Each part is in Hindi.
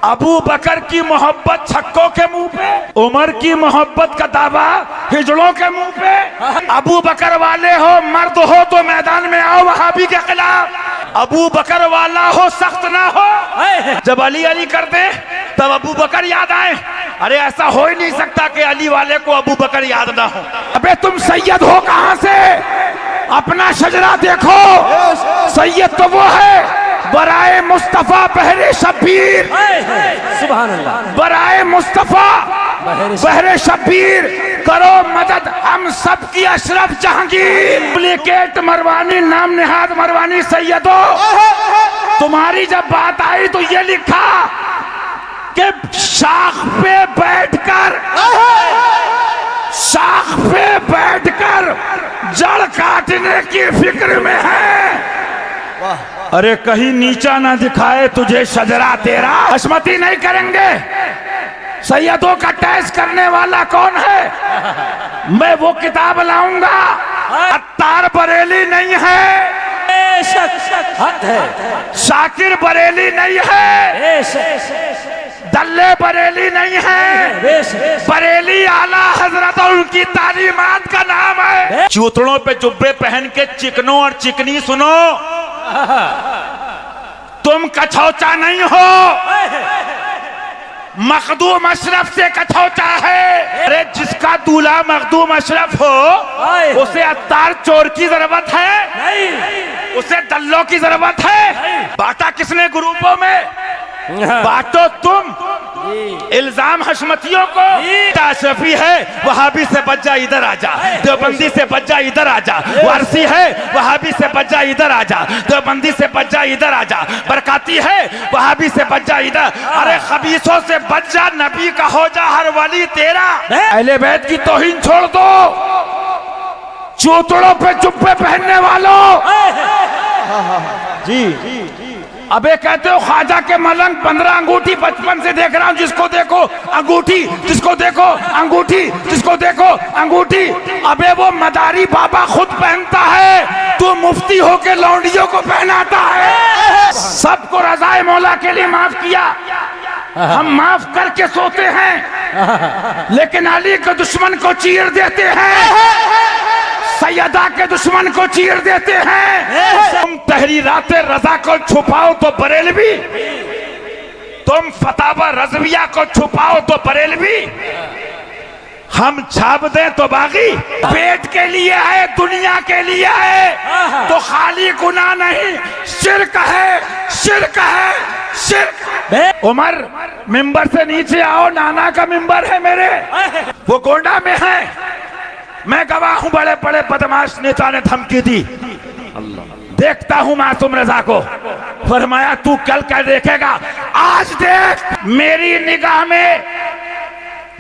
अबू बकर की मोहब्बत छक्कों के मुंह पे, उमर की मोहब्बत का दावा हिजड़ों के मुंह पे। अबू बकर वाले हो, मर्द हो तो मैदान में आओ वहाबी के खिलाफ। अबू बकर वाला हो, सख्त ना हो। जब अली अली करते तब अबू बकर याद आए। अरे ऐसा हो ही नहीं सकता कि अली वाले को अबू बकर याद ना हो। अबे तुम सैयद हो कहां से? अपना शजरा देखो। सैयद तो वो है बराए मुस्तफा बहरे शब्बीर, सुभान अल्लाह। बराए मुस्तफा बहरे शब्बीर, करो मदद हम सब की अशरफ जहांगीर। डुप्लीकेट मरवानी, नाम निहाद मरवानी सैयदो, तुम्हारी जब बात आई तो ये लिखा कि शाख पे बैठकर, शाख पे बैठकर जड़ काटने की फिक्र में है। अरे कहीं नीचा ना दिखाए तुझे शजरा तेरा। हशमती नहीं करेंगे। सैयदों का टेस्ट करने वाला कौन है? मैं वो किताब लाऊंगा। अत्तार बरेली नहीं है, हद है। शाकिर बरेली नहीं है, दल्ले बरेली नहीं है, बरेली आला हजरत और उनकी तालीमात का नाम है। चूतड़ों पे जुब्बे पहन के चिकनों और चिकनी सुनो, तुम कछौचा नहीं हो, मखदूम अशरफ से कछौचा है। अरे जिसका दूल्हा मखदूम अशरफ हो उसे अत्तार चोर की जरूरत है नहीं, उसे दल्लों की जरूरत है। बांटा किसने ग्रुपों में? बांटो तुम। इल्जाम हशमतियों को। अशरफी है वहाबी से बच जा इधर आजा, देवबंदी से बच जा इधर आजा, वारसी है वहाबी से बच जा इधर आजा, देवबंदी से बच जा इधर आजा, बरकाती है वहाबी से बच जा इधर। अरे खबीसों से बच जा, नबी का हो जा हर वली तेरा। अहले बैत की तौहीन छोड़ दो। चूतड़ों पे जुब्बे पहनने वालों जी। अबे कहते हो ख्वाजा के मलंग 15 अंगूठी, बचपन से देख रहा हूं, जिसको देखो अंगूठी, जिसको देखो अंगूठी, जिसको देखो अंगूठी। अबे वो मदारी बाबा खुद पहनता है, तू मुफ्ती होके लौंडियों को पहनाता है। सबको रज़ाए मौला के लिए माफ किया, हम माफ करके सोते हैं, लेकिन अली के दुश्मन को चीर देते हैं, सैयदा के दुश्मन को चीर देते हैं। तुम तहरीरात रजा को छुपाओ तो बरेलवी, तुम फतावा रज़विया को छुपाओ तो बरेलवी, हम छाप दें तो बागी। पेट के लिए है, दुनिया के लिए है तो खाली गुनाह नहीं, शिर्क है, शिर्क है, शिर्क। उमर मिंबर से नीचे आओ, नाना का मिंबर है मेरे, वो गोंडा में है। मैं गवाह हूं, बड़े बड़े बदमाश नेता ने धमकी दी। देखता हूं मासूम रजा को, फरमाया तू कल क्या देखेगा, आज देख। मेरी निगाह में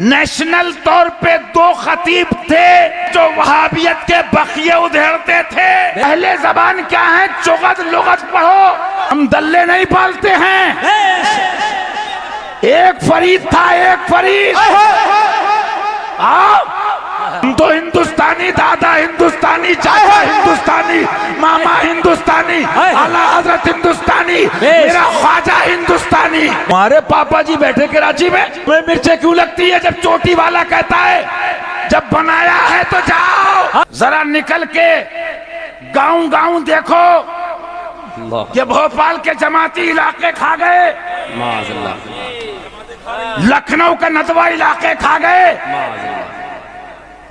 नेशनल तौर पे 2 खतीब थे जो वहाबियत के बखिए उधेड़ते थे। पहले जबान क्या है, चुगत लुगत पढ़ो, हम दल्ले नहीं पालते हैं। एक फरीद था, एक फरीद। आओ, हम तो हिंदुस्तानी, दादा हिंदुस्तानी, चाचा हिंदुस्तानी, मामा हिंदुस्तानी, आला हजरत हिंदुस्तानी, मेरा ख्वाजा हिंदुस्तानी। हमारे पापा जी बैठे कराची में, तुम्हें मिर्चें क्यों लगती है जब चोटी वाला कहता है जब बनाया है तो जाओ। जरा निकल के गांव गांव देखो, ये भोपाल के जमाती इलाके खा गए, लखनऊ का नदवा इलाके खा गए।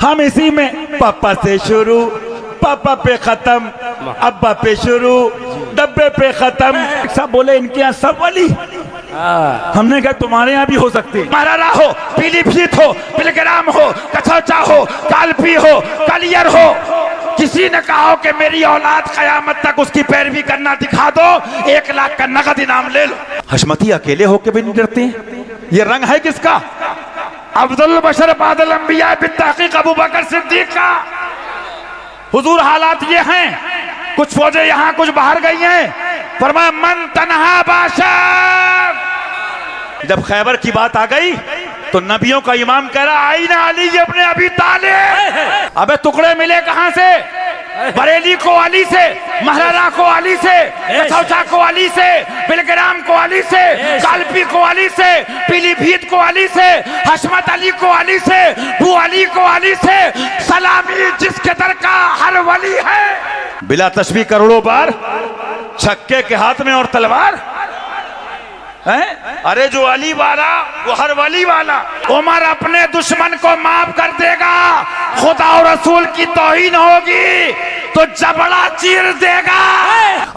हम इसी में पापा से शुरू, पापा पे खत्म, अब्बा पे शुरू, डब्बे पे खत्म। सब बोले इनके यहाँ सब वली। हमने कहा तुम्हारे यहाँ भी हो सकती है। महारारा हो, पीलीभीत हो, पिलग्राम हो, कछौचा हो, कालपी हो, कलियर हो, किसी ने कहा हो कि मेरी औलाद कयामत तक उसकी पैरवी करना दिखा दो, 1 लाख का नगद इनाम ले लो। हशमती अकेले होके भी नहीं डरते हैं। ये रंग है किसका? अब्दुल बशर बादल अंबिया बित्तहकीक अबू बकर सिद्दीक का। हुजूर हालात ये हैं, कुछ फौजें यहाँ कुछ बाहर गई हैं। फरमाया मन तन्हा बाशा। जब खैबर की बात आ गई तो नबियों का इमाम कह रहा आई ना अली अपने अभी ताले। अबे टुकड़े मिले कहां से? बरेली को अली से, महाराणा को अली से, कथौचा को अली से, बिलग्राम को अली से, कालपी को अली से, पीलीभीत को अली से, हशमत अली को अली से, वो अली को अली से, सलामी जिसके दर का हर वली है। बिला तस्बीह करोड़ों बार छक्के के हाथ में और तलवार है। अरे जो अली वाला वो हर वली वाला। उमर अपने दुश्मन को माफ कर देगा, खुदा और रसूल की तौहीन होगी तो जबड़ा चीर देगा।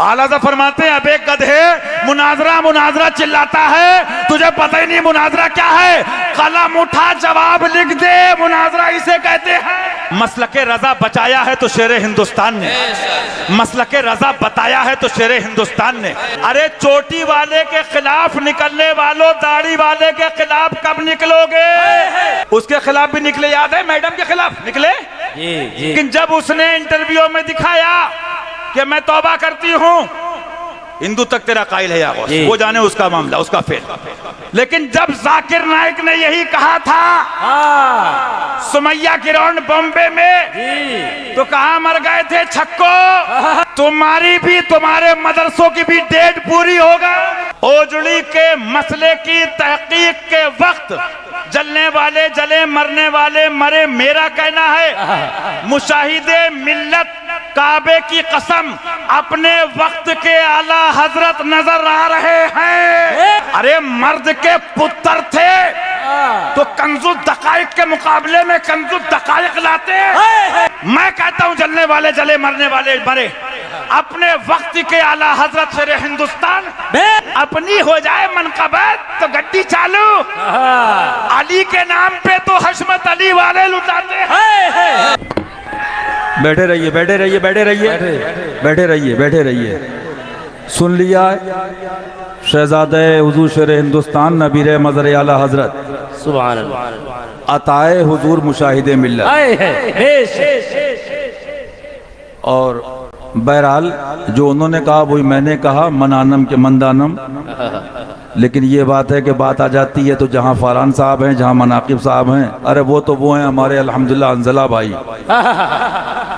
आला फरमाते हैं, अब एक गधे मुनाजरा मुनाजरा चिल्लाता है, तुझे पता ही नहीं मुनाजरा क्या है। कलम उठा जवाब लिख दे, मुनाजरा इसे कहते हैं। मसलके रजा बचाया है तो शेरे हिंदुस्तान ने, मसलके रजा बताया है तो शेरे हिंदुस्तान ने। अरे चोटी वाले के खिलाफ निकलने वालों, दाढ़ी वाले के खिलाफ कब निकलोगे? उसके खिलाफ भी निकले, याद है मैडम के खिलाफ निकले। लेकिन जब उसने इंटरव्यू में दिखाया कि मैं तौबा करती हूं, हिंदू तक तेरा कायल है या वो जाने उसका मामला, उसका फेल। लेकिन जब जाकिर नाइक ने यही कहा था सुमैया ग्राउंड बॉम्बे में, तो कहां मर गए थे छक्को? तुम्हारी भी, तुम्हारे मदरसों की भी डेट पूरी होगा। ओजड़ी के मसले की तहकीक के वक्त जलने वाले जले, मरने वाले मरे। मेरा कहना है मुशाहिदे मिल्लत काबे की कसम अपने वक्त के आला हजरत नजर आ रहे हैं। अरे मर्द के पुत्र थे तो कंजुल दकाइक के मुकाबले में कंजुल दकाइक लाते। मैं कहता हूं जलने वाले जले, मरने वाले मरे। अपने वक्त के आला हजरत शेरे हिंदुस्तान अपनी हो जाए मनकबत तो गड्डी चालू। अली के नाम पे तो हशमत अली वाले लुटाते हैं। बैठे रहिए, बैठे रहिए, बैठे रहिए, बैठे रहिए, बैठे रहिए। सुन लिया शहजादे हुजूर शेर हिंदुस्तान नबीर मज़र आला हजरत सुभान अल्लाह अताए हुजूर मुशाहिदे मिल्लत। और बहरहाल जो उन्होंने कहा वही मैंने कहा, मनानम के मंदानम। लेकिन ये बात है कि बात आ जाती है तो जहाँ फरहान साहब हैं, जहाँ मनाकिब साहब हैं, अरे वो तो वो हैं हमारे अल्हम्दुलिल्लाह अंजला भाई।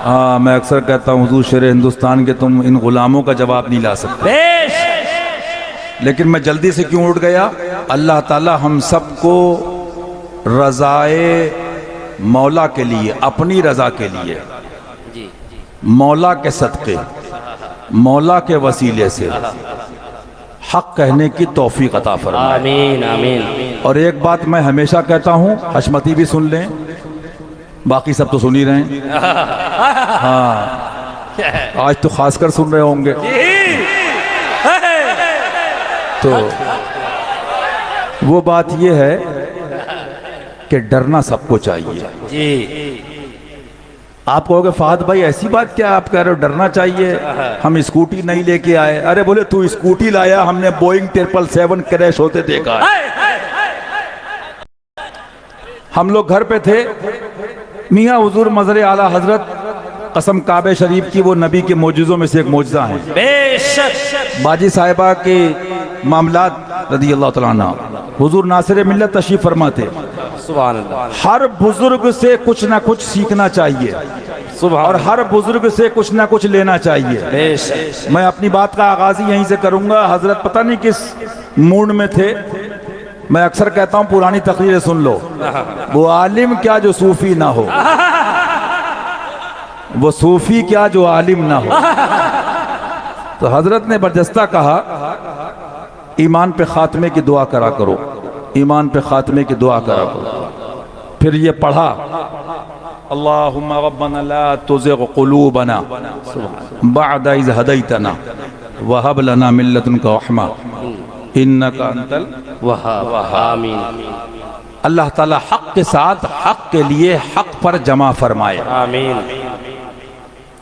हाँ, मैं अक्सर कहता हूँ हुजूर शेर हिंदुस्तान के तुम इन गुलामों का जवाब नहीं ला सकते। लेकिन मैं जल्दी से क्यों उठ गया? अल्लाह ताला हम सबको रज़ाए मौला के लिए, अपनी रज़ा के लिए, मौला के सदक़े, मौला के वसीले से हक कहने की तौफीक अता फरमाए। आमीन आमीन। और एक बात मैं हमेशा कहता हूँ, हशमती भी सुन लें, बाकी सब तो सुन ही रहे हैं। हाँ, आज तो खासकर सुन रहे होंगे। तो वो बात ये है कि डरना सबको चाहिए जी। आप कहोगे फहद भाई ऐसी बात क्या आप कह रहे हो, डरना चाहिए, हम स्कूटी नहीं लेके आए। अरे बोले तू स्कूटी लाया, हमने बोइंग 777 क्रैश होते देखा है। हम लोग घर पे थे, मियाँ हुजूर मज़र आला हजरत कसम काबे शरीफ की, वो नबी के मौजूज़ों में से एक मौजज़ा है। बेशक बाजी साहिबा के मामलात रज़ी अल्लाह तआला अन्हा, हुजूर नासिर मिल्लत तशरीफ फरमाते। सुभान अल्लाह। हर बुजुर्ग से कुछ ना कुछ सीखना चाहिए और हर बुजुर्ग से कुछ ना कुछ लेना चाहिए। मैं अपनी बात का आगाज ही यहीं से करूंगा। हजरत पता नहीं किस मूड में थे। मैं अक्सर कहता हूं पुरानी तकरीरें सुन लो। वो आलिम क्या जो सूफी ना हो, वो सूफी क्या जो आलिम ना हो। तो हजरत ने बरजस्ता कहा, ईमान पे खात्मे की दुआ करा करो, ईमान पे खात्मे की दुआ करा करो। फिर ये पढ़ा, अल्लाहुम्मा रब्बना ला तुज़िग़ क़ुलूबना बअद इज़ हदैतना व हब लना मिन लदुनका रहमा इन्नका अंतल वहाब। आमीन। अल्लाह ताला हक के साथ हक के लिए हक पर जमा फरमाए। आमीन।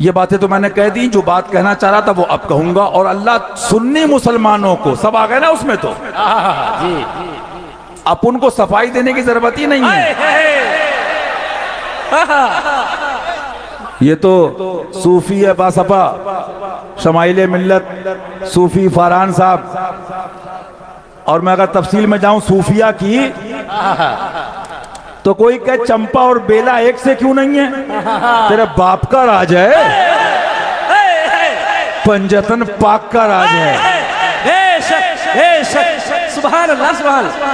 ये बातें तो मैंने कह दी, जो बात कहना चाह रहा था वो अब कहूंगा। और अल्लाह सुन्नी मुसलमानों को, सब आ गए ना उसमें, तो जी अपन को सफाई देने की जरूरत ही नहीं है। ये तो सूफी है बासपा, शमाइले मिल्लत सूफी फरहान साहब। और मैं अगर तफसील में जाऊं सूफिया की, तो कोई कहे चंपा और बेला एक से क्यों नहीं है? तेरे बाप का राज है। पंजतन पाक का राज है। बेशक बेशक, सुभान अल्लाह सुभान अल्लाह।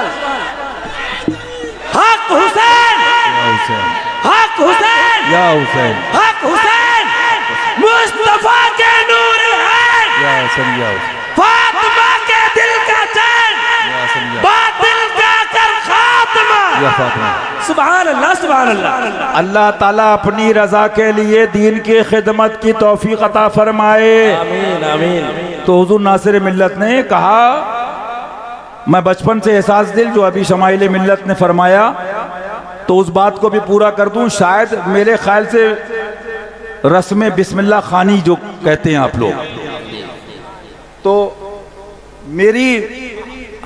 हक हुसैन, हक हुसैन, या हुसैन, हक हुसैन, मुस्तफा के नूर है, या हसन, या हुसैन, फातिमा के दिल का चैन, या हसन, या बातिल का कर खात्मा। या फातिमा। सुभान अल्लाह सुभान अल्लाह। अल्लाह ताला अपनी रजा के लिए दीन की खिदमत की तौफीक अता फरमाए। आमीन आमीन। तो हुजूर नासिर मिल्लत ने कहा, मैं बचपन से एहसास दिल जो अभी शमाइल मिल्लत ने फरमाया तो उस बात को भी पूरा कर दूं। शायद मेरे ख्याल से रस्म बिस्मिल्लाह खानी जो कहते हैं आप लोग, तो मेरी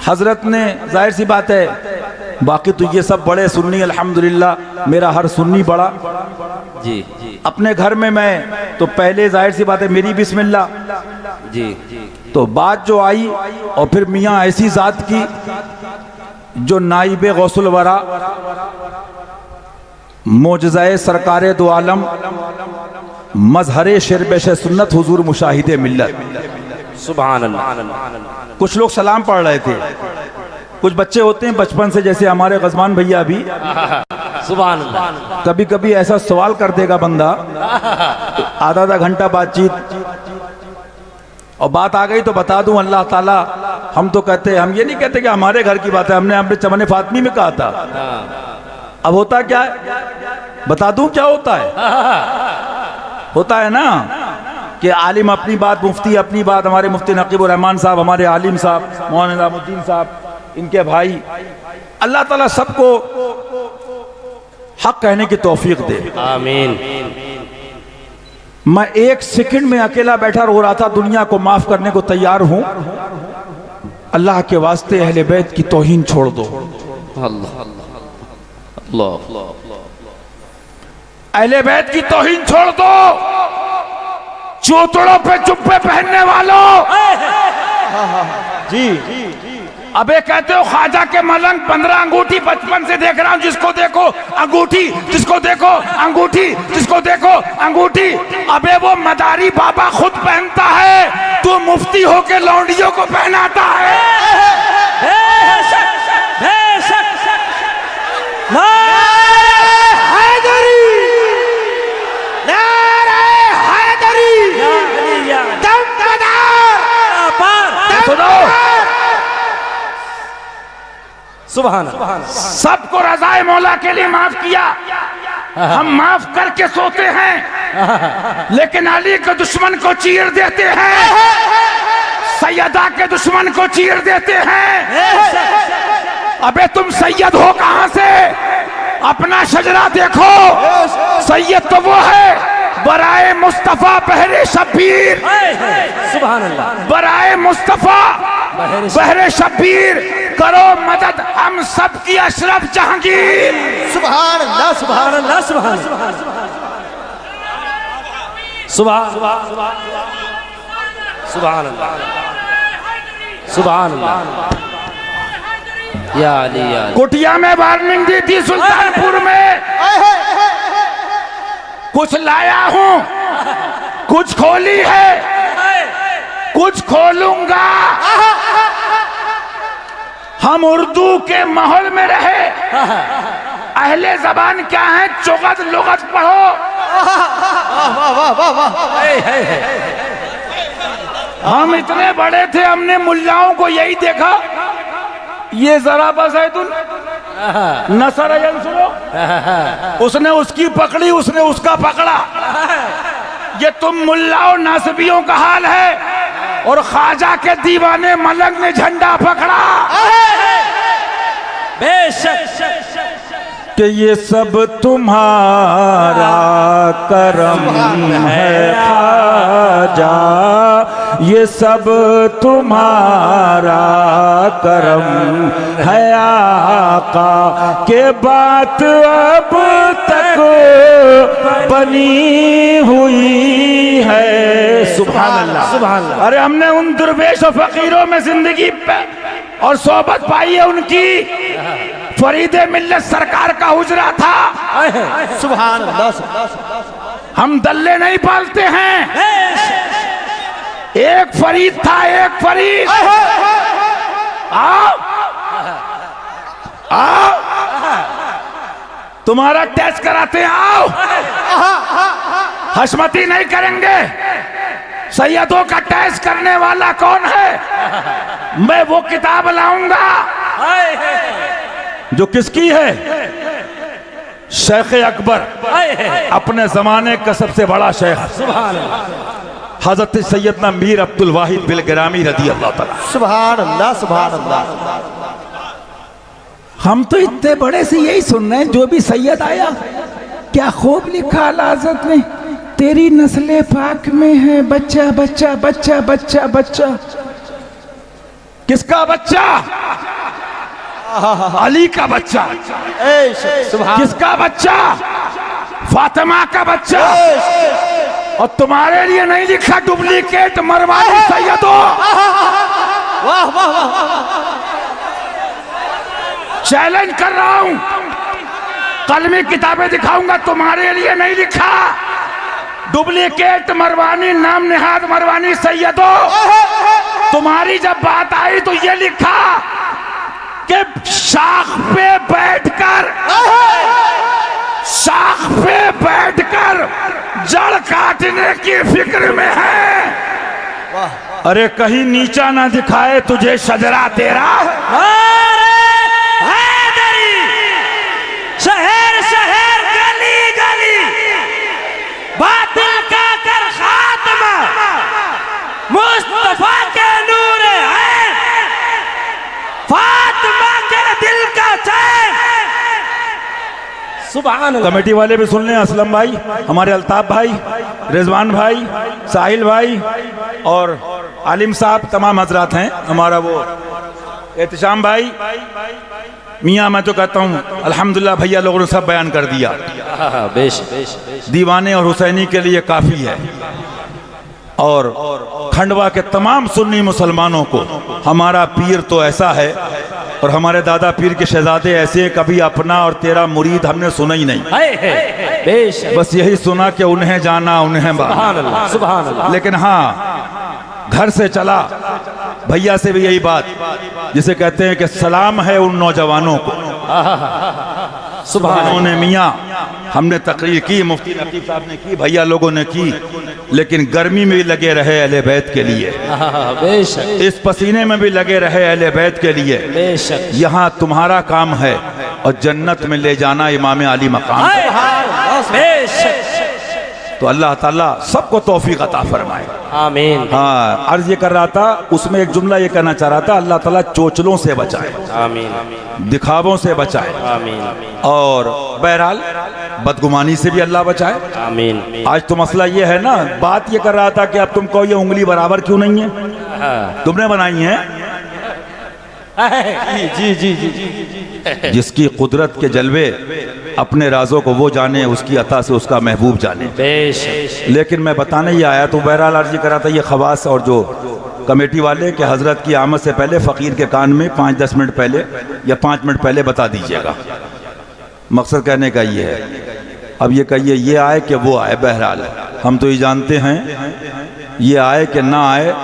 हजरत ने, जाहिर सी बात है, बाकी तो ये सब बड़े सुन्नी अल्हम्दुलिल्लाह, मेरा हर सुन्नी बड़ा जी अपने घर में, मैं तो पहले जाहिर सी बात है मेरी बिस्मिल्लाह, जी। तो बात जो आई और फिर मियाँ ऐसी जात की जो नाइबे गौसुल वरा, मोजज़ाए सरकारे दो आलम, मजहरे शरबश सुन्नत, हुजूर मुशाहिदे मिल्लत। सुभान अल्लाह। कुछ लोग सलाम पढ़ रहे थे, कुछ बच्चे होते हैं बचपन से, जैसे हमारे गजमान भैया भी, सुभान अल्लाह। कभी कभी ऐसा सवाल कर देगा बंदा, आधा आधा घंटा बातचीत और बात आ गई तो बता दूं, अल्लाह ताला, हम तो कहते हैं, हम ये नहीं कहते कि हमारे घर की बात है, हमने अपने चमन फातमी में कहा था। अब होता क्या है, बता दूं क्या होता है? होता है ना कि आलिम अपनी बात, मुफ्ती अपनी बात, हमारे मुफ्ती नकीबुर रहमान साहब, हमारे आलिम साहब मौलाना निजामुद्दीन साहब, इनके भाई, अल्लाह ताला सबको हक कहने की तौफीक दे। आमीन। मैं एक सेकंड में अकेला बैठा रो रहा था, दुनिया को माफ करने को तैयार हूं, अल्लाह के वास्ते अहले बैत की तौहीन छोड़ दो। अल्लाह अल्लाह। अहले बैत की तौहीन छोड़ दो। चूतड़ों पे जुब्बे पहनने वालों, जी, अबे कहते हो ख्वाजा के मलंग 15 अंगूठी, बचपन से देख रहा हूं, जिसको देखो अंगूठी, जिसको देखो अंगूठी, जिसको देखो अंगूठी। अबे वो मदारी बाबा खुद पहनता है, तू मुफ्ती होके लौंडियों को पहनाता है। सुभान सबको रज़ाए मौला के लिए माफ किया, हम माफ करके सोते हैं, लेकिन अली के दुश्मन को चीर देते हैं, सैयदा के दुश्मन को चीर देते हैं। अबे तुम सैयद हो कहां से? अपना शजरा देखो, सैयद तो वो है बराए मुस्तफा बहरे शब्बीर, सुभान अल्लाह। बराए मुस्तफा बहरे शब्बीर, करो मदद हम सब की अशरफ जहांगीर। सुभान अल्लाह सुभान अल्लाह सुभान सुभान सुभान अल्लाह सुभान अल्लाह। या अली या अली। कुटिया में वार्निंग दी थी, सुल्तानपुर में कुछ लाया हूं, कुछ खोली है, कुछ खोलूंगा। हम उर्दू के माहौल में रहे, अहले जबान क्या है, चुगत लुगत पढ़ो। हम इतने बड़े थे, हमने मुल्लाओं को यही देखा, ये जरा बस है तुम नसर सुनो, उसने उसकी पकड़ी, उसने उसका पकड़ा। ये तुम मुल्लाओं नासबियों का हाल है, और ख्वाजा के दीवाने मलंग ने झंडा पकड़ा। बेशक कि ये सब तुम्हारा करम है ख्वाजा, ये सब तुम्हारा करम है आका, के बात अब तक बनी हुई है। सुभान अल्लाह सुभान अल्लाह। अरे हमने उन दुर्वेश और फकीरों में जिंदगी और सोबत पाई है उनकी। फरीदे मिल्लत सरकार का हुजरा था। सुभान अल्लाह। हम दल्ले नहीं पालते हैं, एक फरीद था, एक फरीद। आओ आओ, तुम्हारा टेस्ट कराते हैं, आओ। हशमती नहीं करेंगे। सैयदों का टेस्ट करने वाला कौन है? मैं वो किताब लाऊंगा जो किसकी है? शेख अकबर, अपने जमाने का सबसे बड़ा शेख, हजरत सैयदना मीर अब्दुल वाहिद बिलग्रामी रदी अल्लाह तआला। सुभान अल्लाह, सुभान अल्लाह। हम तो इतने बड़े से यही सुन रहे हैं, जो भी सैयद आया क्या खूब लिखा आला हज़रत ने, तेरी नस्ले पाक में है बच्चा बच्चा बच्चा बच्चा बच्चा। किसका बच्चा? अली का बच्चा। किसका बच्चा? फातिमा का बच्चा। और तुम्हारे लिए नहीं लिखा डुप्लीकेट मरवानी सैयदों। वाह वाह वाह। चैलेंज कर रहा हूं, कलमी किताबें दिखाऊंगा, तुम्हारे लिए नहीं लिखा डुप्लीकेट मरवानी, नाम निहाद मरवानी सैयदों। तुम्हारी जब बात आई तो ये लिखा कि शाख पे बैठकर जड़ काटने की फिक्र में है। अरे कहीं नीचा ना दिखाए तुझे शजरा तेरा। शहर शहर गली गली बातिल का कर खात्मा, मुस्तफा के नूर है, फातिमा के दिल का चैन। सुभान अल्लाह। कमेटी वाले भी सुन लें, असलम भाई, हमारे अल्ताफ भाई, रिजवान भाई, साहिल भाई और आलिम साहब, तमाम हजरात हैं, हमारा वो एहतशाम भाई, मियाँ। मैं तो कहता हूँ अल्हम्दुलिल्लाह, भैया लोगों ने सब बयान कर दिया। दीवाने और हुसैनी के लिए काफी है। और खंडवा के तमाम सुन्नी मुसलमानों को हमारा पीर तो ऐसा है और हमारे दादा पीर के शहजादे ऐसे, कभी अपना और तेरा मुरीद हमने सुना ही नहीं। बस यही सुना कि उन्हें जाना उन्हें बाना। सुभान अल्लाह। लेकिन हाँ, घर से चला भैया से भी यही बात, जिसे कहते हैं कि सलाम है उन नौजवानों को। उन्होंने मियाँ, हमने तकरीर की, मुफ्ती नकीब साहब ने की, भैया लोगों ने की, लेकिन गर्मी में भी लगे रहे अहले बैत के लिए, इस पसीने में भी लगे रहे अहले बैत के लिए। यहाँ तुम्हारा काम है और जन्नत में ले जाना इमाम अली मकाम। तो अल्लाह ताला सबको तौफीक अता फरमाए, आमीन। हाँ, अर्ज ये कर रहा था, उसमें एक जुमला ये कहना चाह रहा था, अल्लाह ताला चोचलों से बचाए, आमीन। दिखावों से बचाए, आमीन। और बहरहाल बदगुमानी से भी अल्लाह बचाए, आमीन। आज तो मसला ये है ना, बात ये कर रहा था कि अब तुम कहो ये उंगली बराबर क्यों नहीं है, तुमने बनाई है। जी जी जी जी। जिसकी कुदरत के जलवे अपने राजों को वो जाने, उसकी अता से उसका महबूब जाने। लेकिन मैं बताने ये आया, तो बहरहाल अर्जी करा था, ये खवास और जो कमेटी वाले के हजरत की आमद से पहले फ़कीर के कान में 5-10 मिनट पहले या 5 मिनट पहले बता दीजिएगा। मकसद कहने का ये है, अब ये कहिए ये आए कि वो आए, बहरहाल हम तो ये जानते हैं, ये आए कि ना आए,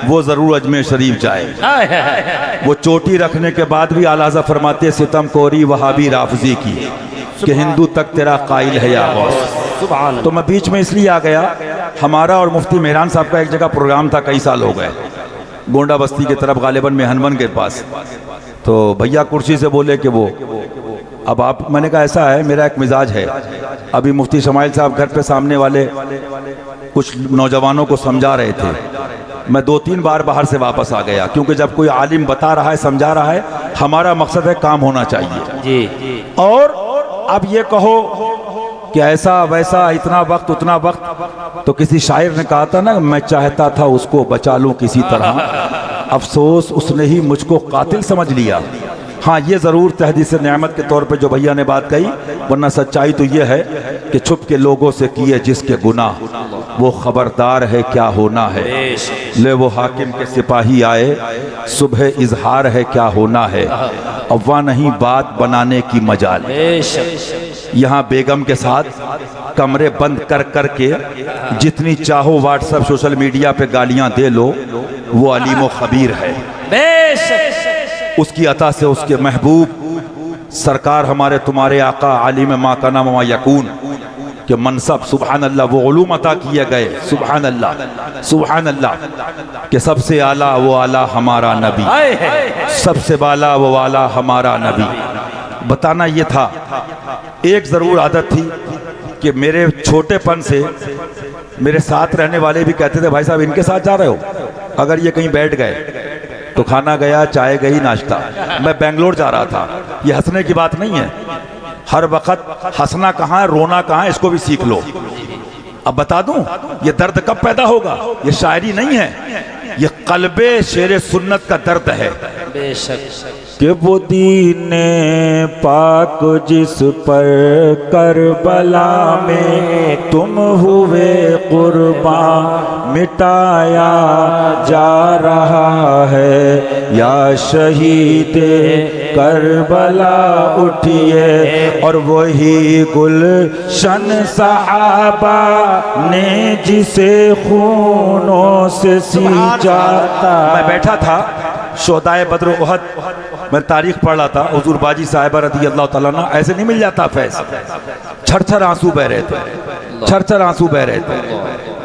वो ज़रूर अजमेर शरीफ जाए। वो चोटी रखने के बाद भी आला हज़रत फरमाते, सितम कोरी वहाबी राफजी की कि हिंदू तक तेरा कायल है या गौस। तो मैं बीच में इसलिए आ गया, हमारा और मुफ्ती मेहरान साहब का एक जगह प्रोग्राम था, कई साल हो गए, गोंडा बस्ती की तरफ, गालिबन मेहनवन के पास। तो भैया कुर्सी से बोले कि वो अब आप, मैंने कहा ऐसा है, मेरा एक मिजाज है, अभी मुफ्ती शमाइल साहब घर पे सामने वाले कुछ नौजवानों को समझा रहे थे, मैं 2-3 बार बाहर से वापस आ गया, क्योंकि जब कोई आलिम बता रहा है, समझा रहा है, हमारा मकसद है काम होना चाहिए जी। और अब ये कहो कि ऐसा वैसा, इतना वक्त उतना वक्त, तो किसी शायर ने कहा था ना, मैं चाहता था उसको बचा लूं किसी तरह, अफसोस उसने ही मुझको कातिल समझ लिया। हाँ, ये ज़रूर तहदीस नेमत के तौर पे जो भैया ने बात कही, वरना सच्चाई तो ये है कि छुप के लोगों से किए जिसके गुनाह, वो खबरदार है क्या होना है। ले वो हाकिम के सिपाही आए, सुबह इजहार है क्या होना है, अव्वा नहीं बात बनाने की मजाल। यहाँ बेगम के साथ कमरे बंद कर करके जितनी चाहो व्हाट्सएप सोशल मीडिया पे गालियां दे लो, वो अलीम व खबीर है। बेशक उसकी अता से उसके महबूब सरकार हमारे तुम्हारे आका आलिम मा काना व मा यकून के मनसब सुबहान अल्लाह वो उलूम अता किए गए, सुबहान अल्लाह कि सबसे आला वो आला हमारा नबी, सबसे बाला वो वाला हमारा नबी। बताना ये था, एक ज़रूर आदत थी कि मेरे छोटेपन से मेरे साथ रहने वाले भी कहते थे भाई साहब इनके साथ जा रहे हो, अगर ये कहीं बैठ गए तो खाना गया, चाय गई, नाश्ता। मैं बेंगलोर जा रहा था, ये हंसने की बात नहीं है, हर वक्त हंसना कहाँ है रोना कहाँ है इसको भी सीख लो। अब बता दूं ये दर्द कब पैदा होगा, ये शायरी नहीं है, ये कल्बे शेर सुन्नत का दर्द है। बेशक कि वो दीने पाक जिस पर करबला में तुम हुए कुर्बान मिटाया जा रहा है, या शहीद करबला उठिए। और वही गुलशन सहाबा ने जिसे खूनों से सींचा। मैं बैठा था शोदाए बद्र उहद, मैं तारीख पढ़ रहा था, हुजूर बाजी साहिबा रज़ी अल्लाह तआला अन्हा, ऐसे नहीं मिल जाता फैज, छर आंसू बह रहे थे, छर आंसू बह रहे थे।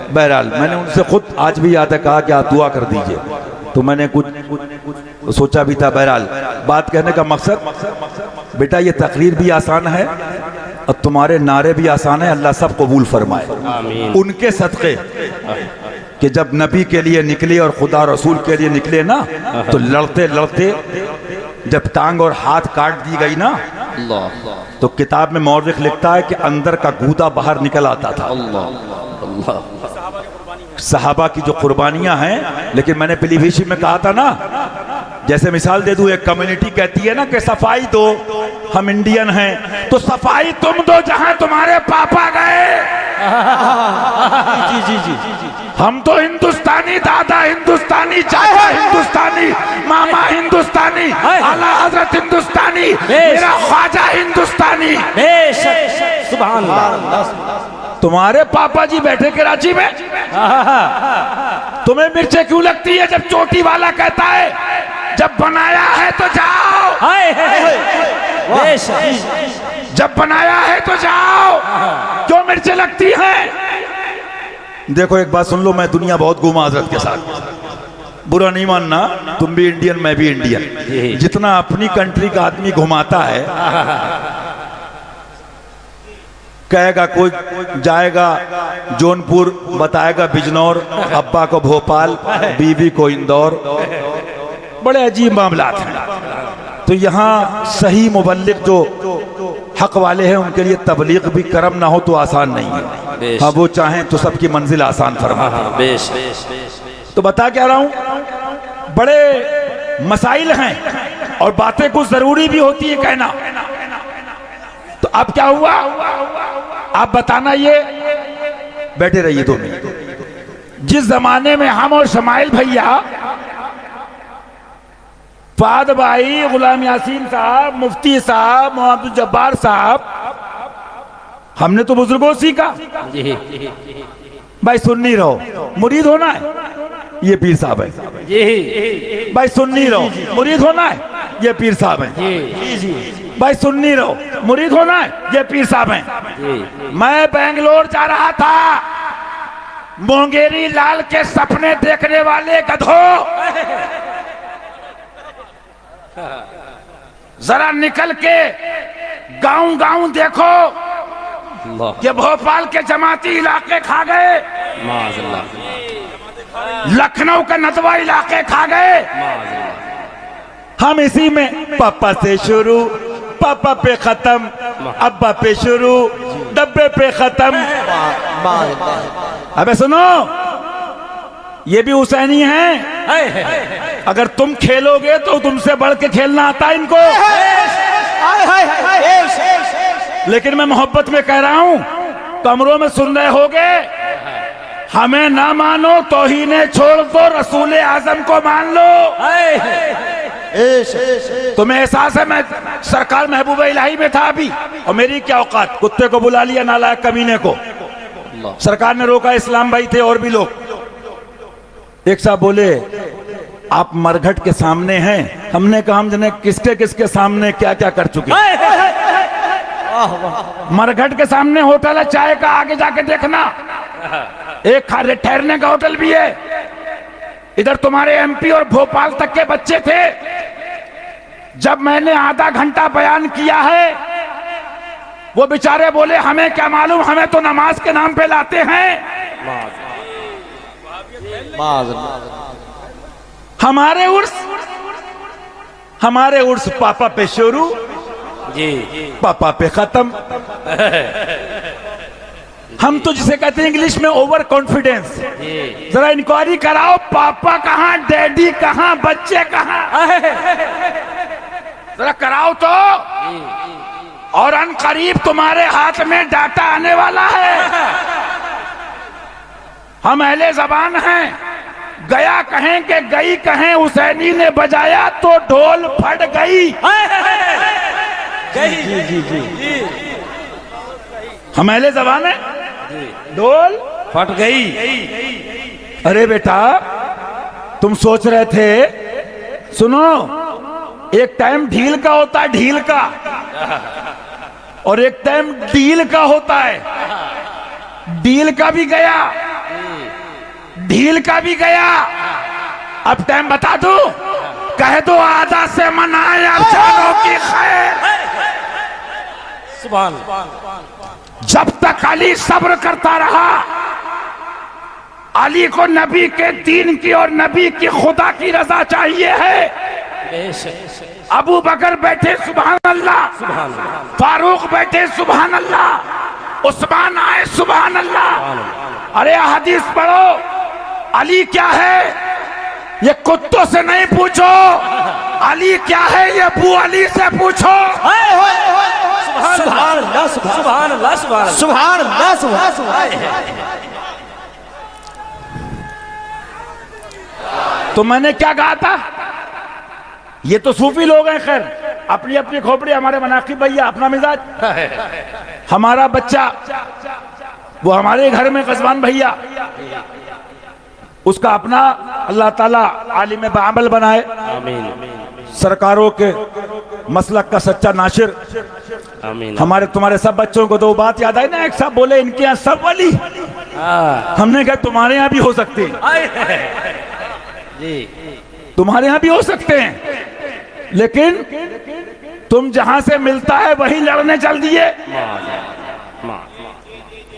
बहरहाल मैंने उनसे खुद आज भी याद है कहा कि आप दुआ कर दीजिए, तो मैंने कुछ सोचा भी था। बहरहाल बात कहने का मकसद बेटा ये तकरीर भी आसान है और तुम्हारे नारे भी आसान है, अल्लाह सब कबूल फरमाए। उनके सदक़े कि जब नबी के लिए निकले और खुदा रसूल के लिए निकले ना, तो लड़ते लड़ते जब टांग और हाथ काट दी गई ना, तो किताब में मौरख लिखता है कि अंदर का गूदा बाहर निकल आता था। सहाबा की जो कुर्बानियां हैं, लेकिन मैंने पीलीभीत में कहा था ना, जैसे मिसाल दे दूं, एक कम्युनिटी कहती है ना कि सफाई दो, हम इंडियन हैं, तो सफाई तुम दो जहां तुम्हारे पापा गए। जी जी जी जी, हम तो हिंदुस्तानी, दादा हिंदुस्तानी, चाचा हिंदुस्तानी, मामा हिंदुस्तानी, आला हजरत हिंदुस्तानी, मेरा ख्वाजा हिंदुस्तानी। बेशक सुभान अल्लाह। तुम्हारे पापा जी बैठे कराची में, तुम्हें मिर्चें क्यों लगती है जब चोटी वाला कहता है जब बनाया है तो जाओ, जब बनाया है तो जाओ, क्यों मिर्चें लगती हैं? देखो एक बात सुन लो, मैं दुनिया बहुत घूमा हजरत के साथ, बुरा नहीं मानना, तुम भी इंडियन मैं भी इंडियन। जितना अपनी कंट्री का आदमी घुमाता है, कहेगा कोई जाएगा जौनपुर, बताएगा बिजनौर, अब्बा को भोपाल, बीवी को इंदौर, बड़े अजीब मामलात हैं। तो यहाँ सही मुबल्लिग जो हक वाले हैं उनके लिए तबलीग भी करम ना हो तो आसान नहीं है। हाँ वो चाहें तो सबकी मंजिल आसान फरमा। तो बता क्या रहा हूं, बड़े मसाइल हैं और बातें कुछ जरूरी भी होती है कहना। तो अब क्या हुआ आप बताना, ये बैठे रहिए 2 मिनट। जिस जमाने में हम और शमाइल भैया, फाद भाई, गुलाम यासीन साहब, मुफ्ती साहब, मोहम्मद जब्बार साहब, हमने तो बुजुर्गों सीखा भाई सुन्नी रहो, मुरीद होना है, ये पीर साहब है। भाई सुन्नी रहो, मुरीद होना है, ये पीर साहब है। भाई सुन्नी रहो, मुरीद होना है, ये पीर साहब हैं। मैं बेंगलोर जा रहा था, मोंगेरी लाल के सपने देखने वाले गधों, जरा निकल के गांव गांव देखो, ये भोपाल के जमाती इलाके खा गए, लखनऊ के नदवा इलाके खा गए। हम इसी में पापा से शुरू, पापा पे खत्म, अब्बा पे शुरू, डब्बे पे खत्म। अबे सुनो, ये भी हुसैनी हैं। अगर तुम खेलोगे तो तुमसे बढ़ के खेलना आता है इनको। लेकिन मैं मोहब्बत में कह रहा हूं, कमरों में सुन रहे होगे, हमें ना मानो तौहीने छोड़ दो, रसूल आजम को मान लो। तुम्हें एहसास है मैं सरकार महबूब इलाही में था अभी, और मेरी क्या औकात, कुत्ते को बुला लिया नालायक कमीने को। सरकार ने रोका, इस्लाम भाई थे और भी लोग। एक साहब बोले आप मरघट के सामने हैं। हमने कहा हम जने किसके किसके सामने क्या क्या कर चुके। मरघट के सामने होटल है चाय का, आगे जाके देखना, एक खाने ठहरने का होटल भी है। इधर तुम्हारे एमपी और भोपाल तक के बच्चे थे। जब मैंने आधा घंटा बयान किया है, वो बेचारे बोले हमें क्या मालूम, हमें तो नमाज के नाम पे लाते हैं। हमारे उर्स पापा पे शुरू जी, पापा पे खत्म। हम तो जिसे कहते हैं इंग्लिश में ओवर कॉन्फिडेंस। जरा इंक्वायरी कराओ, पापा कहाँ, डैडी कहाँ, बच्चे कहाँ, जरा कराओ तो। और अनकरीब तुम्हारे हाथ में डाटा आने वाला है। हम अहले जबान हैं, गया कहें कि गई कहें, हुसैनी ने बजाया तो ढोल फट गई। हम अहले जबान हैं, ढोल फट गई। अरे बेटा तुम सोच रहे थे, सुनो, एक टाइम ढील का होता है, ढील का, और एक टाइम डील का होता है। डील का भी गया, ढील का भी गया। अब टाइम बता दो, कह दो आधा से मनाए अब जानों की खैर। सुभान। जब तक अली सब्र करता रहा, अली को नबी के दीन की और नबी की खुदा की रजा चाहिए है। अबू बकर बैठे सुभान अल्लाह, फारूक बैठे सुभान अल्लाह, उस्मान आए सुभान अल्लाह। अरे हदीस पढ़ो, अली क्या है ये कुत्तों से नहीं पूछो, अली क्या है ये अबू अली से पूछो। सुभान अल्लाह, सुभान अल्लाह, सुभान अल्लाह, सुभान। तो मैंने क्या कहा था, ये तो सूफी लोग हैं, खैर अपनी अपनी खोपड़ी, हमारे मनाकिब भैया अपना मिजाज। हमारा बच्चा वो हमारे घर में कस्बान भैया, उसका अपना अल्लाह ताला आलिम बाअमल बनाए, सरकारों के मसलक का सच्चा नाशिर। हमारे तुम्हारे सब बच्चों को तो बात याद आई ना, एक साहब बोले इनके यहाँ सब वली, हमने कहा तुम्हारे यहाँ भी हो सकते हैं, तुम्हारे यहाँ भी हो सकते हैं, लेकिन तुम जहां से मिलता है वही लड़ने चल दिए।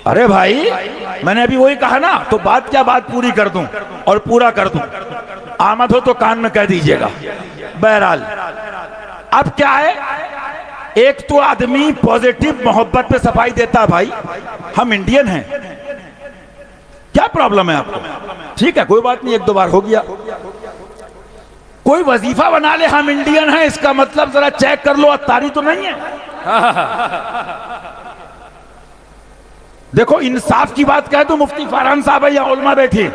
अरे भाई मैंने अभी वही कहा ना, तो बात क्या बात पूरी कर दूं और पूरा कर दूं, आमद हो तो कान में कह दीजिएगा। बहरहाल अब क्या है, एक तो आदमी पॉजिटिव मोहब्बत पे सफाई देता है, भाई हम इंडियन हैं, क्या प्रॉब्लम है आपको, ठीक है कोई बात नहीं, एक दो बार हो गया। कोई वजीफा बना ले हम इंडियन हैं, इसका मतलब जरा चेक कर लो अत्तारी तो नहीं है। देखो इंसाफ की बात कह दूं, मुफ्ती फरहान साहब है या उलमा बैठी,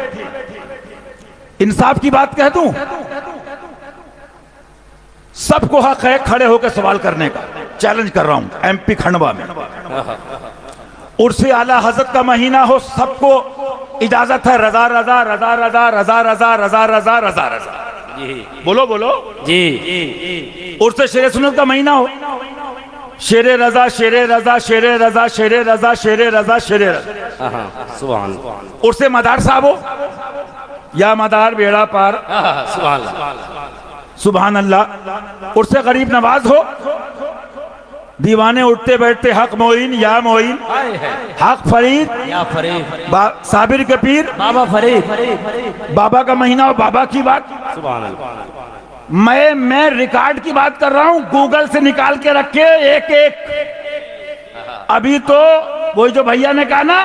इंसाफ की बात कह दूं, सबको हक है खड़े होकर सवाल करने का। चैलेंज कर रहा हूं, एमपी खंडवा में उर्से आला हजरत का महीना हो, सबको इजाजत है रजा रजा रजा रजा रजा रजा रजा रजा रजा रजा, बोलो बोलो जी। उर्से शेरे सुन्नत का महीना हो, शेरे रजा शेरे रजा शेरे रजा शेरे रजा शेरे रजा शेरे रजा। सुभान। उर्से मदार साहब हो या मदार बेड़ा पार, सुभान अल्लाह। उर्से गरीब नवाज हो, दीवाने उठते बैठते हक मोइन या मोइन, हक फरीद या फरीद, साबिर के पीर, बाबा फरीद, बाबा का महीना हो, बाबा की बात। सुभान अल्लाह। मैं रिकॉर्ड की बात कर रहा हूं, गूगल से निकाल के रखे एक एक। अभी तो वही जो भैया ने कहा ना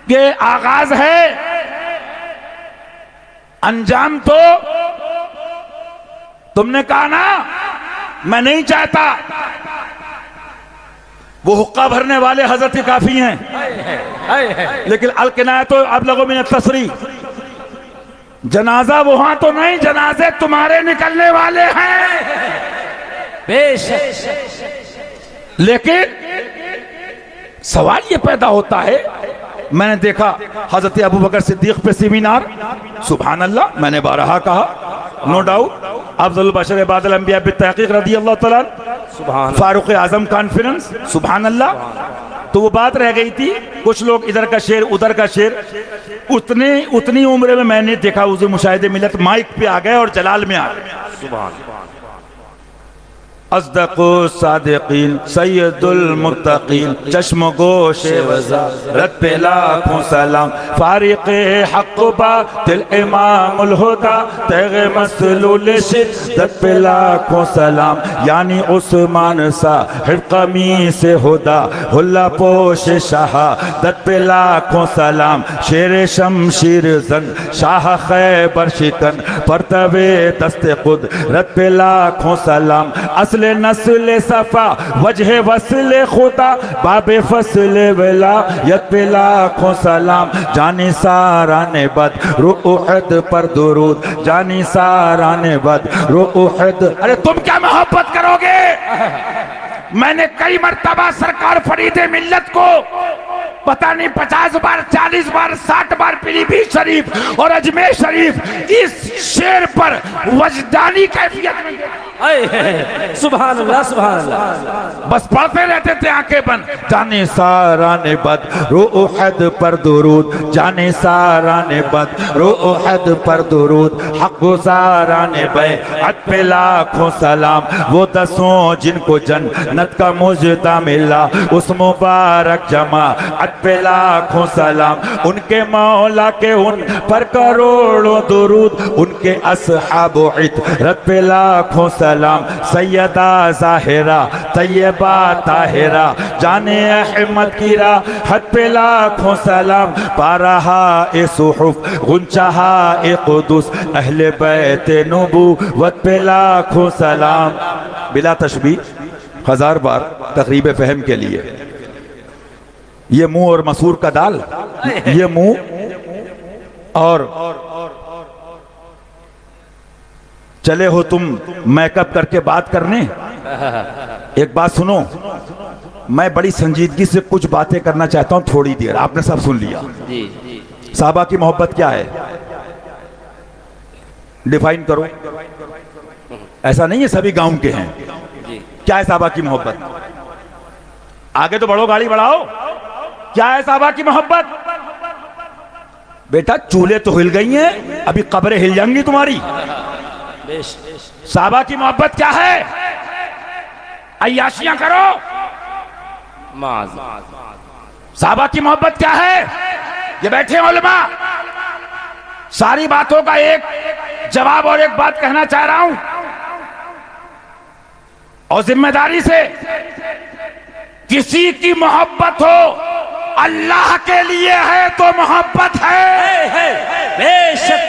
कि आगाज है, अंजाम तो तुमने कहा ना, मैं नहीं चाहता, वो हुक्का भरने वाले हजरत ही काफी हैं, लेकिन अल किनाया तो आप लोगों में तसरी, जनाजा वहां तो नहीं, जनाजे तुम्हारे निकलने वाले हैं। बेशक। लेकिन सवाल ये पैदा होता है, मैंने देखा हजरत अबू बकर सिद्दीक पे सेमिनार, सुभान अल्लाह, मैंने बारहा कहा, नो डाउट अफजल बशर बादल अंबिया बितहकीक रदी अल्लाह तआला, सुभान फारूक आजम कॉन्फ्रेंस, सुभान अल्लाह। तो वो बात रह गई थी, कुछ लोग इधर का शेर उधर का शेर, उतनी उम्र में मैंने देखा उसे मुशाहिदे मिलत माइक पे आ गए और जलाल में आ गए। सुभान अज़दक़ु सादिक़ीन सैयदुल मुत्तक़ीन चश्म गोशे वज़ारत पे लाखों सलाम, फारिक़े हक़ बातिल इमामुल हुदा, तेग़े मसलूल शिद्दत पे लाखों सलाम, यानी उस्मान साहिब क़मीस हुदा, हुल्ला पोश शहादत पे लाखों सलाम, शेर शमशीर जन शाह खैबर शिकन, परतबे दस्ते कुदरत पे लाखों सलाम, असले नस्ल सफा वजह वस्ल खुदा, बाबे फस्ल विलायत पे लाखों सलाम, जानी सारा ने बद रो उहद पर दुरूद, जानी सारा ने बद रो उहद। अरे तुम क्या मोहब्बत करोगे? मैंने कई मर्तबा सरकार फरीदे मिल्लत को पता नहीं 50 बार 40 बार 60 बार पीलीभीत शरीफ और अजमेर शरीफ इस शेर पर वजदानी कैफियत में, सुभान अल्लाह, सुभान अल्लाह, बस पढ़ते रहते थे आंखें बंद, जाने सारा ने बद रो उहद पर दुरूद, जाने सारा ने बद रो उहद पर दुरूद, हक सारा ने बैअत पे लाखों सलाम, वो दसों जिनको जन्नत का मुजदा मिला, उस मुबारक जमाअत पे लाखों सलाम, उनके मौला के उन पर करोड़ों दुरूद, उनके अस्हाब इतरत पे लाखों सलाम, सैयदा ज़ाहिरा तैयबा ताहिरा, जाने अहमद की राहत पे लाखों सलाम, पारहा ए सुहुफ गुंचहा ए कुदुस, अहले बैत नबूवत पे लाखों सलाम। बिला तशबीह 1000 बार तकरीब फहम के लिए, ये मुंह और मसूर का दाल, ये मुंह और चले हो तुम मेकअप करके बात करने। एक बात सुनो, मैं बड़ी संजीदगी से कुछ बातें करना चाहता हूं, थोड़ी देर, आपने सब सुन लिया। साहबा की मोहब्बत क्या है, डिफाइन करो। ऐसा नहीं है सभी गांव के हैं। क्या है साहबा की मोहब्बत? आगे तो बढ़ो, गाड़ी बढ़ाओ। क्या है साहबा की मोहब्बत? बेटा चूल्हे तो हिल गई हैं, अभी कब्रें हिल जाएंगी तुम्हारी। साहबा की मोहब्बत क्या है? अय्याशियां करो। साहबा की मोहब्बत क्या है? ये बैठे उलमा, सारी बातों का एक जवाब और एक बात कहना चाह रहा हूं और जिम्मेदारी से, किसी की मोहब्बत हो अल्लाह के लिए है तो मोहब्बत है। बेशक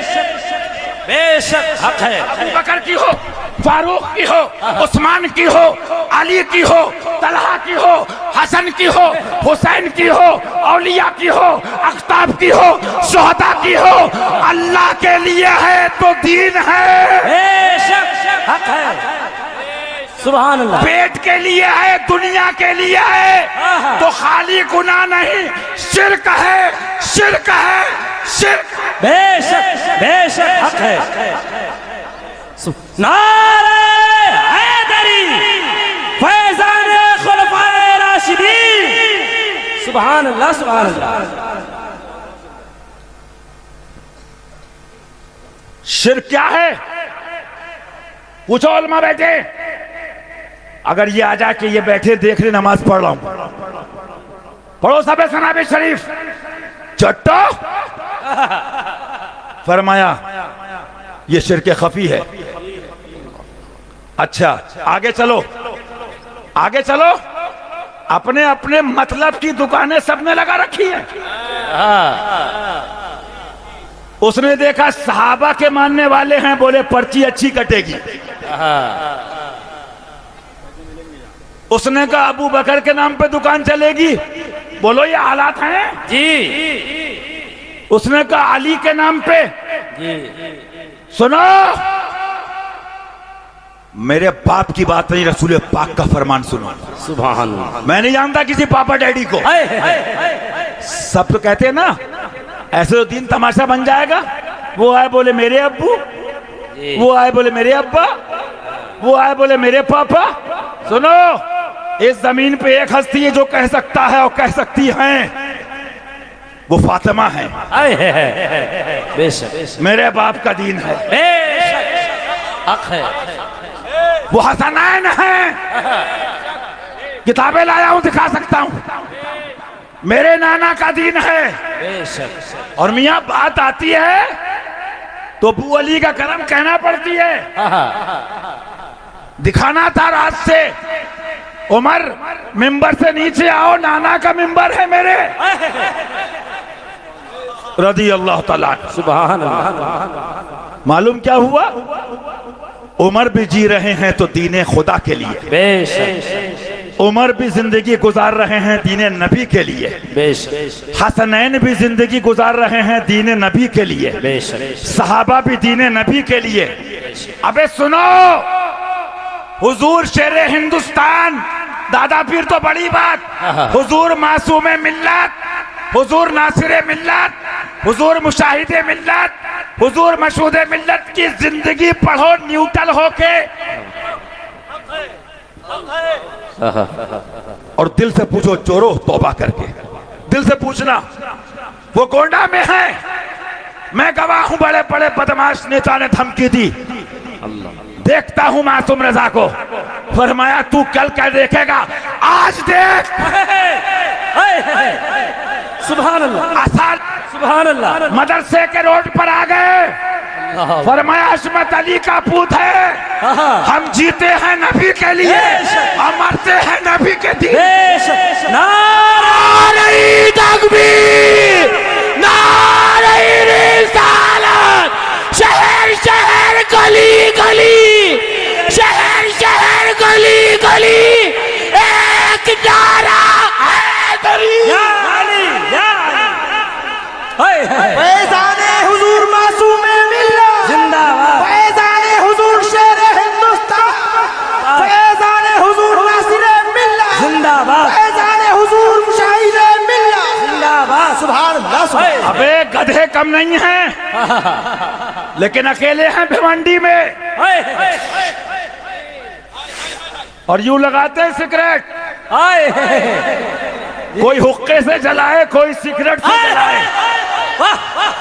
बेशक हक है। अबू बकर की हो, फारूक की हो, उस्मान की हो, अली की हो, तलहा की हो, हसन की हो, हुसैन की हो, औलिया की हो, अख्ताब की हो, शुहदा की हो, अल्लाह के लिए है तो दीन है। बेशक हक है, सुभान अल्लाह। पेट के लिए है, दुनिया के लिए है तो खाली गुनाह नहीं, शिर्क है, शिर्क है, शिर्क। बेशक बेशक हक है। नारे हैदरी, फैज़ान खुलफाए राशिदीन, सुभान अल्लाह, सुभान अल्लाह। शिर्क क्या है? पूछो उलमा बैठे। अगर ये आ जाए कि ये बैठे देख रहे नमाज पढ़ रहा हूं, पढ़ो सबे सनाबे शरीफ, चट्टो फरमाया ये शिर्क खफी है। अच्छा आगे चलो, आगे चलो। अपने अपने मतलब की दुकानें सबने लगा रखी है। उसने देखा सहाबा के मानने वाले हैं, बोले पर्ची अच्छी कटेगी। उसने कहा अबू बकर के नाम पे दुकान चलेगी, बोलो ये हालात हैं जी। उसने कहा अली के नाम पे, सुनो, मेरे बाप की बात नहीं, रसूल पाक का फरमान सुनो। सुभान मैं नहीं जानता किसी पापा डैडी को। सब तो कहते हैं ना ऐसे तो दिन तमाशा बन जाएगा। वो आए बोले मेरे अब्बू, वो आए बोले मेरे अब्बा, वो आए बोले मेरे पापा। सुनो, इस जमीन पे एक हस्ती है जो कह सकता है और कह सकती है, वो फातिमा है। बेशक मेरे बाप का दीन है। हक है। वो हसनैन है। किताबें लाया हूं, दिखा सकता हूं। मेरे नाना का दीन है। बेशक और मियां बात आती है तो अबू अली का करम कहना पड़ती है। दिखाना था रात से, उमर मिंबर से नीचे आओ, नाना का मिंबर है मेरे। रदी अल्लाह ताला। सुभान अल्लाह। मालूम क्या हुआ? उमर भी जी रहे हैं तो दीने खुदा के लिए। बेशक उमर भी जिंदगी गुजार रहे हैं दीने नबी के लिए। बेशक हसनैन भी जिंदगी गुजार रहे हैं दीने नबी के लिए। बेशक सहाबा भी दीने नबी के लिए। अबे सुनो, हुजूर शेरे हिंदुस्तान, दादा पीर तो बड़ी बात, हुजूर मासूमे मिल्लत, हुजूर नासिरे मिल्लत, हुजूर मुशाहिदे मिल्लत, हुजूर मशहूदे मिल्लत की जिंदगी पढ़ो न्यूट्रल होके, और दिल से पूछो चोरो तौबा करके। दिल से पूछना। वो गोंडा में है, मैं गवाह हूं, बड़े बड़े बदमाश नेता ने धमकी दी। देखता हूं मासूम रजा को, फरमाया तू कल क्या देखेगा, आज देख। सुभान अल्लाह। आसान सुभान अल्लाह। मदरसे के रोड पर आ गए, फरमाया अशमत अली का पूत है, हम जीते हैं नबी के लिए, हम मरते हैं नबी के लिए। बेशक नारे तकबीर, नारे रिसालत, शहर शहर गली गली, शहर शहर गली गली, एक नारा हैदरी। फैजाने हुजूर मासूमे मिल्लत जिंदाबाद। फैजाने हुजूर शेरे हिंदुस्तान फैजाने हुजूर नासिरे मिल्लत जिंदाबाद। फैजाने हुजूर मुशाहिदे मिल्लत जिंदाबाद। सुभान अल्लाह सुभान अल्लाह। अबे गधे कम नहीं हैं, लेकिन अकेले हैं भिवंडी में, और यूं लगाते हैं सिगरेट। कोई हुक्के से जलाए, कोई सिगरेट से जलाए।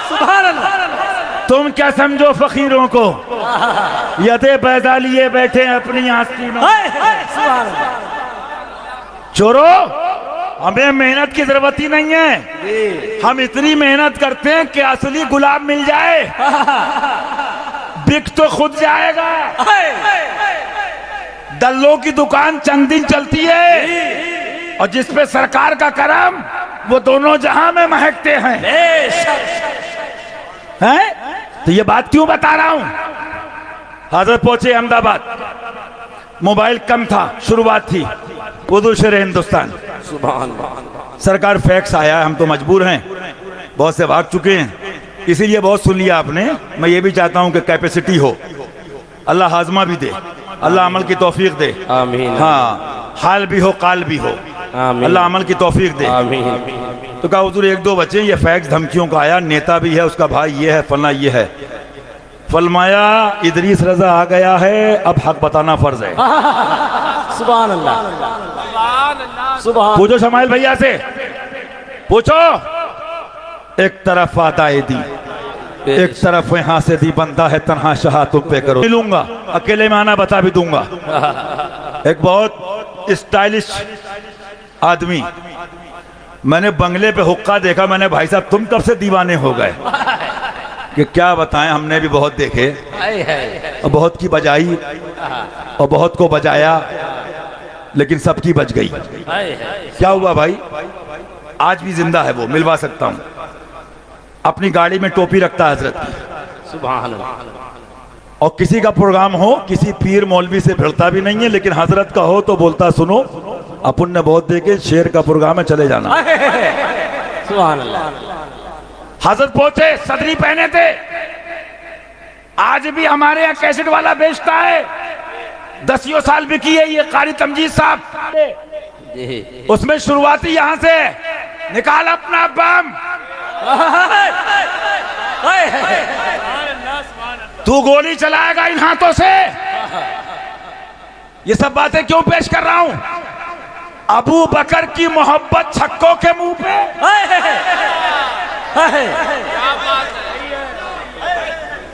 सुभान अल्लाह। तुम क्या समझो फकीरों को, यदे पैदा लिए बैठे अपनी आस्तीन में। सुभान अल्लाह। चोरो, हमें मेहनत की जरूरत ही नहीं है, हम इतनी मेहनत करते हैं कि असली गुलाब मिल जाए, बिक तो खुद जाएगा। दल्लों की दुकान चंद दिन चलती है, और जिस पे सरकार का करम, वो दोनों जहां में महकते हैं। हैं? तो ये बात क्यों बता रहा हूं? हजरत पहुंचे अहमदाबाद, मोबाइल कम था, शुरुआत थी, उर्दू शेर हिंदुस्तान। सरकार फैक्स आया, हम तो मजबूर हैं, बहुत से भाग चुके हैं, इसीलिए बहुत सुन लिया आपने। मैं ये भी चाहता हूं कि कैपेसिटी हो, अल्लाह हाजमा भी दे, अल्लाह अमल की तौफीक दे। आमीन। हाँ, हाल भी हो काल भी हो, आमीन। अल्लाह अमल की तौफीक दे। आमीन। तो कहा हुजूर एक दो बच्चे, ये फैक्स धमकियों का आया, नेता भी है, उसका भाई ये है, फलना ये है। फरमाया इदरीस रजा आ गया है, अब हक बताना फर्ज है। सुभान अल्लाह। सुभान। पूछो शमाइल भैया से, पूछो। एक तरफ आदाए दी, एक तरफ यहाँ से दी, बंदा है तन्हा शाह तुम पे करो। मिलूंगा, अकेले में आना बता भी दूंगा। एक बहुत स्टाइलिश आदमी, मैंने बंगले पे हुक्का देखा, मैंने भाई साहब तुम कब से दीवाने हो गए? कि क्या बताएं, हमने भी बहुत देखे, और बहुत की बजाई और बहुत को बजाया, लेकिन सबकी बज गई। क्या हुआ भाई? आज भी जिंदा है वो, मिलवा सकता हूं। अपनी गाड़ी में टोपी रखता है हजरत की। सुभान। और किसी का प्रोग्राम हो, किसी पीर मौलवी से भिड़ता भी नहीं है, लेकिन हजरत का हो तो बोलता सुनो, अपन ने बहुत देखे, शेर का प्रोग्राम है, चले जाना। सुभान अल्लाह। हजरत पहुंचे, सदरी पहने थे, आज भी हमारे यहाँ कैसेट वाला बेचता है, 10 साल बिकी है ये कारी तमजीद साहब। उसमें शुरुआती यहां से निकाल अपना बम, तू गोली चलाएगा इन हाथों से। ये सब बातें क्यों पेश कर रहा हूं? अबू बकर की मोहब्बत छक्कों के मुंह पे,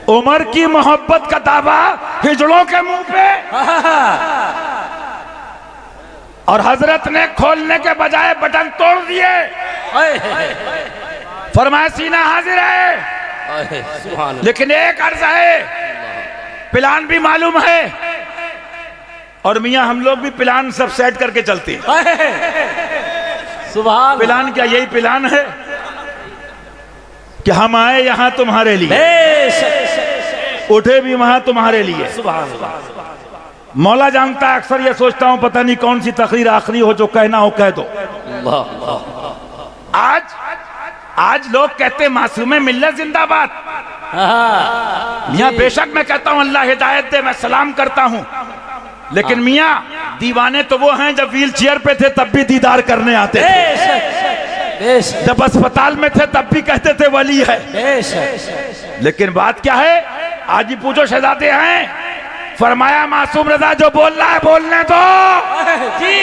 उमर की मोहब्बत का दावा हिजड़ों के मुंह पे, और हजरत ने खोलने के बजाय बटन तोड़ दिए। फरमाया सीना हाजिर है, लेकिन एक अर्ज है, प्लान भी मालूम है, और मियां हम लोग भी प्लान सब सेट करके चलते हैं। सुभान प्लान क्या यही प्लान है कि हम आए यहां तुम्हारे लिए, उठे भी वहां तुम्हारे लिए। मौला जानता है, अक्सर ये सोचता हूं पता नहीं कौन सी तकरीर आखिरी हो जो कहना हो कह दो। आज लोग कहते मासूमे मिल्लत जिंदाबाद। मियां बेशक मैं कहता हूं अल्लाह हिदायत दे, मैं सलाम करता हूं, लेकिन मियां दीवाने तो वो हैं जब व्हील चेयर पे थे तब भी दीदार करने आते थे, जब अस्पताल में थे तब भी कहते थे वली है। लेकिन बात क्या है, आज ही पूछो शहजादे हैं, फरमाया मासूम रजा जो बोल रहा है बोलने दो जी,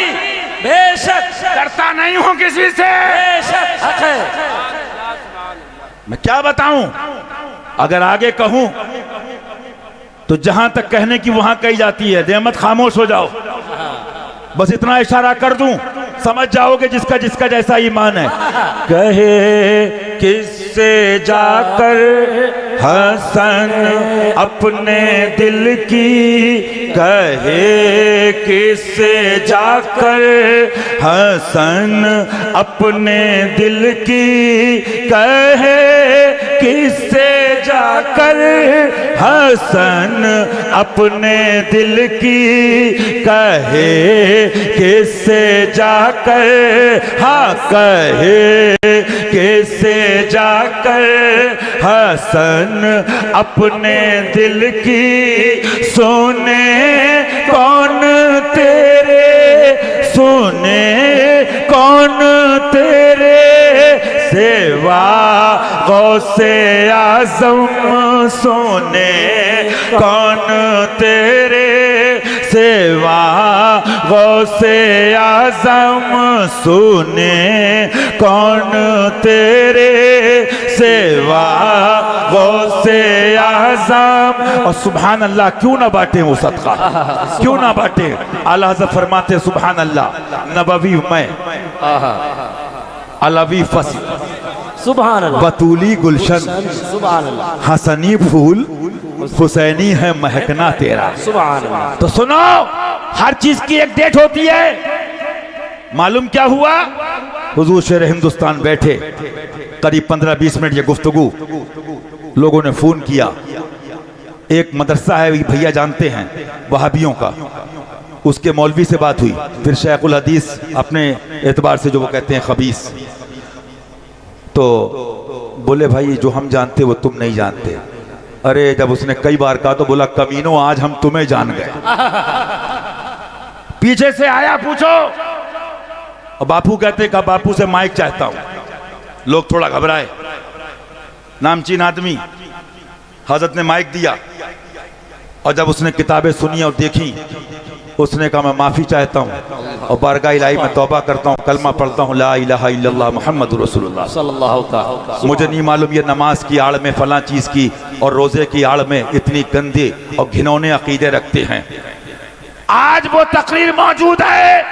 बेशक करता नहीं हूं किसी से। मैं क्या बताऊं, अगर आगे कहूं तो जहां तक कहने की वहां कही जाती है, देमत खामोश हो जाओ। बस इतना इशारा कर दूं, समझ जाओगे जिसका जिसका जैसा ईमान है। कहे किससे जाकर हसन अपने दिल की, कहे किससे जाकर हसन अपने दिल की, कहे किससे जाकर हसन अपने दिल की, कहे किससे जाकर, हाँ कहे किससे जाकर हसन अपने दिल की, सोने कौन तेरे, सोने कौन तेरे सेवा गौसे आज़म, सोने कौन तेरे सेवा गौसे आज़म, सोने कौन तेरे सेवा गौसे आज़म। और सुभान अल्लाह क्यों ना बांटे वो सदका, क्यों ना बांटे। आला हज़रत फरमाते सुभान अल्लाह, नबवी मैं अलवी फसल, सुभान अल्लाह, बतूली गुलशन, सुभान अल्लाह, हसनी फूल, हुसैनी है महकना तेरा। सुभान अल्लाह। तो सुनो, हर चीज की एक डेट होती है। मालूम क्या हुआ, हुजूर शेर हिंदुस्तान बैठे, करीब 15-20 मिनट ये गुफ्तगू, लोगों ने फोन किया। एक मदरसा है, भैया जानते हैं, वहाबियों का, उसके मौलवी से बात हुई। फिर शेखुल हदीस अपने एतबार से जो वो कहते हैं खबीस, तो बोले भाई जो हम जानते वो तुम नहीं जानते। अरे जब उसने कई बार कहा तो बोला कमीनो आज हम तुम्हें जान गए। पीछे से आया पूछो, और बापू कहते का बापू से माइक चाहता हूं। लोग थोड़ा घबराए, नामचीन आदमी। हजरत ने माइक दिया, और जब उसने किताबें सुनी और देखी, उसने कहा मैं माफी चाहता हूँ और बारगाह इलाही में तौबा करता हूँ, कलमा पढ़ता हूँ, ला इलाहा इल्लल्लाह मुहम्मदुर रसूलुल्लाह सल्लल्लाहु अलैहि वसल्लम। मुझे नहीं मालूम ये नमाज की आड़ में फलां चीज की और रोजे की आड़ में इतनी गंदे और घिनौने अकीदे रखते हैं। आज वो तकरीर मौजूद है,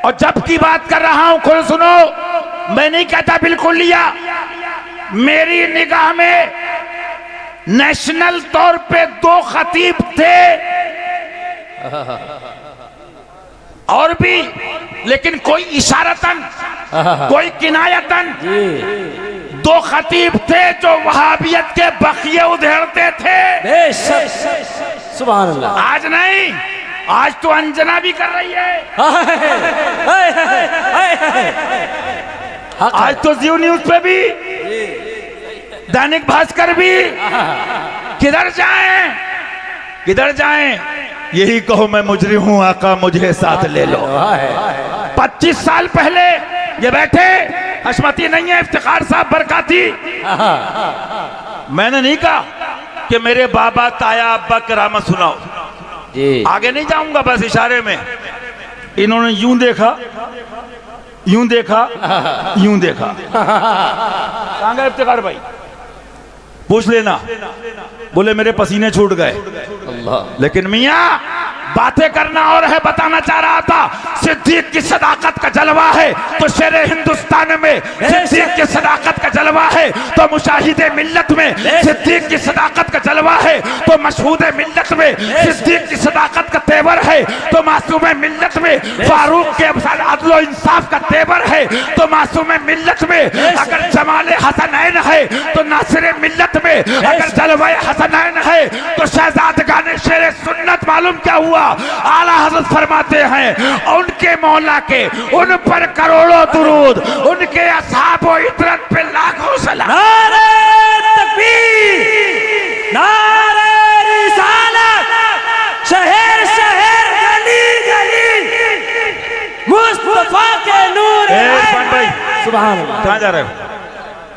और जब की बात कर रहा हूं खुद सुनो, मैं नहीं कहता बिल्कुल लिया। मेरी निगाह में नेशनल तौर पे 2 खतीब थे और भी, लेकिन कोई इशारतन कोई किनायतन 2 खतीब थे जो वहाबियत के बखिए उधेड़ते थे। सुभान अल्लाह। आज नहीं, आज तो अंजना भी कर रही है, आज तो जियो न्यूज पे भी, दैनिक भास्कर भी, किधर जाएं, किधर जाएं? यही कहो मैं मुजरिम हूं, आका मुझे साथ ले लो। 25 साल पहले ये बैठे, हशमती नहीं है, इफ्तिखार साहब बरकाती, मैंने नहीं कहा कि मेरे बाबा ताया अब्बा करामत सुनाओ जी। आगे नहीं जाऊंगा, बस इशारे में इन्होंने यूं देखा, यूं देखा, यूं देखा। कहां गए इफ्तिखार भाई? पूछ लेना। बोले मेरे पसीने छूट गए। लेकिन मियां बातें करना और है, बताना चाह रहा था सिद्दीक की सदाकत का जलवा है तो शेर हिंदुस्तान में, सिद्दीक की सदाकत का जलवा है तो मुशाहिदे मिल्लत में, सिद्दीक की सदाकत का जलवा है तो मशहूदे मिल्लत में, सिद्दीक की सदाकत का तेवर है तो मासूम मिल्लत में, फारूक के अदलो इंसाफ का तेवर है तो मासूम मिल्लत में, अगर जमाले हसनैन है तो नासिर मिल्लत में, अगर जलवाए हसनैन है तो शहजादगाने शेर सुन्नत। मालूम क्या हुआ? आला हज़रत फरमाते हैं उनके मौला के उन पर करोड़ों दुरूद, उनके असहाबो इतरत पे लाखों सलाम। नारे तकबीर, नारे रिसालत, शहर शहर गली गली मुस्तफा के नूर है। सुभान अल्लाह। कहां जा रहे हो?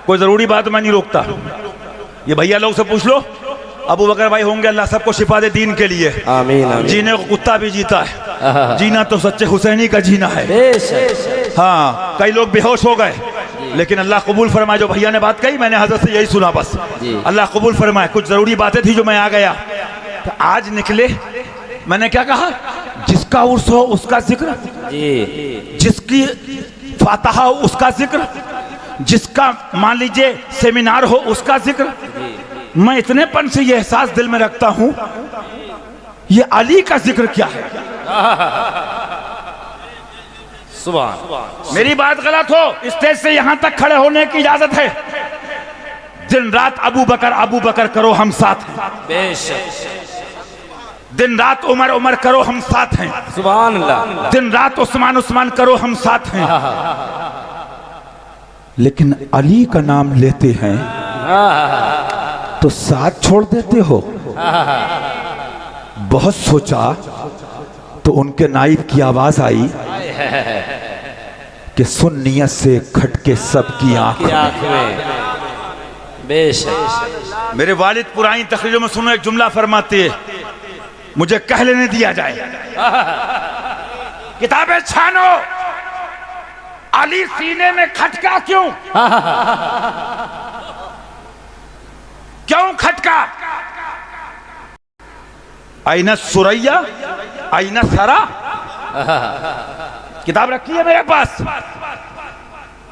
कोई जरूरी बात मैं नहीं रोकता, ये भैया लोग से पूछ लो। अबू बकर भाई होंगे, अल्लाह सबको शिफा दे दीन के लिए। आमीन, आमीन। जीने को कुत्ता भी जीता है, जीना तो सच्चे हुसैनी का जीना है। हाँ, कई लोग बेहोश हो गए, लेकिन अल्लाह कबूल फरमाए। जो भैया ने बात कही मैंने हजरत से यही सुना, बस अल्लाह कबूल फरमाए। कुछ जरूरी बातें थी जो मैं आ गया, तो आज निकले। मैंने क्या कहा? जिसका उर्स हो उसका जिक्र, जिसकी फातहा हो उसका जिक्र, जिसका मान लीजिए सेमिनार हो उसका जिक्र। मैं इतने पन से ये एहसास दिल में रखता हूं, ये अली का जिक्र क्या है? सुभान। मेरी बात गलत हो, स्टेज से यहां तक खड़े होने की इजाजत है। दिन रात अबू बकर करो हम साथ हैं, दिन रात उमर उमर करो हम साथ हैं, सुभान अल्लाह। दिन रात उस्मान करो हम साथ हैं, लेकिन अली का नाम लेते हैं तो साथ छोड़ देते हो। बहुत सोचा तो उनके नाइब की आवाज आई कि सुन नियत से खटके सबकी आंख में। बेशक मेरे वालिद पुरानी तकरीरों में सुनो, एक जुमला फरमाते हैं, मुझे कह लेने दिया जाए। किताबें छानो, अली सीने में खटका क्यों? क्यों खटका? आईना सुरैया आईना सरा, किताब रखी है मेरे पास।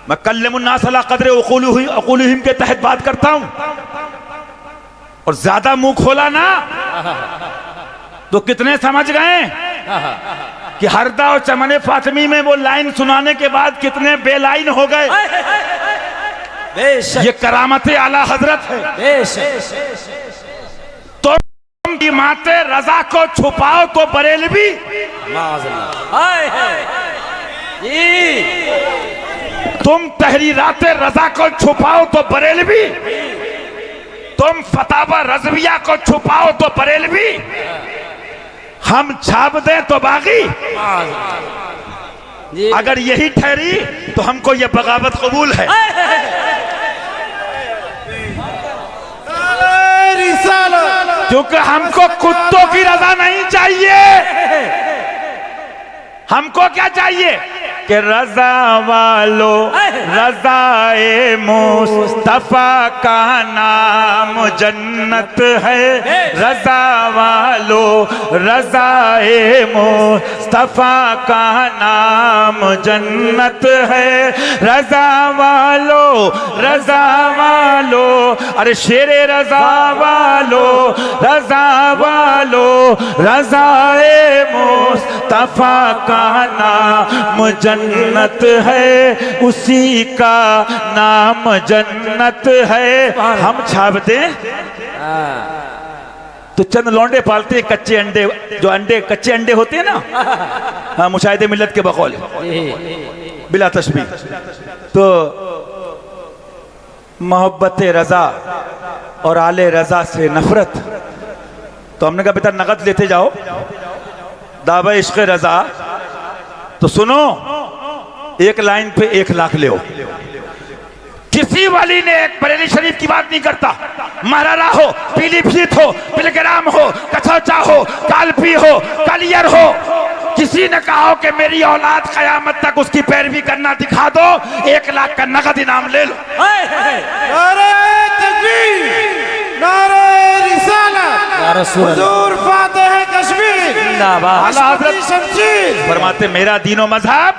मैं कल्लमुन्नास अला क़द्र उक़ूलिहिम के तहत बात करता हूं, और ज्यादा मुंह खोला ना तो कितने समझ गए कि हरदा और चमने फातिमी में वो लाइन सुनाने के बाद कितने बेलाइन हो गए। ये करामते आला हजरत है। तुम की माते रजा को छुपाओ तो बरेलवी, तुम तहरीराते रजा को छुपाओ तो बरेलवी, तुम फतावा रज़विया को छुपाओ तो बरेलवी, हम छाप दें तो बागी। अगर यही ठहरी तो हमको ये बगावत कबूल है। क्योंकि हमको कुत्तों की रजा नहीं चाहिए, हमको क्या चाहिए कि रजा वालो रजाए मुस्तफा का नाम जन्नत है, रजा वालो रजाए मुस्तफा का नाम जन्नत है, रजा वालो अरे शेरे रजा वालो रजाए मुस्तफा का नाम जन्नत है, उसी का नाम जन्नत है। हम छाप दें तो चंद लौंडे पालते हैं कच्चे अंडे, जो अंडे कच्चे अंडे होते हैं ना, हाँ, मुशाहिदे मिल्लत के बकौल बिला तशबीह। तो मोहब्बत रजा और आले रजा से नफरत। तो हमने कहा बेटा नगद लेते जाओ, दावा इश्क रजा। तो सुनो, एक लाइन पे 1 लाख ले। किसी वली ने एक बरेली शरीफ की बात नहीं करता। महारारा हो, पीलीभीत हो, बिलग्राम हो, कछौचा हो, कालपी हो, कलियर हो, किसी ने कहा हो कि मेरी औलाद कयामत तक उसकी पैरवी करना दिखा दो, 1 लाख का नगद इनाम ले लो। नारे तकबीर, नारे रिसालत, हुजूर फातिह कश्मीर, आला हज़रत शमशीर। फरमाते मेरा दीनो मजहब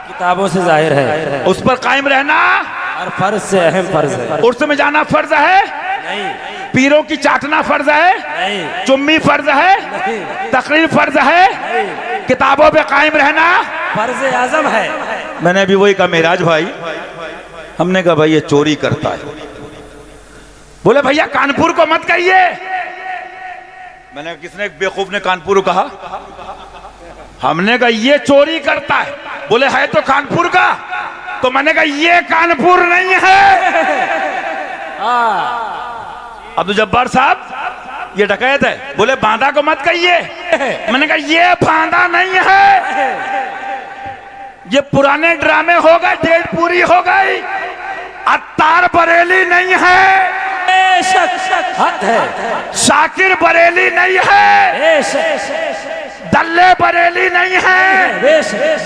किताबों से जाहिर है, उस पर कायम रहना और फर्ज से अहम फर्ज है। उर्स में जाना फर्ज है, नहीं पीरों की चाटना फर्ज है, नहीं चुम्मी फर्ज है, तकरीर फर्ज है, किताबों पे कायम रहना फर्ज आजम है। मैंने अभी वही कहा मेराज भाई, हमने कहा भाई ये चोरी करता है। बोले भैया कानपुर को मत कहिए। मैंने कहा किसने, बेवकूफ ने कानपुर कहा? हमने कहा ये चोरी करता है। बोले है तो कानपुर का। तो मैंने कहा ये कानपुर नहीं है। अब्दुल जब्बार साहब ये डकैत है। बोले बांदा को मत कहिए। मैंने कहा ये बांदा नहीं है, ये पुराने ड्रामे हो गए, डेट पूरी हो गई। अत्तार बरेली नहीं है, हक है, शाकिर बरेली नहीं है, दल्ले बरेली नहीं है,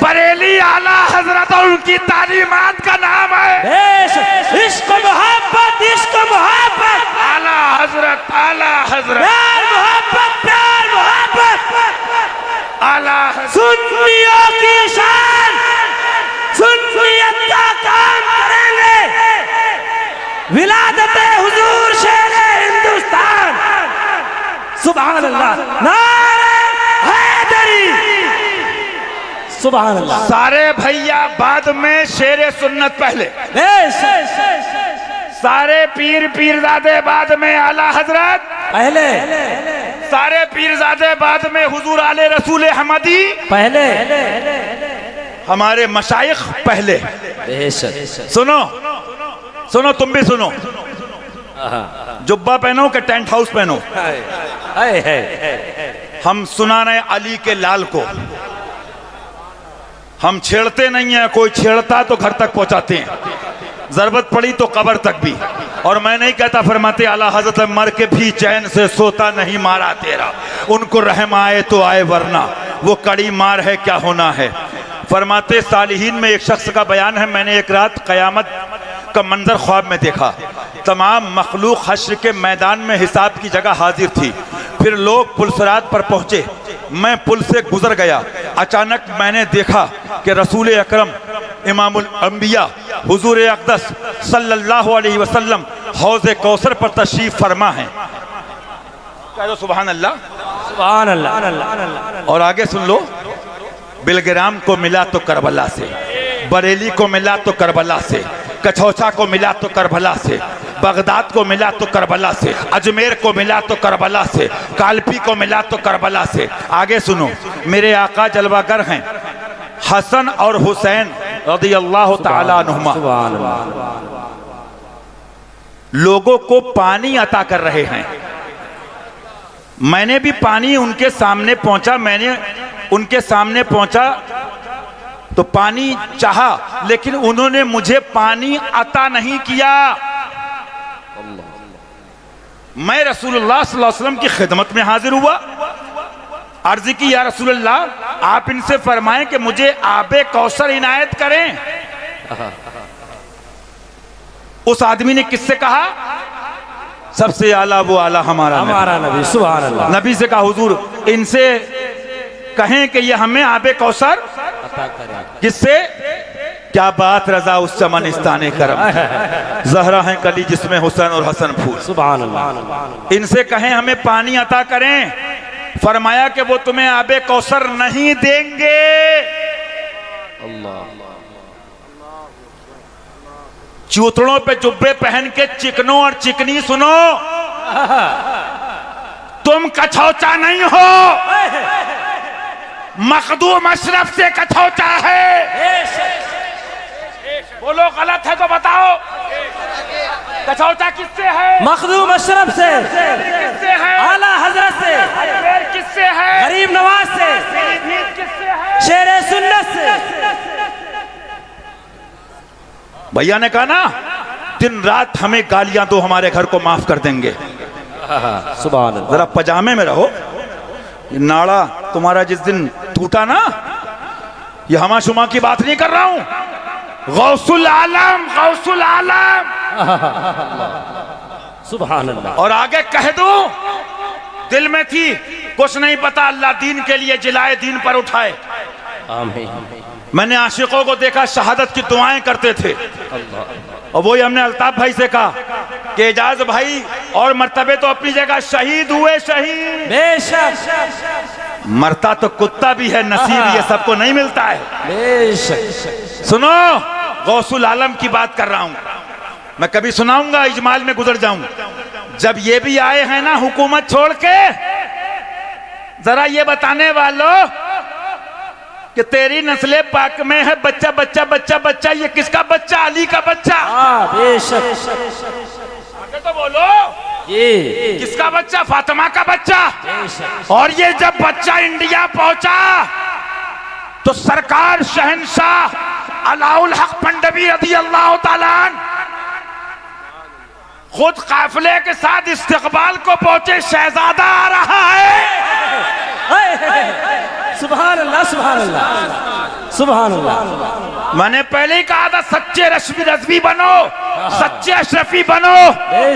बरेली आला हजरत और उनकी तालीमात का नाम है। इश्क मोहब्बत, इश्क मोहब्बत, आला हजरत, आला हजरत, प्यार मोहब्बत, प्यार मोहब्बत, आला हजरत। सुन्नियों की शान, सुन्नियत का काम करेंगे। विलादत हुजूर शेर हिंदुस्तान, सुभान अल्लाह, नारे हैदरी, सुभान अल्लाह। सारे भैया बाद में शेर सुन्नत पहले, सारे पीर पीरजादे बाद में आला हजरत पहले, सारे पीरजादे बाद में हुजूर आले रसूल अहमदी पहले, हमारे मशाइख पहले। सुनो सुनो, तुम भी सुनो। जुब्बा पहनो कि टेंट हाउस पहनो, हम सुना रहे अली के लाल को। हम छेड़ते नहीं है, कोई छेड़ता तो घर तक पहुंचाते हैं, जरूरत पड़ी तो कब्र तक भी। और मैं नहीं कहता, फरमाते आला हजरत मर के भी चैन से सोता नहीं मारा तेरा, उनको रहम आए तो आए वरना वो कड़ी मार है क्या होना है। फरमाते सालिहीन में एक शख्स का बयान है, मैंने एक रात कयामत का मंजर ख्वाब में देखा। तमाम मखलूक हश्र के मैदान में हिसाब की जगह हाजिर थी। फिर लोग पुलसरात पर पहुंचे, मैं पुल से गुजर गया। अचानक मैंने देखा कि रसूल अकरम इमामुल अंबिया हुजूर अक़दस सल्लल्लाहु अलैहि वसल्लम हौज़े कौसर पर तशरीफ फरमा है। कह दो सुभान अल्लाह, सुभान अल्लाह। और आगे सुन लो, बिलग्राम को मिला तो करबला से, बरेली को मिला तो करबला से, कछौचा को मिला तो करबला से, बगदाद को मिला तो करबला से, अजमेर को मिला तो करबला से, कालपी को मिला तो करबला से। आगे सुनो, मेरे आका जलवागर हैं हसन और हुसैन रज़ियल्लाहु ताला अन्हुमा, लोगों को पानी अता कर रहे हैं। मैंने भी पानी उनके सामने पहुंचा, मैंने उनके सामने पहुंचा तो पानी चाहा, लेकिन उन्होंने मुझे पानी अता नहीं किया। मैं रसूलुल्लाह सल्लल्लाहु अलैहि वसल्लम की खिदमत में हाजिर हुआ, अर्ज की या रसूलुल्लाह आप इनसे फरमाएं कि मुझे आबे कौसर इनायत करें। उस आदमी ने किससे कहा? सबसे आला वो आला हमारा नबी, सुभान अल्लाह। नबी से कहा हुजूर इनसे कहें कि ये हमें आबे कौसर किससे? क्या बात रजा उस चमनिस्ताने करम, जहरा है कली जिसमें हुसैन और हसन फूल, सुभान अल्लाह। इनसे कहें हमें पानी अता करें। फरमाया कि वो तुम्हें आबे कौसर नहीं देंगे। चूतड़ों पे जुब्बे पहन के चिकनों और चिकनी सुनो, तुम कछौचा नहीं हो, मखदूम अशरफ से कछौचा है। बोलो गलत है तो बताओ। कचौटा किससे है? मखदूम अशरफ से, किससे है? आला हजरत से, अजमेर किससे है? गरीब नवाज से, पीलीभीत किससे है? शेरे सुन्नत से। भैया ने कहा ना, दिन रात हमें गालियां दो, हमारे घर को माफ कर देंगे। सुभान अल्लाह। जरा पजामे में रहो। ये नाड़ा तुम्हारा जिस दिन टूटा ना, ये हमा शुमा की बात नहीं कर रहा हूं, गौसुल आलम, गौसुल आलम। सुभान अल्लाह। और आगे कह दूं, दिल में थी कुछ नहीं पता, अल्लाह दीन के लिए जिलाए दीन पर उठाए। आमीन। मैंने आशिकों को देखा शहादत की दुआएं करते थे, और वही हमने अल्ताफ भाई से कहा कि एजाज भाई और मर्तबे तो अपनी जगह, शहीद हुए शहीद। बेशक मरता तो कुत्ता भी है, नसीब ये सबको नहीं मिलता है। बेशक। सुनो, गौसुल आलम की बात कर रहा हूं मैं, कभी सुनाऊंगा, इजमाल में गुजर जाऊं। जब ये भी आए हैं ना हुकूमत छोड़ के, जरा ये बताने वालों कि तेरी नस्ले पाक में है बच्चा बच्चा बच्चा बच्चा, ये किसका बच्चा? अली का बच्चा। बेशक। आगे तो बोलो, ये किसका बच्चा? फातिमा का बच्चा। बेशक। और ये जब बच्चा इंडिया पहुंचा तो सरकार शहंशाह अलाउल हक पंडवी रज़ी अल्लाह ताला अन्हु खुद काफिले के साथ इस्तकबाल को पहुंचे, शहजादा आ रहा है। सुभान अल्लाह, सुभान अल्लाह, सुभान अल्लाह। मैंने पहले ही कहा था, सच्चे रज़वी बनो, सच्चे अशरफी बनो,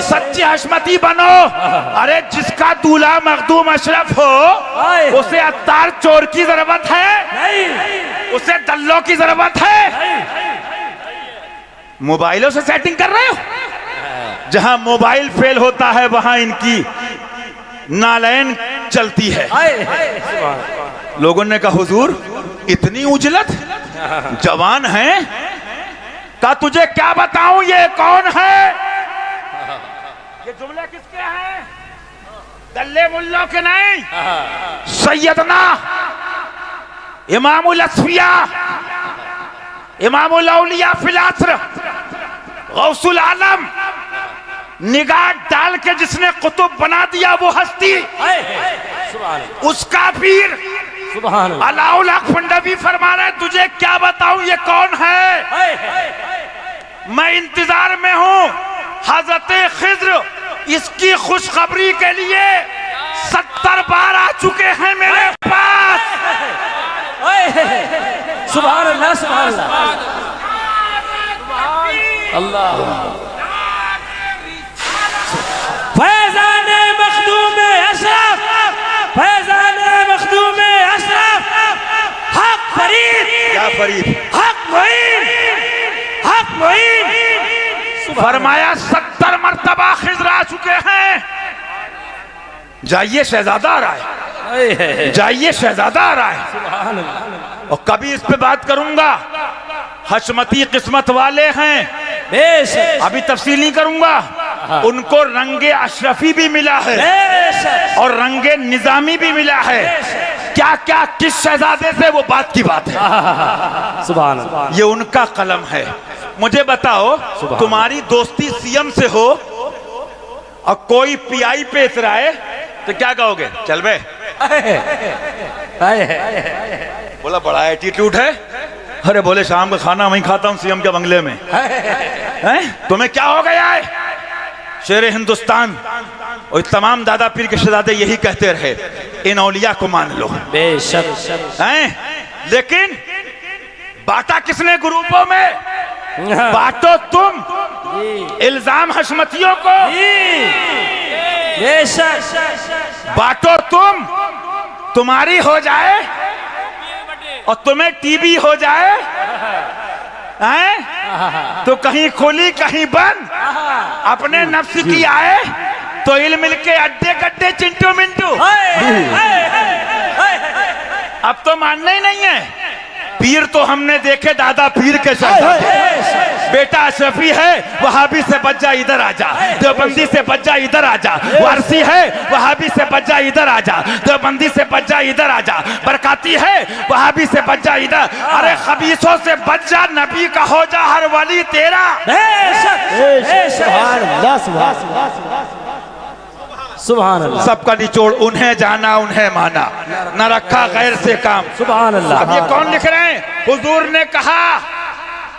सच्चे हशमती बनो। अरे जिसका दूल्हा मखदूम अशरफ हो, उसे अत्तार चोर की जरूरत है नहीं, उसे दल्लों की जरूरत है। मोबाइलों से सेटिंग कर रहे हो? जहां मोबाइल फेल होता है वहां इनकी नालैन चलती है। लोगों ने कहा, हुजूर इतनी उजलत, जवान है का तुझे क्या बताऊं ये कौन है? ये जुमले किसके हैं? दल्ले मुल्लों के नहीं, सैयदना इमामुल अस्फिया, इमामुल औलिया फिल अस्र, गौसुल आलम, निगाह डाल के जिसने कुतुब बना दिया वो हस्ती, उसका पीर अलाउल हक पंडवी फरमा रहे, तुझे क्या बताऊं ये कौन है? मैं इंतजार में हूं हजरत खिज्र, इसकी खुशखबरी के लिए 70 बार आ चुके हैं मेरे पास। सुभान अल्लाह, सुभान अल्लाह। फैजान मखदूम अशरफ, फैजान मखदूम अशरफ, हक फरीद, क्या फरीद? हक मोइन, हक मोइन। फरमाया 70 मरतबा खिज्र आ चुके हैं। जाइए शहजादा आ रहा है, जाइए शहजादा आ रहा है। और कभी इस पे बात करूंगा, हशमती किस्मत वाले हैं, अभी तफसील नहीं करूंगा। उनको रंगे अशरफी भी मिला है और रंगे निजामी भी मिला है। क्या क्या किस शहजादे से, वो बात की बात है। सुभान अल्लाह। ये उनका कलम है। मुझे बताओ, तुम्हारी दोस्ती सीएम से हो और कोई पीआई पे इतराए तो क्या कहोगे? चल बे, बोला बड़ा एटीट्यूड है। अरे बोले शाम का खाना वहीं खाता हूं सीएम के बंगले में। हैं? तुम्हें क्या हो गया है? शेरे हिंदुस्तान और तमाम दादा पीर के शहजादे यही कहते रहे, इन औलिया को मान लो। बेशक। हैं? लेकिन बांटा किसने ग्रुपों में? बांटो तुम इल्जाम हशमतियों को, बेशक। बांटो तुम, तुम्हारी हो जाए और तुम्हें टीबी हो जाए, हैं? तो कहीं खुली कहीं बंद, अपने नफ्स की आए तो इल मिल के अड्डे कड्डे चिंटू मिंटू। अब तो मानना ही नहीं है। पीर तो हमने देखे दादा पीर के शहजादे, बेटा अशरफी है वहाबी से बच जा इधर आजा, देवबंदी से बच जा इधर आजा, वारसी है वहाबी से बच जा इधर आजा, देवबंदी से बच जा इधर आजा, बरकाती है वहाबी से बच जा इधर, अरे खबीसों से बच जा, नबी का हो जा हर वली तेरा। सुभान अल्लाह, सबका निचोड़ उन्हें जाना उन्हें माना, न रखा गैर से काम। सुभान अल्लाह। अब ये कौन लिख रहे हैं? हुजूर ने कहा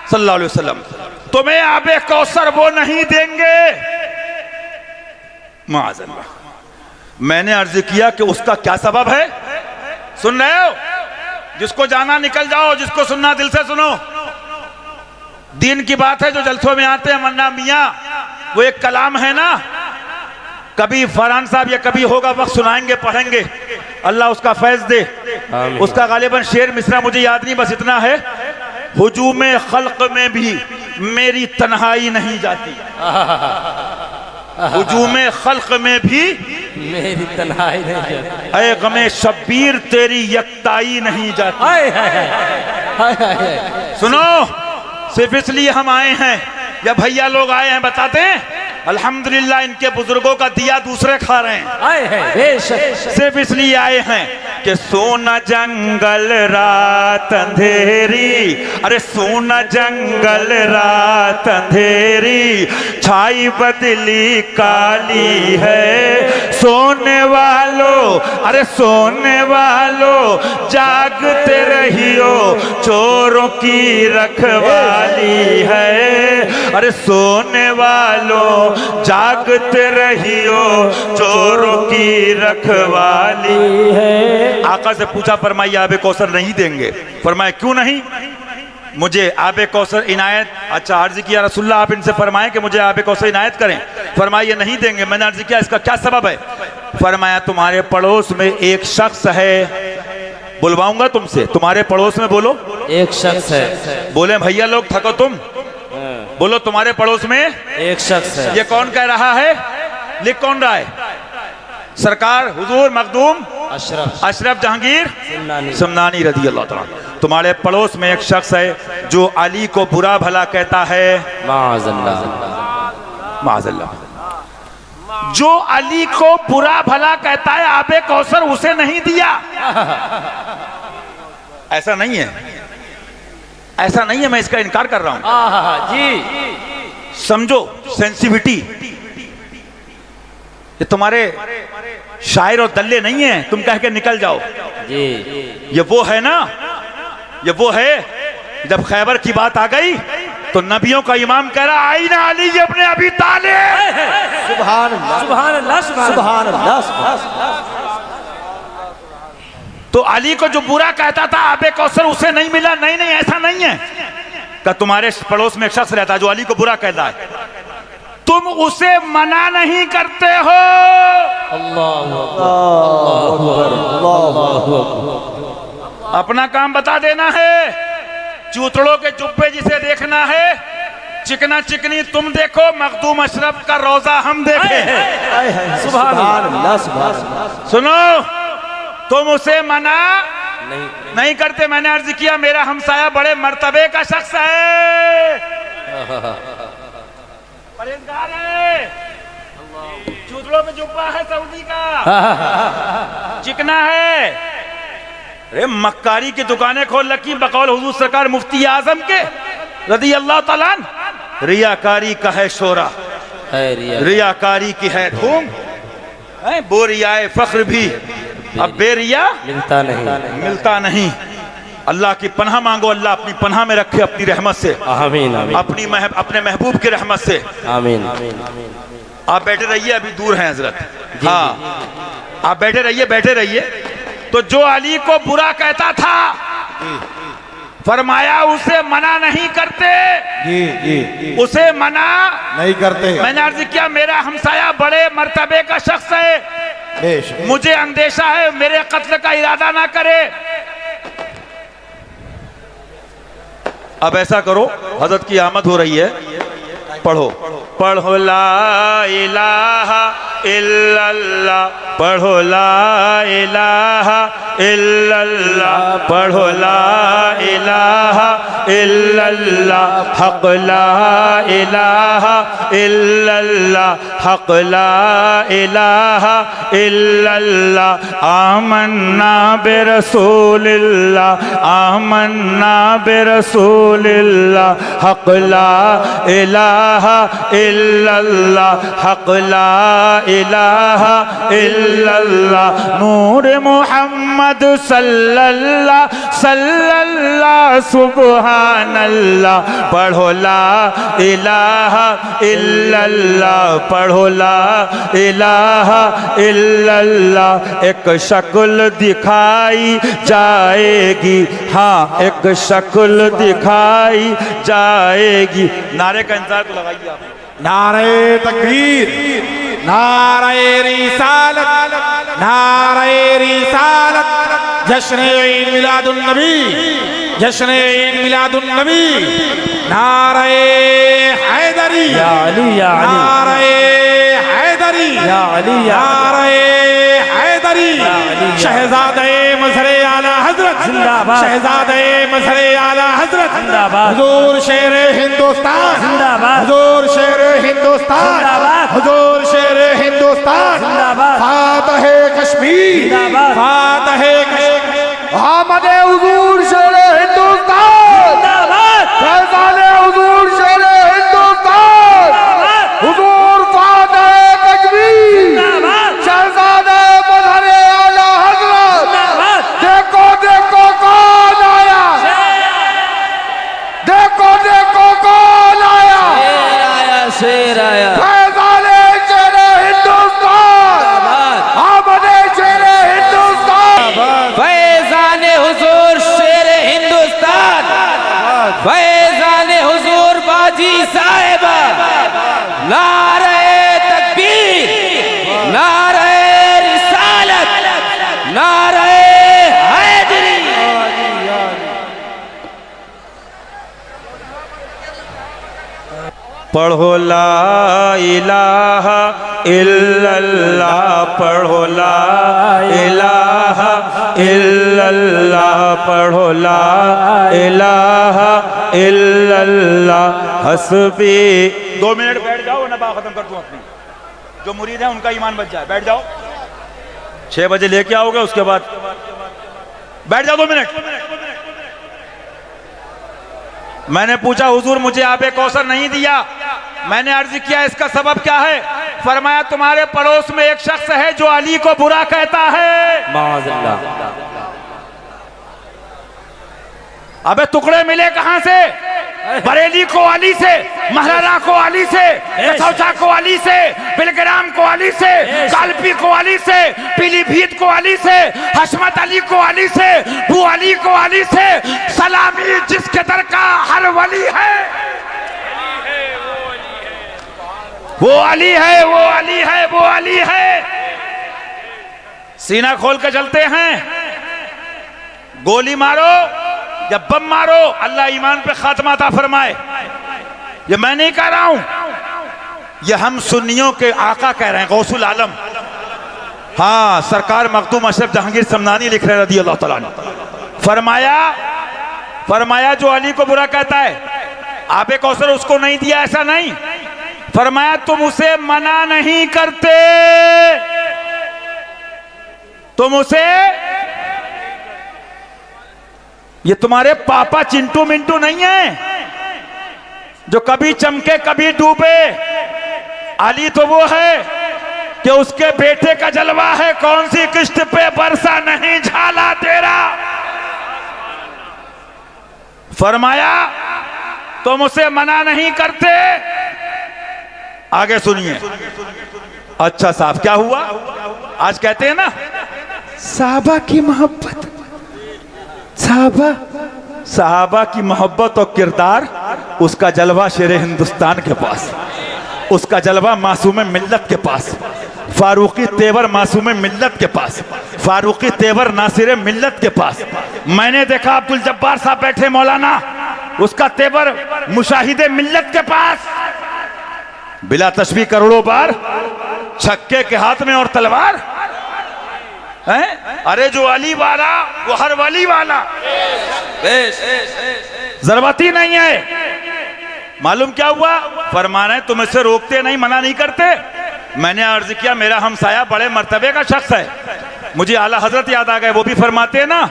सल्लल्लाहु अलैहि वसल्लम, तुम्हें आबे कौसर वो नहीं देंगे। माअज़ल्लाह। मैंने अर्ज किया कि उसका क्या सबब है? सुन रहे हो? जिसको जाना निकल जाओ, जिसको सुनना दिल से सुनो। दीन की बात है जो जलसों में आते हैं मन्ना मियाँ, वो एक कलाम है ना, कभी फरहान साहब या कभी होगा वक्त सुनाएंगे, पढ़ेंगे, अल्लाह उसका फैज दे। उसका गालिबन शेर मिसरा मुझे याद नहीं, बस इतना है, हुजूमे खल्क में भी मेरी तन्हाई नहीं जाती, हुजूमे खल्क में भी मेरी तन्हाई नहीं जाती, ऐ गमे शब्बीर तेरी यकताई नहीं जाती। हाय हाय हाय हाय। सुनो, सिर्फ इसलिए हम आए हैं या भैया लोग आए हैं बताते हैं, अल्हम्दुलिल्लाह इनके बुजुर्गों का दिया दूसरे खा रहे हैं। आए हैं बेशक, सिर्फ इसलिए आए हैं कि सोना जंगल रात अंधेरी, अरे सोना जंगल रात अंधेरी, छाई बदली काली है, सोने वालों, अरे सोने वालों जागते रहियो, चोरों की रखवाली है, अरे सोने वालों जागते रहियो, चोरों की रखवाली है। आका से पूछा, फरमाइए आबे कौसर नहीं देंगे। फरमाए क्यों नहीं? मुझे आबे कौसर इनायत, अच्छा अर्ज किया रसूलुल्लाह आप इनसे फरमाएं कि मुझे आबे कौसर इनायत करें। फरमाइए नहीं देंगे। मैंने अर्ज किया इसका क्या सबब है? फरमाया तुम्हारे पड़ोस में एक शख्स है, बुलवाऊंगा तुमसे, तुम्हारे पड़ोस में बोलो एक शख्स है। बोले भैया लोग थको तुम, बोलो तुम्हारे पड़ोस में एक शख्स है। ये कौन कह रहा है? लिख कौन रहा है? सरकार हुजूर मखदूम अशरफ जहांगीर समनानी रज़ी अल्लाह तआला। तुम्हारे पड़ोस में एक शख्स है जो अली को बुरा भला कहता है, माअज़ल्लाह, माअज़ल्लाह, जो अली को बुरा भला कहता है, आबे कौसर उसे नहीं दिया। ऐसा नहीं है, ऐसा नहीं है, मैं इसका इनकार कर रहा हूं जी। समझो सेंसिटिविटी। ये तुम्हारे शायर और दल्ले नहीं है तुम कह के निकल जाओ जी। ये वो है ना, ये वो है जब खैबर की बात आ गई तो नबियों का इमाम कह रहा आई ना अली अपने अभी तालिब। सुभान अल्लाह, सुभान अल्लाह, सुभान अल्लाह। तो अली को जो बुरा कहता था आबे कौसर उसे नहीं मिला। नहीं नहीं ऐसा नहीं है कि तुम्हारे पड़ोस में एक शख्स रहता है जो अली को बुरा कहता है, तुम उसे मना नहीं करते हो। अपना काम बता देना है, चूतड़ों के जुब्बे जिसे देखना है, चिकना चिकनी तुम देखो, मखदूम अशरफ का रोजा हम देखें। सुभान अल्लाह, सुभान अल्लाह। सुनो, तुम उसे मना नहीं करते। मैंने अर्ज किया मेरा हमसाया बड़े मर्तबे का शख्स है, परहेजगार है, चूतड़ों पे जुब्बा है सऊदी का, चिकना है। अरे मक्कारी की दुकानें खोल रखी बकौल हुजूर सरकार मुफ्ती आजम के रज़ी अल्लाह तआला अन्हु। रियाकारी का है शोरा, रियाकारी की है धूम, बोरियाए फख्र भी अब बेरिया मिलता नहीं। अल्लाह की पनाह मांगो, अल्लाह अपनी पनाह में रखे अपनी रहमत से, आमीन, आमीन। अपने महबूब की रहमत से, आमीन। आप बैठे रहिए, अभी दूर हैं हजरत। हाँ आप बैठे रहिए, बैठे रहिए। तो जो अली को बुरा कहता था फरमाया उसे मना नहीं करते, जी। उसे मना नहीं करते। मैंने अर्ज किया मेरा हमसाया बड़े मर्तबे का शख्स है, मुझे अंदेशा है मेरे कत्ल का इरादा ना करे। अब ऐसा करो, हजरत की आमद हो रही है, पढ़ो पढ़ो ला इलाहा इल्लल्लाह, पढ़ो ला इलाहा इल्लल्लाह, पढ़ो ला इलाहा इल्लल्लाह हक ला इलाहा इल्लल्लाह हक ला इलाहा इल्लल्लाह आमन्ना बिरसूलिल्लाह आमन्ना बिरसूलिल्लाह हक ला इलाहा इल्लल्लाह हक ला इलाहा इल्लल्लाह नूर मोहम्मद सल्लल्लाह सल्लल्लाह सुबहानल्लाह पढ़ो ला इलाहा इल्लल्लाह पढ़ो ला इलाहा इल्लल्लाह एक शक्ल दिखाई जाएगी हाँ एक शक्ल दिखाई जाएगी नारे का इंतजार तो लगाइए आप नारे तकबीर नारे रिसालत नारे रिसालत जश्न ईद मिलादुन नबी जश्न ईद मिलादुन नबी नारे हैदरी या अली या अली नारे हैदरी या अली या नारे हैदरी शहजादे मजहरे आला हजरत जिंदाबाद। शहजादे मजहरे आला हजरत जिंदाबाद। हुजूर शेर हिंदुस्तान जिंदाबाद। हुजूर शेर हिंदुस्तान जिंदाबाद। हुजूर शेर हिंदुस्तान जिंदाबाद। फातह कश्मीर जिंदाबाद। फातह कश्मीर आमद हुजूर शेर हिंदुस्तान जिंदाबाद फैजाने हुजूर शेर हिंदुस्तान हुजूर फातह कश्मीर जिंदाबाद शहजादे मजहरे आला हजरत जिंदाबाद देखो देखो कौन आया देखो देखो कौन आया शेर आया फैजाने शेर हिंदुस्तान आमदे शेर हिंदुस्तान फैजान हुजूर शेर हिंदुस्तान फैजान हुजूर बाजी साहिबा नारे तकबीर नारे रिसालत नारे हैदरी पढ़ो ला इलाहा इल्लल्लाह पढ़ो ला इलाहा इल्लल्लाह पढ़ो ला इलाहा इल्लल्लाह हस्बी 2 मिनट बैठ जाओ ना बात खत्म कर दूं अपनी जो मुरीद है उनका ईमान बच जाए बैठ जाओ 6 बजे लेके आओगे उसके बाद बैठ जाओ 2 मिनट मैंने पूछा हुजूर मुझे आबे कौसर नहीं दिया मैंने अर्ज किया इसका सबब क्या है फरमाया तुम्हारे पड़ोस में एक शख्स है जो अली को बुरा कहता है माज़अल्लाह अबे टुकड़े मिले कहां से बरेली को अली से महराना को अली से कसौचा को अली से बिलग्राम को अली से कालपी को अली से पीलीभीत को अली से हशमत अली को अली से बू अली को अली से सलामी जिसके दर का हर वली है वो अली है वो अली है वो अली है सीना खोल के चलते हैं गोली मारो या बम मारो अल्लाह ईमान पे खात्मा अता फरमाए ये मैं नहीं कह रहा हूं ये हम सुन्नियों के आका कह रहे हैं गौसुल आलम हाँ सरकार मखदूम अशरफ जहांगीर समनानी लिख रहे रदी अल्लाह तआला अन्हु फरमाया जो अली को बुरा कहता है आबे कौसर उसको नहीं दिया ऐसा नहीं फरमाया तुम उसे मना नहीं करते तुम उसे ये तुम्हारे पापा चिंटू मिंटू नहीं है जो कभी चमके कभी डूबे अली तो वो है कि उसके बेटे का जलवा है कौन सी किश्त पे बरसा नहीं झाला तेरा फरमाया तुम उसे मना नहीं करते आगे सुनिए अच्छा साहब क्या हुआ आज कहते हैं ना साहबा की मोहब्बत सहाबा की मोहब्बत और किरदार उसका जलवा शेर हिंदुस्तान के पास उसका जलवा मासूम मिल्लत के पास फारूकी तेवर मासूम मिल्लत के पास फारूकी तेवर नासिर मिल्लत के पास मैंने देखा अब्दुल जब्बार साहब बैठे मौलाना उसका तेवर मुशाहिदे मिल्लत के पास बिला तशबीह करोड़ों बार छक्के के हाथ में और तलवार है अरे जो अली वाला वो हर वली वाला जरूरत ही नहीं है। मालूम क्या हुआ? फरमा रहे तुम इससे रोकते नहीं, मना नहीं करते। मैंने अर्ज किया मेरा हमसाया बड़े मर्तबे का शख्स है, मुझे आला हजरत याद आ गए। वो भी फरमाते हैं ना,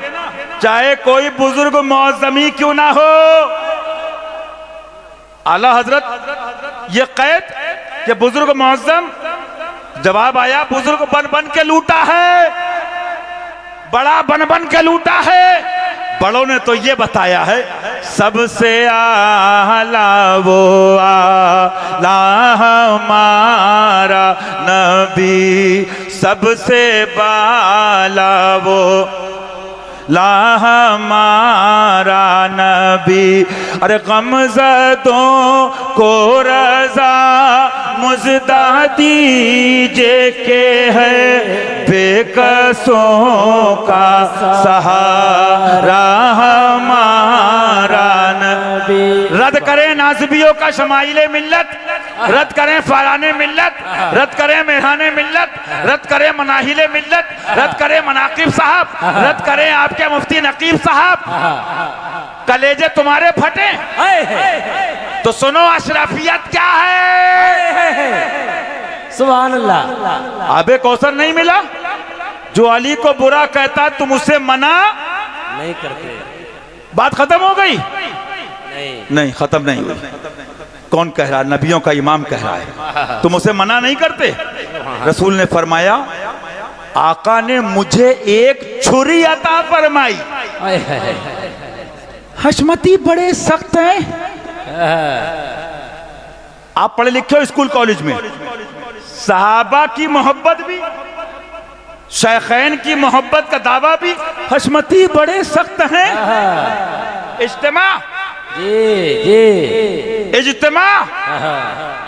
चाहे कोई बुजुर्ग मौजमी क्यों ना हो, आला हजरत ये कैद कि बुजुर्ग मौजम। जवाब आया बुजुर्ग बन बन के लूटा है, बड़ा बन बन के लूटा है। बड़ों ने तो ये बताया है सबसे आला वो आला हमारा नबी, सबसे बाला वो ला हमारा नबी। अरे गमज़दों को रज़ा मुज़दा दीजिए के है बेकसों का सहारा हमारा नबी। रद्द करें नाज़बियों का शमाइले मिल्लत, रद्द करें फाराने मिल्लत, रद्द करें मेहराने मिल्लत, रद्द करें मनाहिले मिल्लत, रद्द करें मनाकिब साहब, रद्द करें आपके मुफ्ती नकीब साहब। कलेजे तुम्हारे फटे तो सुनो अशरफियत क्या है। सुभान अल्लाह। आबे कौसर नहीं मिला, जो अली को बुरा कहता तुम उसे मना नहीं करते, बात खत्म हो गई? नहीं नहीं, खत्म नहीं हुई। कौन कह रहा? नबियों का इमाम कह रहा है, तुम उसे मना नहीं करते। रसूल ने फरमाया आका ने मुझे एक छुरी अता फरमाई। हशमती बड़े सख्त हैं। आप पढ़े लिखे हो स्कूल कॉलेज में, सहाबा की मोहब्बत भी, शेखैन की मोहब्बत का दावा भी। हशमती बड़े सख्त हैं। इज्तिमा इज्तिमा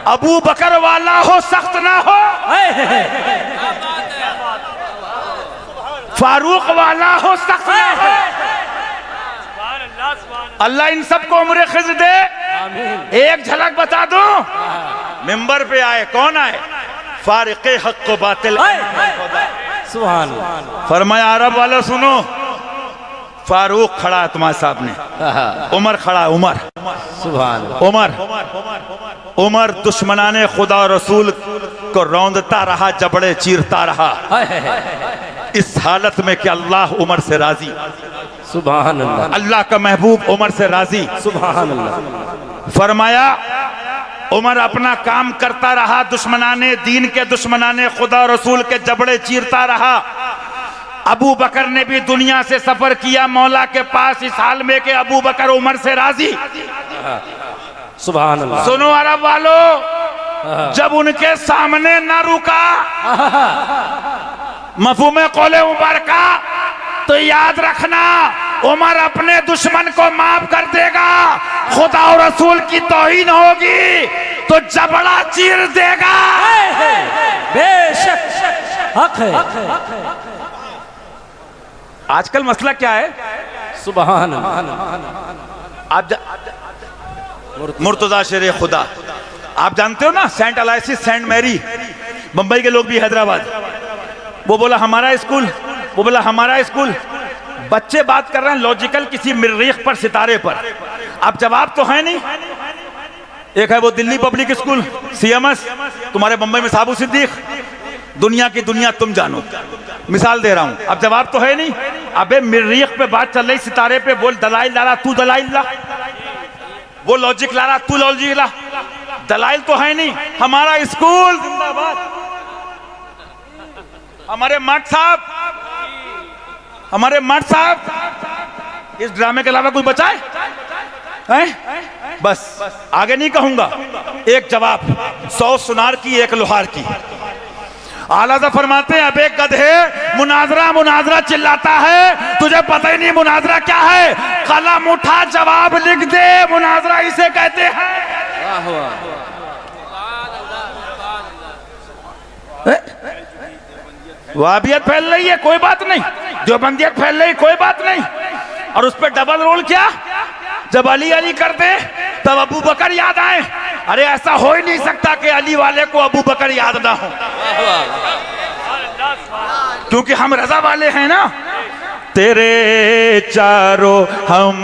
अबू बकर वाला हो, सख्त ना हो। फारूक वाला हो, सख्त ना हो। अल्लाह इन सबको उम्र खिज़ दे। एक झलक बता दूं, मिंबर पे आए, कौन आए? फारिक़े हक़ को बातिल। सुभान। फरमाया अरब वाले सुनो, फारूक खड़ा है तुम्हारे सामने, उमर खड़ा है, उमर सुभान। उमर दुश्मनाने खुदा और रसूल को रौंदता रहा, जबड़े चीरता रहा, इस हालत में कि अल्लाह उमर से राजी। सुभान अल्लाह। अल्लाह का महबूब उमर से राजी। सुभान अल्लाह। फरमाया उमर अपना काम करता रहा, दुश्मनाने दीन के दुश्मनाने खुदा और रसूल के जबड़े चीरता रहा। अबू बकर ने भी दुनिया से सफर किया मौला के पास, इस हाल में कि अबू बकर उमर से राजी। सुभान अल्लाह। सुनो अरब वालों, जब उनके सामने न रुका मफहूम कौले मुबारका, तो याद रखना उमर अपने दुश्मन को माफ कर देगा। खुदा और रसूल की तौहीन होगी तो जबड़ा चीर देगा। बेशक हक है। आजकल मसला क्या है? सुभान। आप मुर्तजा शेर खुदा, आप जानते हो ना, सेंट अलाइसिस सेंट मैरी, बंबई के लोग भी, हैदराबाद। वो बोला हमारा स्कूल, वो बोला हमारा स्कूल। बच्चे बात कर रहे हैं लॉजिकल किसी मरीख पर, सितारे पर। अब जवाब तो है नहीं। एक है वो दिल्ली पब्लिक स्कूल CMS, तुम्हारे बंबई में साबू सिद्दीक, दुनिया की दुनिया तुम जानो, मिसाल दे रहा हूं। अब जवाब तो है नहीं। अबे मरीख पे बात चल रही, सितारे पे बोल, दलाइल ला रहा तू, दलाइल ला, वो लॉजिक ला रहा तू, लॉजिक ला। दलाइल तो है नहीं। हमारा स्कूल जिंदाबाद। हमारे मठ साहब, हमारे मठ साहब, इस ड्रामे के अलावा कोई बचा है? बस आगे नहीं कहूंगा। एक जवाब, 100 सुनार की, एक लोहार की। आला फरमाते हैं अब एक गधे मुनाजरा मुनाजरा चिल्लाता है, तुझे पता ही नहीं मुनाजरा क्या है। कलम उठा जवाब लिख दे, मुनाजरा इसे कहते हैं। वाबियत फैल रही है, कोई बात नहीं। देवबंदियत फैल रही, कोई बात नहीं। और उस पर डबल रोल क्या? जब अली अली करते तब अबू बकर याद आए। अरे ऐसा हो ही नहीं सकता कि अली वाले को अबू बकर याद ना हो, क्योंकि हम रजा वाले हैं ना। तेरे चारों हम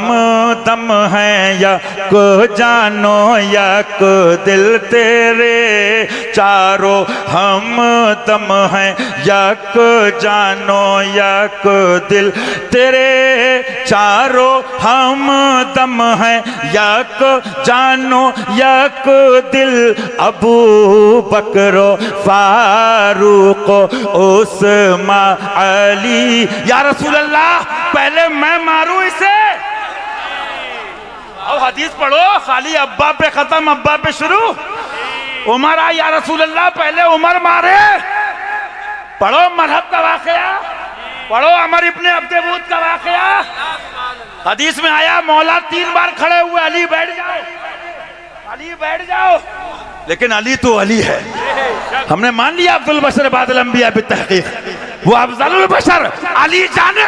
दम हैं यक जानो यक दिल, तेरे चारों हम दम हैं यक जानो यक दिल, तेरे चारों हम दम हैं यक जानो यक दिल, अबू बकरो फारूक उस्मा अली। या रसूल अल्लाह पहले मैं मारूं इसे? और हदीस पढ़ो, खाली अब्बा पे खत्म अब्बा पे शुरू। उमर आ या रसूल अल्लाह पहले उमर मारे। पढ़ो मरहब का वाकया, पढ़ो अमर इब्ने अब्दुबूद का वाकया। हदीस में आया मौला 3 बार खड़े हुए, अली बैठ जाओ, अली बैठ जाओ। लेकिन अली तो अली है, हमने मान लिया अब्दुल बशर बादल अंबिया बितहकीक, वो अफजलुल बशर अली जाने।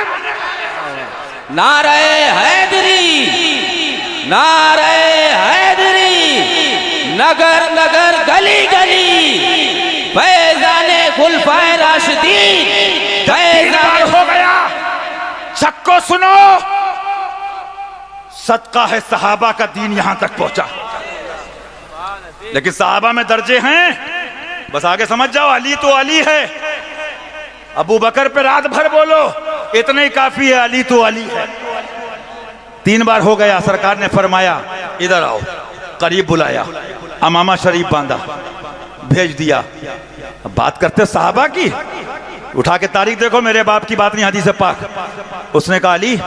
नारे हैदरी, नारे हैदरी, नगर नगर गली गली, फैजाने खुलफाए राशिदीन, फैजाने हो गया। सबको सुनो, सदका है सहाबा का दीन यहां तक पहुंचा। लेकिन सहाबा में दर्जे हैं, बस आगे समझ जाओ, अली तो अली है। अबू बकर पे रात भर बोलो, इतना ही काफी है, अली तो अली है। 3 बार हो गया, सरकार ने फरमाया इधर आओ, करीब बुलाया, अमामा शरीफ बांधा, भेज दिया। अब बात करते सहाबा की, उठा के तारीख देखो, मेरे बाप की बात नहीं, हदीस पाक। उसने कहा अली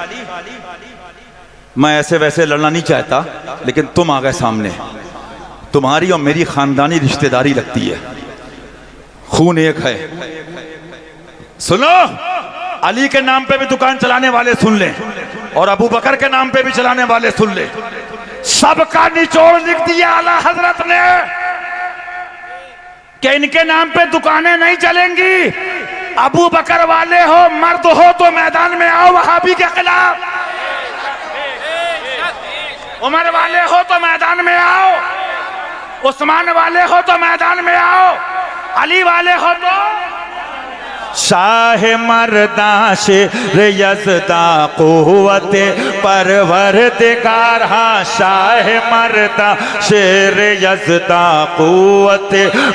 मैं ऐसे वैसे लड़ना नहीं चाहता, लेकिन तुम आ गए सामने, तुम्हारी और मेरी खानदानी रिश्तेदारी लगती है, खून एक है। सुनो, अली के नाम पे भी दुकान चलाने वाले सुन ले, और अबू बकर के नाम पे भी चलाने वाले सुन ले। सबका निचोड़ लिख दिया आला हजरत ने कि इनके नाम पे दुकानें नहीं चलेंगी। अबू बकर वाले हो, मर्द हो तो मैदान में आओ वहाबी के खिलाफ। उमर वाले हो तो मैदान में आओ, उस्मान वाले हो तो मैदान में आओ, अली वाले हो तो। शाह मर्दा शेर यज़दा क़ुव्वत परवरदिगार, हाँ शाह मर्दा शेर यज़दा क़ुव्वत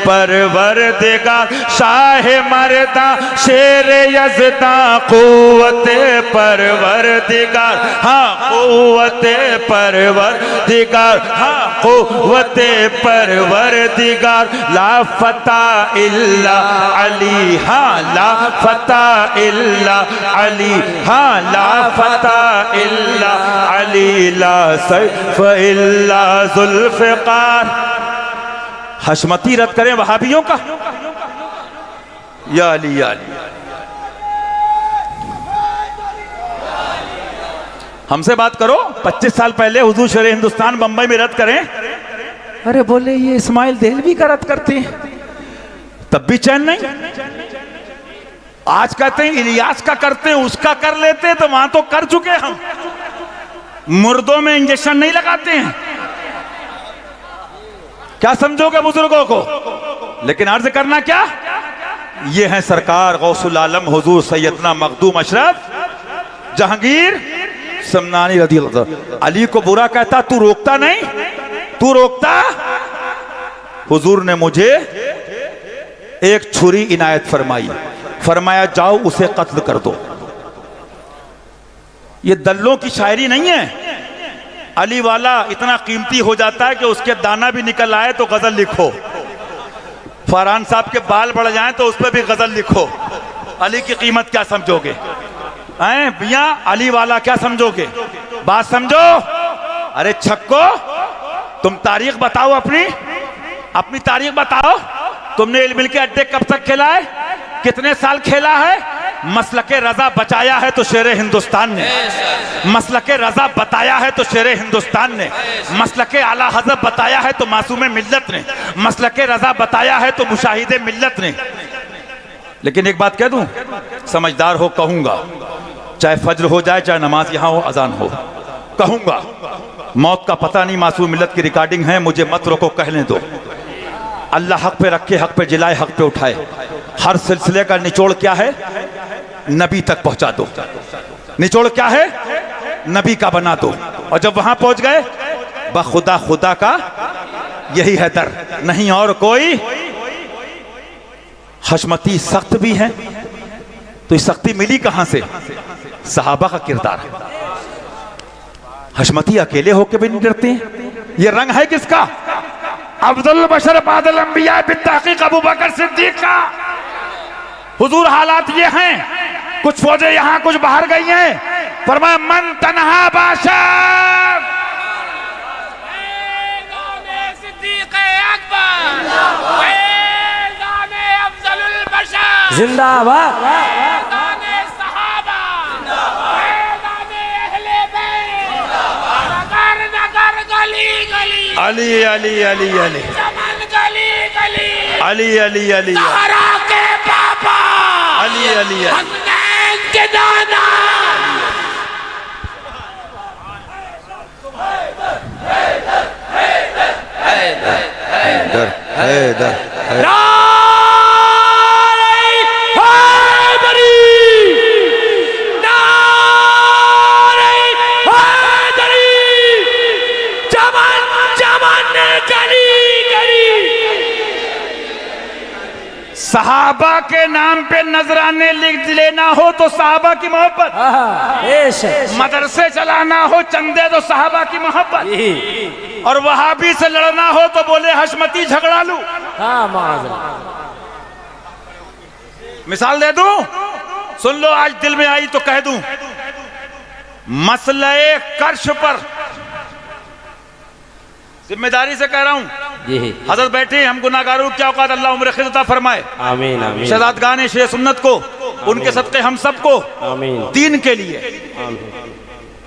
परवरदिगार, शाह मर्दा शेर यज़दा क़ुव्वत परवरदिगार, हाँ क़ुव्वत परवरदिगार, हाँ क़ुव्वत परवरदिगार। ला फता इल्ला अली, हाँ ला फता इल्ला अली, हाँ ला फता इल्ला अली, ला सैफ इल्ला जुल्फ़िकार। हशमती रद्द करें वहाबियों का, या अली या अली। हमसे बात करो, 25 साल पहले हुजूर शेर हिंदुस्तान बंबई में रद्द करें। अरे बोले ये इस्माइल देहलवी का रद्द करते हैं, तब भी चैन नहीं। आज कहते हैं इलियास का करते हैं, उसका कर लेते हैं, तो वहां तो कर चुके हम। मुर्दों में इंजेक्शन नहीं लगाते हैं। क्या समझोगे बुजुर्गों को? लेकिन अर्ज करना क्या, ये है सरकार गौसुल आलम हुजूर सैयदना मखदूम अशरफ जहांगीर समनानी रज़ियल्लाहु अन्हु। अली को बुरा कहता, तू रोकता नहीं, तू रोकता। हुजूर ने मुझे एक छुरी इनायत फरमाई, फरमाया जाओ उसे कत्ल कर दो। ये दल्लों की शायरी नहीं है। अली वाला इतना कीमती हो जाता है कि उसके दाना भी निकल आए तो गजल लिखो, फरहान साहब के बाल बढ़ जाएं तो उस पर भी गजल लिखो। अली की कीमत क्या समझोगे? हैं भैया, अली वाला क्या समझोगे? बात समझो। अरे छक्को, तुम तारीख बताओ, अपनी तारीख बताओ। तुमने इल्म के अड्डे कब तक खेला है? कितने साल खेला है? मसलके रजा बचाया है तो शेर हिंदुस्तान ने, मसलके रजा बताया है तो शेर हिंदुस्तान ने, मसलके आला हज़रत बताया है तो मासूम मिल्लत ने, मसलके रजा बताया है तो मुशाहिदे मिल्लत ने। लेकिन एक बात कह दूं, समझदार हो कहूंगा, चाहे फज्र हो जाए, चाहे नमाज यहां हो, अजान हो, कहूंगा मौत का पता नहीं, मासूम मिल्लत की रिकॉर्डिंग है, मुझे मत रोको, कहने दो। अल्लाह हक पे रखे, हक पे जिलाए, हक पे उठाए। हर सिलसिले का निचोड़ क्या है? नबी तक पहुंचा दो। निचोड़ क्या है? नबी का बना दो। और जब वहां पहुंच गए, बखुदा खुदा का यही है दर, नहीं और कोई। हशमती सख्त भी है, तो ये सख्ती मिली कहां से? सहाबा का किरदार है। हशमती अकेले होकर भी नहीं डरते हैं। ये रंग है किसका? अब्दुल बशर बादल अंबिया बित्तहकीक अबू बकर सिद्दीक का। हुजूर हालात ये हैं, कुछ फौजें यहां कुछ बाहर गई हैं। फरमाया मन तन्हा बाशर जिंदाबाद। अली अली अली अली अली अली अली के पापा अली अली हसनैन के दादा। हैदर हैदर सहाबा के नाम पे नजराने लिख लेना हो तो सहाबा की मोहब्बत, मदरसे चलाना हो चंदे तो सहाबा की मोहब्बत, और वहाबी से लड़ना हो तो बोले हशमती झगड़ा लू। मिसाल दे दूं, सुन लो, आज दिल में आई तो कह दूं। मसले कर्श पर जिम्मेदारी से कह रहा हूं, हजरत बैठे, हम गुनाहगारों क्या औकात, अल्लाह उम्र खिज़ता फरमाए। आमीन आमीन। शहजादगान शेर सुन्नत को, उनके सदक़े हम सबको आमीन। दीन के लिए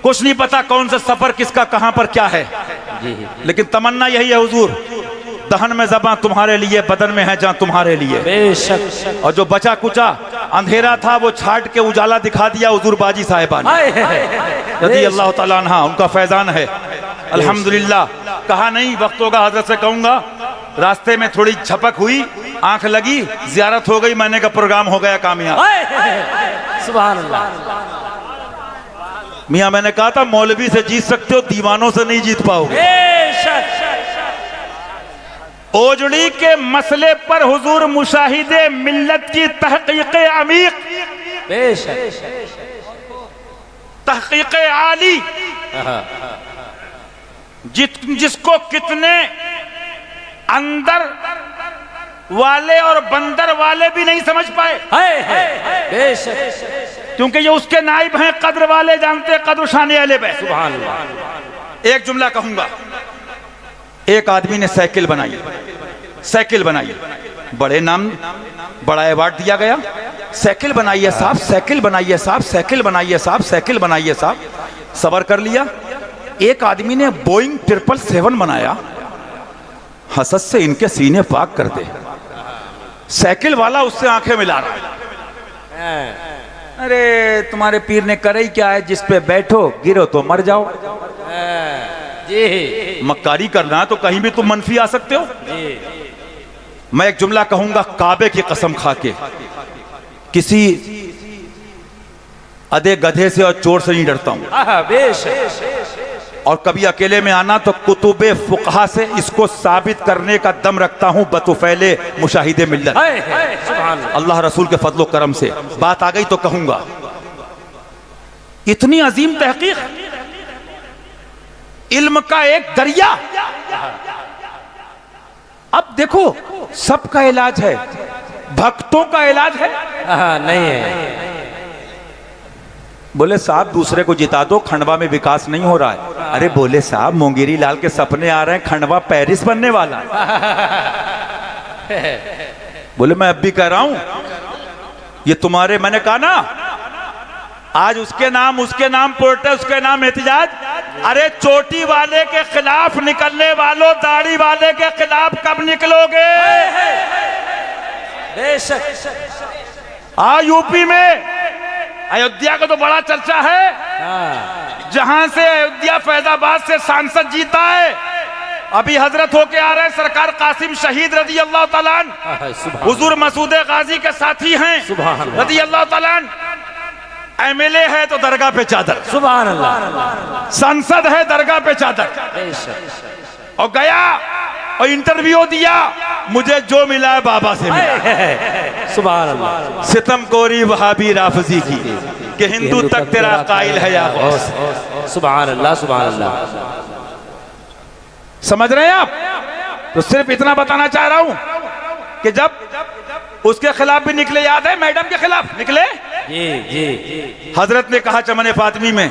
कुछ नहीं पता कौन सा सफर किसका कहां पर क्या है, लेकिन तमन्ना यही है हुजूर, दहन में ज़बां तुम्हारे लिए, बदन में है जान तुम्हारे लिए। बेशक। और जो बचा कुचा अंधेरा था वो छाट के उजाला दिखा दिया हुजूर बाजी साहिबा ने, रज़ी अल्लाह तआला अन्हा, उनका फैजान है अल्हम्दुलिल्लाह। कहा नहीं, वक्त होगा हजरत से कहूंगा। रास्ते में थोड़ी झपक हुई, आंख लगी, जियारत हो गई, मैंने का प्रोग्राम हो गया कामयाब। सुभान अल्लाह। मियां मैंने कहा था मौलवी से जीत सकते हो, दीवानों से नहीं जीत पाओगे। ओजड़ी के मसले पर हुजूर मुशाहिदे मिल्लत की तहकीक अमीक, तहकीक आली, जिसको कितने अंदर वाले और बंदर वाले भी नहीं समझ पाए, क्योंकि ये उसके नाइब हैं, कद्र वाले जानते, कद्र शाने वाले पे। सुभान अल्लाह। एक जुमला कहूंगा, एक आदमी ने साइकिल बनाई, साइकिल बनाई, बड़े नाम बड़ा अवार्ड दिया गया, साइकिल बनाइए साहब, साइकिल बनाइए साहब, साइकिल बनाइए साहब, साइकिल बनाइए साहब। सबर कर लिया। एक आदमी ने बोइंग 777 बनाया, हसद से इनके सीने पाक कर दे। साइकिल वाला उससे आंखें मिला रहा है, अरे तुम्हारे पीर ने करे ही क्या है, जिस पे बैठो गिरो तो मर जाओ। मक्कारी करना तो कहीं भी तुम मनफी आ सकते हो। मैं एक जुमला कहूंगा, काबे की कसम खा के, किसी अधे गधे से और चोर से नहीं डरता हूं। और कभी अकेले में आना तो कुतुबे फुकहा से इसको साबित करने का दम रखता हूं, बतुफैले मुशाहिदे मिल्लत, अल्लाह रसूल के फजलो करम से। बात आ गई तो कहूंगा, इतनी अजीम तहकीक, इल्म का एक दरिया। अब देखो, सबका इलाज है, भक्तों का इलाज है नहीं है। बोले साहब दूसरे को जिता दो, खंडवा में विकास नहीं हो रहा है। अरे बोले साहब मोंगेरी लाल के सपने आ रहे हैं, खंडवा पेरिस बनने वाला है। बोले मैं अब भी कह रहा हूं, ये तुम्हारे, मैंने कहा ना आज उसके नाम पोर्टे, उसके नाम एहतिजाज। अरे चोटी वाले के खिलाफ निकलने वालों, दाढ़ी वाले के खिलाफ कब निकलोगे? यूपी में अयोध्या का तो बड़ा चर्चा है, जहां से अयोध्या फैजाबाद से सांसद जीता है, अभी हजरत होके आ रहे हैं सरकार कासिम शहीद रजी अल्लाह तआला अन्हु, हुजूर मसूद गाजी के साथी हैं रजी अल्लाह तआला अन्हु। एमएलए है तो दरगाह पे चादर, सुभान अल्लाह। संसद है दरगाह पे चादर। बेशक। और गया और इंटरव्यू दिया, मुझे जो मिला है बाबा से मिला। सुभान अल्लाह। सितमखोरी वहाबी राफजी की कि हिंदू तक तेरा कायल है या गौस। सुभान अल्लाह, सुभान अल्लाह। समझ रहे हैं आप? तो सिर्फ इतना बताना चाह रहा हूं कि जब उसके खिलाफ भी निकले, याद है मैडम के खिलाफ निकले, जी। हजरत ने कहा चमन फातिमी में,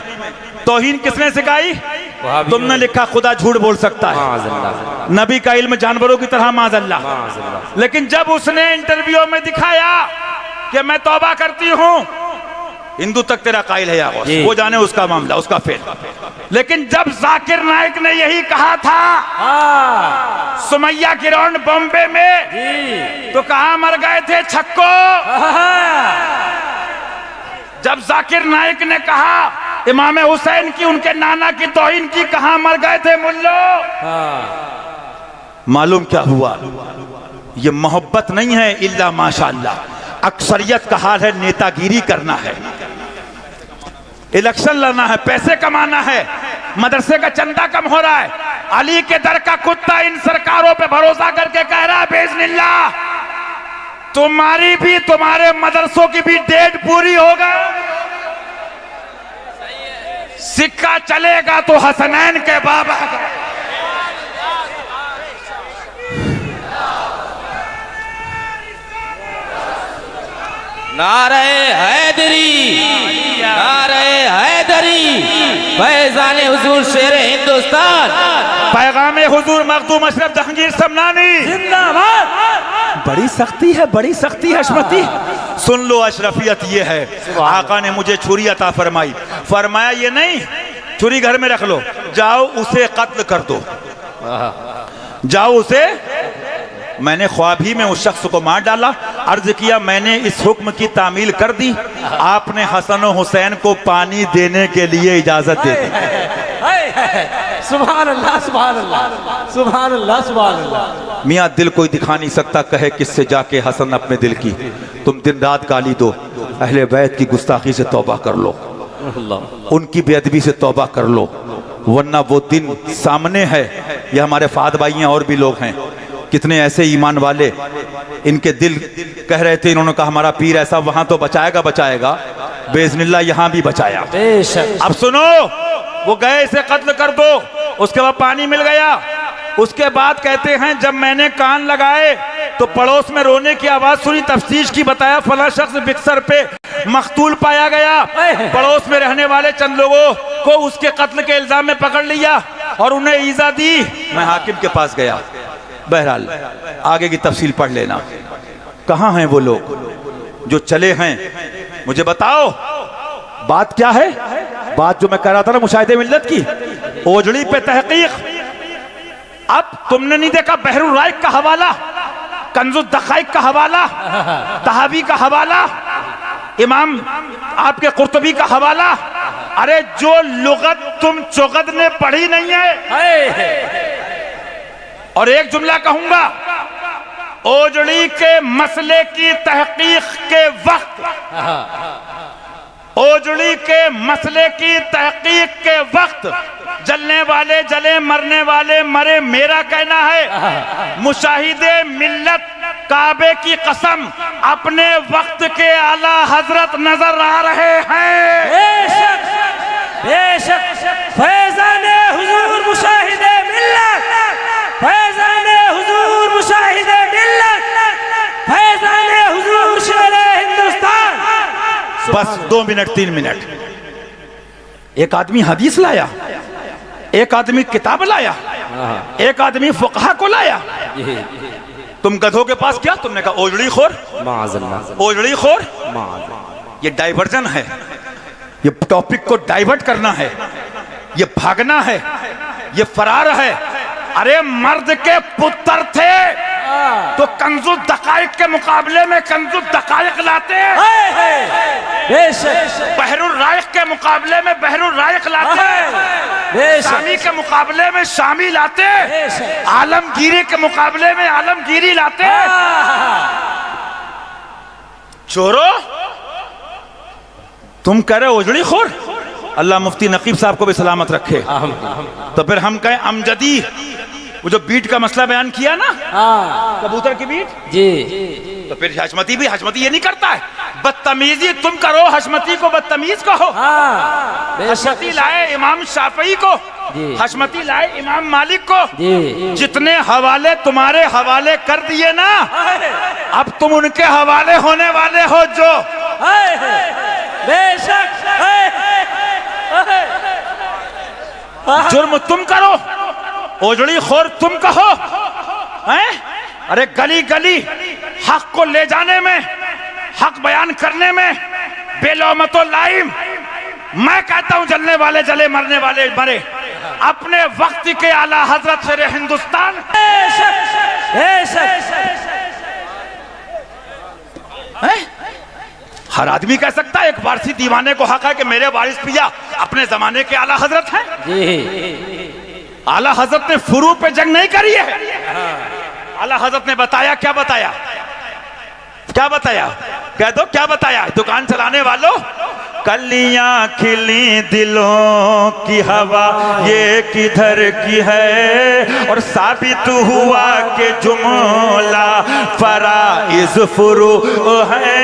तौहीन किसने सिखाई? तुमने लिखा खुदा झूठ बोल सकता है, नबी का इल्म जानवरों की तरह माज़अल्लाह। लेकिन जब उसने इंटरव्यू में दिखाया कि मैं तौबा करती हूं, हिंदू तक तेरा कायल है या गौस, वो जाने उसका मामला, उसका फेल। लेकिन जब जाकिर नाइक ने यही कहा था सुमैया गिराउंड बॉम्बे में, तो कहां मर गए थे छक्को? जब जाकिर नाइक ने कहा इमाम हुसैन की, उनके नाना की तौहीन की, कहां मर गए थे मुल्लो? मालूम क्या हुआ? ये मोहब्बत नहीं है इल्ला माशाअल्लाह, अक्सरियत का हाल है नेतागिरी करना है, इलेक्शन लड़ना है, पैसे कमाना है, मदरसे का चंदा कम हो रहा है। अली के दर का कुत्ता इन सरकारों पे भरोसा करके कह रहा है बेइज़्निल्लाह तुम्हारी भी, तुम्हारे मदरसों की भी डेट पूरी होगा, सिक्का चलेगा तो हसनैन के बाबा का। नारे हैदरी, नारे हैदरी, फैजान हुजूर शेर हिंदुस्तान, पैगाम हुजूर मखदूम अशरफ जहांगीर समनानी जिंदाबाद। बड़ी सख्ती है, बड़ी सख्ती है हशमती। सुन लो, अशरफियत ये है, आका ने मुझे छुरी अता फरमाई, फरमाया ये नहीं छुरी घर में रख लो, जाओ उसे कत्ल कर दो, जाओ उसे। मैंने ख्वाब ही में उस शख्स को मार डाला, अर्ज किया मैंने इस हुक्म की तामील कर दी, आपने हसन और हुसैन को पानी देने के लिए इजाजत दे दी। सुभान अल्लाह, सुभान अल्लाह, सुभान अल्लाह, सुभान अल्लाह। मियाँ दिल कोई दिखा नहीं सकता, कहे किससे जाके हसन अपने दिल की, तुम दिन रात गाली दो, अहले बैत की गुस्ताखी से तौबा कर लो, उनकी बेअदबी से तौबा कर लो, वरना वो दिन सामने है। ये हमारे फाद भाई हैं और भी लोग हैं, कितने ऐसे ईमान वाले, इनके दिल कह रहे थे, इन्होंने कहा हमारा पीर ऐसा, वहां तो बचाएगा बचाएगा, बेइज़्निल्लाह यहां भी बचाया। अब सुनो, वो गए इसे कत्ल कर दो, उसके बाद पानी मिल गया, उसके बाद कहते हैं जब मैंने कान लगाए तो पड़ोस में रोने की आवाज सुनी, तफ्तीश की बताया फला शख्स बिक्सर पे मकतूल पाया गया। पड़ोस में रहने वाले चंद लोगों को उसके कत्ल के इल्जाम में पकड़ लिया और उन्हें ईजा दी। मैं हाकिम के पास गया, बहरहाल आगे की तफसील पढ़ लेना। कहाँ हैं वो लोग जो चले हैं, मुझे बताओ बात क्या है? बात जो मैं कह रहा था ना मुशाहिदे मिल्लत की, ओजड़ी पे तहकीक। अब तुमने नहीं देखा बहरुल राइक का हवाला, कंजुल दखाइक का हवाला, तहावी का हवाला, इमाम आपके कुर्तुबी का हवाला। अरे जो लुगत तुम चुगत ने पढ़ी नहीं है। और एक जुमला कहूंगा, ओजड़ी के मसले की तहकीक के वक्त, ओजड़ी के मसले की तहकीक के वक्त जलने वाले जले, मरने वाले मरे। मेरा कहना है मुशाहिदे मिल्लत काबे की कसम अपने वक्त के आला हजरत नजर आ रहे हैं। बेशक, बेशक, फैज़ाने हुजूर मुशाहिदे मिल्लत, फैज़ाने हुजूर मुशाहिदे मिल्लत, फैज़ाने हुजूर शेरे हिंदुस्तान। बस 2 मिनट 3 मिनट। एक आदमी हदीस लाया, एक आदमी किताब लाया, एक आदमी फुकहा को लाया। तुम गधों के पास क्या? तुमने कहा ओजड़ी खोर, ओजड़ी खोर। ये डाइवर्जन है, ये टॉपिक को डाइवर्ट करना है, ये भागना है, ये फरार है। अरे मर्द के पुत्र थे तो कंजुल दकाइक के मुकाबले में कंजुल दकाइक लाते, बहरुल राइक के मुकाबले में बहरुल राइक लाते, शामी के मुकाबले में शामी लाते, आलमगीरी के मुकाबले में आलमगीरी लाते। चोरो तुम कह रहे हो उजड़ी खोर, अल्लाह मुफ्ती नकीब साहब को भी सलामत रखे। तो फिर हम कहें अमजदी, वो जो बीट का मसला बयान किया ना, कबूतर की बीट जी, तो फिर हशमती भी, हशमती ये नहीं करता है, बदतमीजी तुम करो, हशमती को बदतमीज कहो। हशमती लाए इमाम शाफई को, हशमती लाए इमाम मालिक को, जितने हवाले तुम्हारे हवाले कर दिए ना, अब तुम उनके हवाले होने वाले हो। जो बेशक जुर्म तुम करो, ओजड़ी खोर तुम कहो, हैं? अरे गली गली हक को ले जाने में, हक बयान करने में बेलौमतो लाइम, मैं कहता हूं जलने वाले जले, मरने वाले मरे। अपने वक्त के आला हजरत शेर हिंदुस्तान, हर आदमी कह सकता है, एक वारसी दीवाने को हक है कि मेरे वारिस पिया अपने जमाने के आला हजरत हैं। आला हजरत ने फुरू पे जंग नहीं करी है। आला हजरत ने बताया, क्या बताया, क्या बताया, कह दो क्या बताया। दुकान चलाने वालों, कलियां खिली दिलों की हवा ये किधर की है, और साबित हुआ कि जुमला फराइज फुरू है।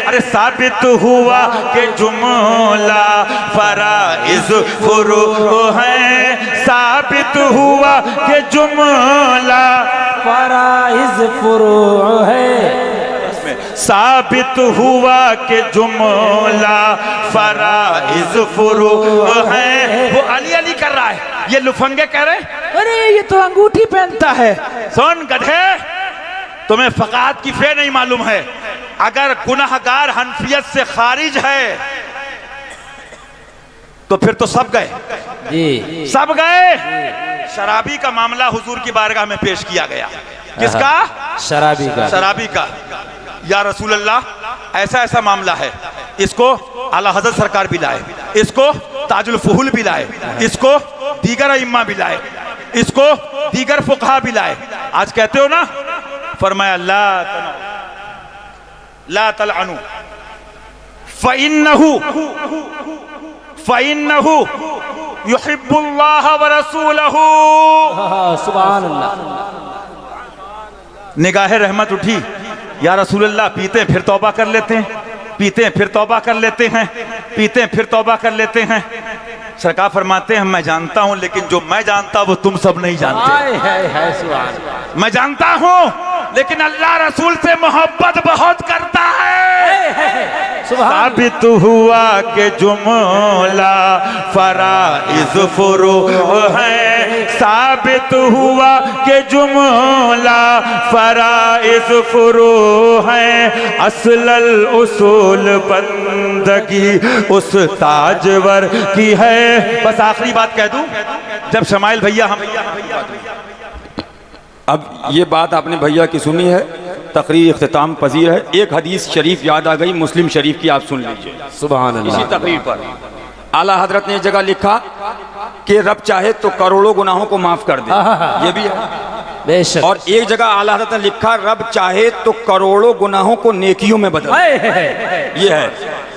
अरे साबित हुआ कि जुमला फराइज फुरू है, साबित हुआ कि जुमला फराइज फुरू है, साबित हुआ कि जुमला फराइज फुरू है। वो अली अली कर रहा है, ये लुफंगे कह रहे हैं अरे ये तो अंगूठी पहनता है। सुन गधे, तुम्हें फकात की फे नहीं मालूम है। अगर गुनाहगार हनफियत से खारिज है तो फिर तो सब गए जी, सब गए। शराबी का मामला हुजूर की बारगाह में पेश किया गया। किसका? शराबी का। शराबी का। या रसूल अल्लाह, ऐसा ऐसा मामला है, इसको आला हज़रत सरकार भी लाए, इसको ताजुल फुहुल भी लाए, इसको दीगर इम्मा भी लाए, इसको दीगर फुकहा भी लाए। आज कहते हो ना, फरमाया ला तलअनु फ़इन्नहु युहिब्बुल्लाह व रसूलहु। सुभान अल्लाह। निगाहे रहमत उठी, या रसूलल्लाह, पीते हैं फिर तौबा कर लेते हैं, पीते हैं फिर तौबा कर लेते हैं, पीते हैं फिर तौबा कर लेते हैं। सरकार फरमाते हैं, मैं जानता हूं, लेकिन जो मैं जानता वो तुम सब नहीं जानते। मैं जानता हूं, लेकिन अल्लाह रसूल से मोहब्बत बहुत करता है। साबित हुआ कि जुमला फराइज फुरू है, साबित हुआ कि जुमला फराइज फुरू है। असलल उसूल बंदगी उस ताजवर की है। बस आखिरी बात कह दूं, जब शमाइल भैया हम अब ये बात आपने भैया की सुनी है, तकरीर इख्तिताम पजीर है। एक हदीस शरीफ याद आ गई, मुस्लिम शरीफ की, आप सुन लीजिए। सुभान अल्लाह। इसी तकरीर पर आला हजरत ने एक जगह लिखा कि रब चाहे तो करोड़ों गुनाहों को माफ कर दे, ये भी है बेशक। और एक जगह आला हजरत ने लिखा, रब चाहे तो करोड़ों गुनाहों को नेकियों में बदल दे, ये है।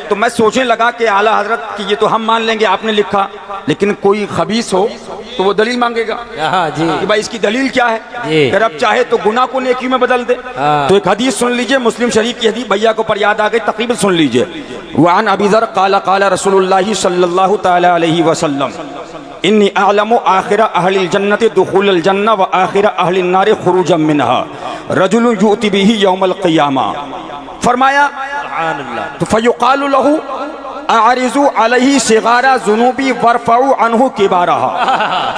तो मैं सोचने लगा कि आला हजरत की ये तो हम मान लेंगे, आपने लिखा, लेकिन कोई खबीस हो तो वो दलील मांगेगा जी, कि भाई इसकी दलील क्या है, कि रब चाहे तो गुनाह को नेकी में बदल दे। तो एक हदीस सुन लीजिए, मुस्लिम शरीफ की हदीस, भैया को पर याद आ गई, तकरीबन सुन लीजिए। वान अबी ज़र क़ाला क़ाला रसूलुल्लाह सल्लल्लाहु तआला अलैहि वसल्लम, इन्नी अअलमु आखिर अहलिल जन्नति दुखूलल जन्नह व आखिर अहलिन नारि खुरूजम मिनहा, रजुलुन युअति बिही यौमल क़ियामा। फरमाया तो फयुक़ालु लहू आरिज़ु अलैहि सिगारा ज़ुनूबी वरफ़उ अन्हु किबारहा,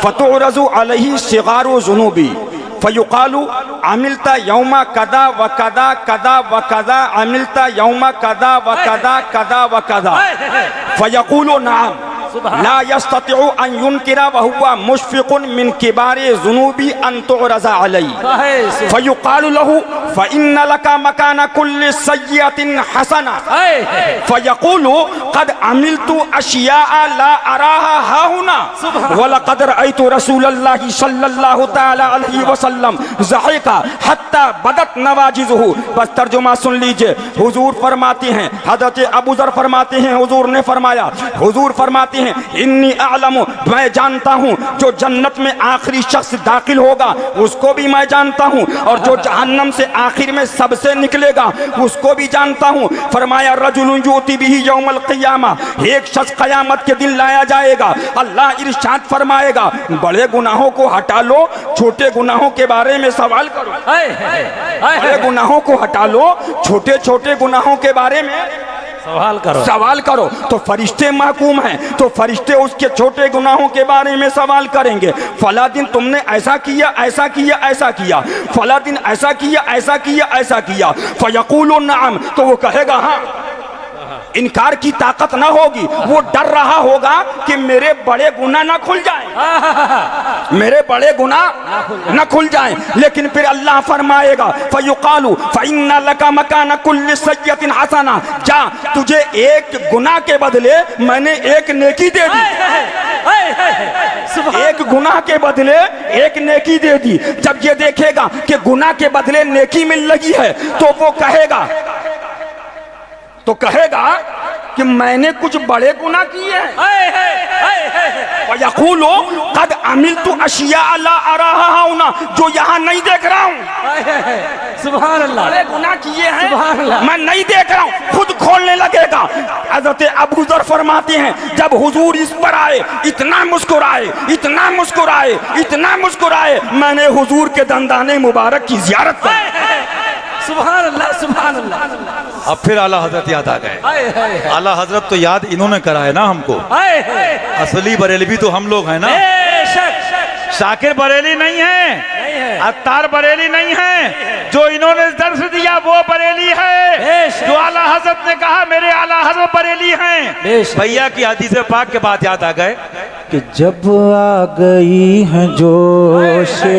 फ़तुअरज़ु अलैहि सिगारु ज़ुनूबी, फ़युक़ालु अमिलता यौमा कदा व कदा कदा व कदा, अमिलता यौमा कदा व कदा कदा व कदा, फ़यक़ूलु नअम, ला यस्ततिउ अन युनकिरा व हुवा मुशफिकुन मिन किबारि ज़ुनूबि अन तुरज़ा अलैहि फयुक़ालु लहु फ़इन्न लका मकाना कुल्लि सय्यतिन हसना फयक़ूलु क़द अमिलतु अशियाअ ला अराहा हाहुना व लक़द रअयतु रसूलल्लाहि सल्लल्लाहु तआला अलैहि वसल्लम ज़हिका हत्ता बदत नवाजिज़ुहु। बस तर्जुमा सुन लीजिए। हुजूर फरमाते हैं, हज़रत अबू ज़र फरमाते हैं, हुजूर ने फरमाया, हुजूर फरमाते हैं इन्नी अअलमु, मैं जानता हूँ जो जन्नत में आखिरी शख्स दाखिल होगा उसको भी मैं जानता हूँ, और जो जहन्नम से आखिर में सबसे निकलेगा उसको भी जानता हूँ। फरमाया रजुलुन युती बिही यौमल क़ियामा, एक शख्स क़यामत के दिन लाया जाएगा। अल्लाह इरशाद फरमाएगा बड़े गुनाहों को हटा लो, छोटे गुनाहों के बारे में सवाल करो। बड़े गुनाहों को हटा लो, छोटे छोटे गुनाहों के बारे में सवाल करो। तो फरिश्ते महकूम हैं, तो फरिश्ते उसके छोटे गुनाहों के बारे में सवाल करेंगे। फला दिन तुमने ऐसा किया, ऐसा किया, ऐसा किया, फला दिन ऐसा किया, ऐसा किया, ऐसा किया। फयक़ूलु नअम, तो वो कहेगा हाँ। इनकार की ताकत ना होगी, वो डर रहा होगा कि मेरे बड़े गुनाह ना खुल जाएं, मेरे बड़े गुनाह ना खुल जाएं। लेकिन फिर अल्लाह फरमाएगा फयुक़ालु फ़इन्ना लका मकाना कुल्लि सय्यतिन हसना, जा तुझे एक गुनाह के बदले मैंने एक नेकी दे दी, एक गुनाह के बदले एक नेकी दे दी। जब ये देखेगा कि गुनाह के बदले नेकी मिल रही है तो वो कहेगा कि मैंने कुछ बड़े गुनाह किए हैं। यक़ूलु क़द अमिलतु अशियाअ ला अराहा हाहुना, जो यहाँ नहीं देख रहा हूँ। सुभान अल्लाह, बड़े गुनाह किए हैं सुभान अल्लाह, मैं नहीं देख रहा हूँ, खुद खोलने लगेगा। हज़रत अबू ज़र फरमाते हैं जब हुजूर इस पर आए, इतना मुस्कुराए, इतना मुस्कुराए, इतना मुस्कुराए, मैंने हुजूर के दंदाने मुबारक की ज़ियारत की। सुभान अल्लाह, सुभान अल्लाह। अब फिर आला हजरत याद आ गए। आला हजरत तो याद इन्होंने करा है ना हमको। असली बरेलवी तो हम लोग हैं ना। शाकिर बरेली नहीं है, अत्तार बरेली नहीं है, जो इन्होंने दर्श दिया वो बरेली है। जो आला हजरत ने कहा मेरे आला हजरत बरेली हैं। भैया की हदीस पाक के बाद याद आ गए कि जब आ गई हैं जोशे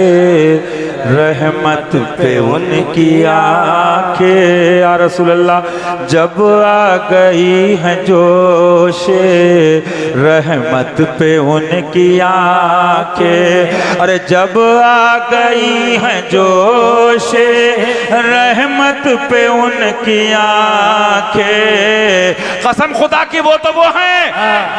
रहमत पे उनकी आंखें, या रसूल अल्लाह, जब आ गई हैं जोशे रहमत पे उनकी आंखें, अरे जब आ गई हैं जोशे रहमत पे उनकी आंखें, कसम खुदा की वो तो वो हैं।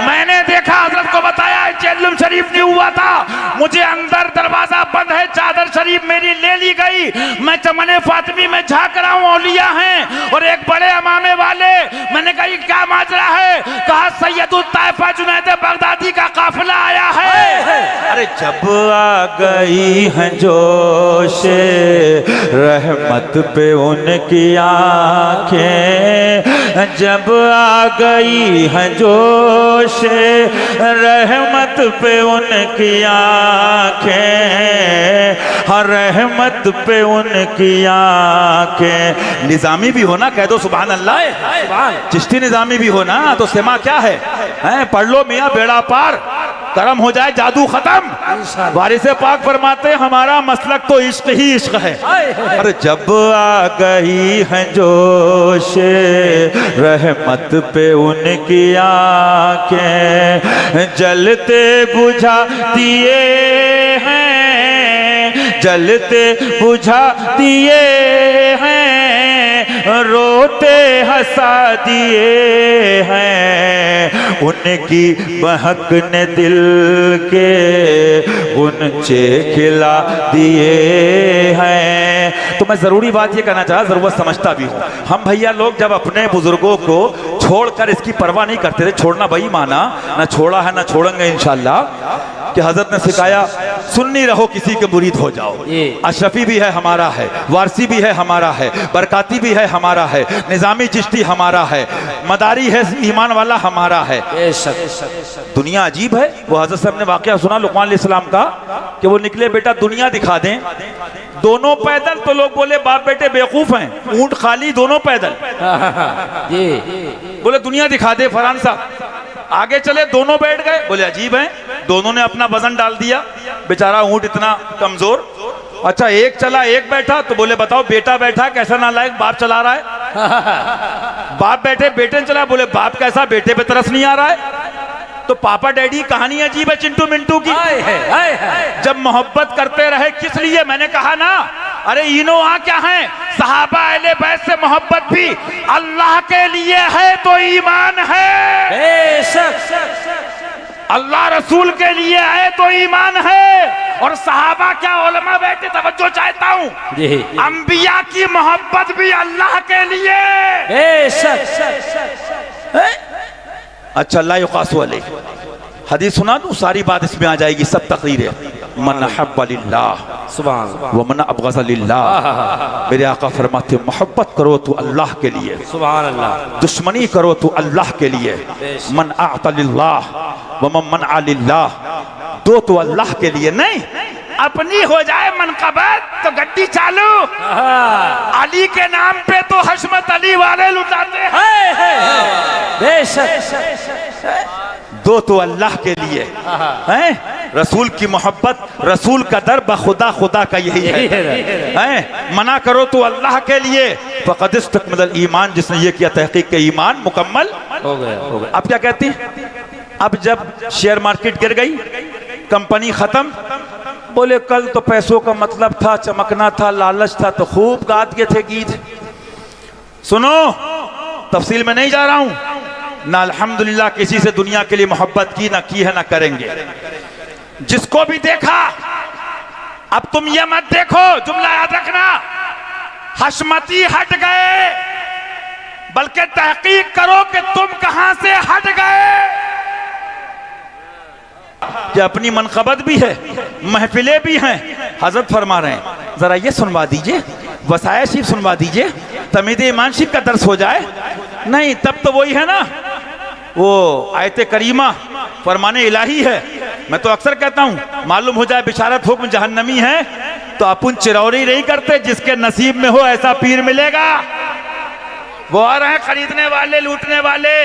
मैंने देखा, हजरत को बताया जेलुम शरीफ नहीं हुआ था, मुझे अंदर दरवाजा बंद है, चादर शरीफ मेरी ले ली गई, मैं चमने फातिमी में झांक रहा हूँ, औलिया हैं और एक बड़े अमामे वाले। मैंने कहा क्या माजरा है? कहा सैयदुल ताइफा जुनैद बगदादी का काफिला आया है। अरे जब आ गई हैं जोशे रहमत पे उनकी आंखें, जब आ गई हैं जोशे रहमत पे उनकी आंखें, हर रहमत पे उनकी आंखें। निजामी भी हो ना, कह दो सुभान अल्लाह। चिश्ती निजामी भी हो ना, तो सेमा क्या है? पढ़ लो मियाँ, बेड़ा पार, करम हो जाए, जादू खत्म। वारिसे पाक फरमाते हमारा मसलक तो इश्क ही इश्क है। अरे जब आ गई हैं जोशे रहमत पे उनकी आंखें, जलते बुझा दिए हैं, जलते बुझा दिए हैं, रोते हंसा दिए हैं, उनकी महक ने दिल के गुनचे खिला दिए हैं। तो मैं ज़रूरी बात ये कहना चाहा, ज़रूरत समझता भी हूँ। हम भैया लोग जब अपने बुजुर्गों को छोड़कर इसकी परवाह नहीं करते थे, छोड़ना वही माना, ना छोड़ा है ना छोड़ेंगे इंशाल्लाह, कि हजरत ने सिखाया सुन्नी रहो किसी के मुरीद हो जाओ। अशरफी भी है हमारा है, वारसी भी है हमारा है, बरकाती भी है हमारा है, निजामी चिश्ती हमारा है, मदारी है ईमान वाला हमारा है। दुनिया अजीब है। वो हजरत साहब ने वाकया सुना लुक़मान अलैहिस्सलाम का कि वो निकले बेटा दुनिया दिखा दें, दोनों पैदल, तो लोग बोले बाप बेटे बेवकूफ हैं, ऊंट खाली दोनों पैदल। बोले दुनिया दिखा दे फरहान साहब। आगे चले, दोनों बैठ गए, बोले अजीब है, दोनों ने अपना वजन डाल दिया, बेचारा ऊंट इतना कमजोर। अच्छा एक चला एक बैठा, तो बोले बताओ बेटा बैठा कैसा नालायक, बाप चला रहा है। बाप बैठे बेटे ने चला, बोले बाप कैसा, बेटे पे तरस नहीं आ रहा है। तो पापा डैडी कहानी अजीब है चिंटू मिंटू की। जब मोहब्बत करते रहे किस लिए, मैंने कहा ना, अरे इनो क्या है, सहाबा अहले बैत से मोहब्बत भी अल्लाह के लिए है तो ईमान है, अल्लाह रसूल के लिए है तो ईमान है। और सहाबा क्या उलमा बैठे, तवज्जो चाहता हूँ, अंबिया की मोहब्बत भी अल्लाह के लिए। अच्छा ला युक़ासु अलैह, हदीस सुना दूं, सारी बात इसमें आ जाएगी, सब तकरीर है। मन अहब्ब लिल्लाह सुभान व मन अबग़ज़ लिल्लाह, मेरे आका फरमाते मोहब्बत करो तो अल्लाह के लिए, सुभान अल्लाह, दुश्मनी करो तो अल्लाह के लिए। मन अअता लिल्लाह व मन मनअ लिल्लाह, दो तो अल्लाह के लिए, नहीं अपनी हो जाए मनक़बत तो गड्डी चालू, अली के नाम पे तो हशमत अली वाले लुटाते हैं। दो तो अल्लाह के लिए हैं, रसूल की मोहब्बत, रसूल का दर बखुदा खुदा का यही है। मना करो तो अल्लाह के लिए, फ़क़द इस्तकमल ईमान, जिसने ये किया तहकीक के ईमान मुकम्मल हो गया। अब क्या कहती है, अब जब शेयर मार्केट गिर गई, कंपनी खत्म, बोले कल तो पैसों का मतलब था, चमकना था, लालच था, तो खूब गा दिए थे गीत। सुनो, तफसील में नहीं जा रहा हूं ना, अल्हम्दुलिल्लाह किसी से दुनिया के लिए मोहब्बत की ना की है ना करेंगे। जिसको भी देखा, अब तुम ये मत देखो, जुमला याद रखना, हशमती हट गए, बल्कि तहकीक करो कि तुम कहां से हट गए। कि अपनी मनक़बत भी है, महफिलें भी हैं। हजरत फरमा रहे हैं, जरा ये सुनवा दीजिए, वसाया शिफ सुनवा दीजिए, तमीद ईमान शिफ का दर्स हो जाए। नहीं तब तो वही है ना, वो आयत करीमा फरमाने इलाही है। मैं तो अक्सर कहता हूं, मालूम हो जाए बिशारत हुक्म जहन्नमी है तो अपन चिरौरी नहीं करते, जिसके नसीब में हो ऐसा पीर मिलेगा। वो आ रहे हैं खरीदने वाले, लूटने वाले,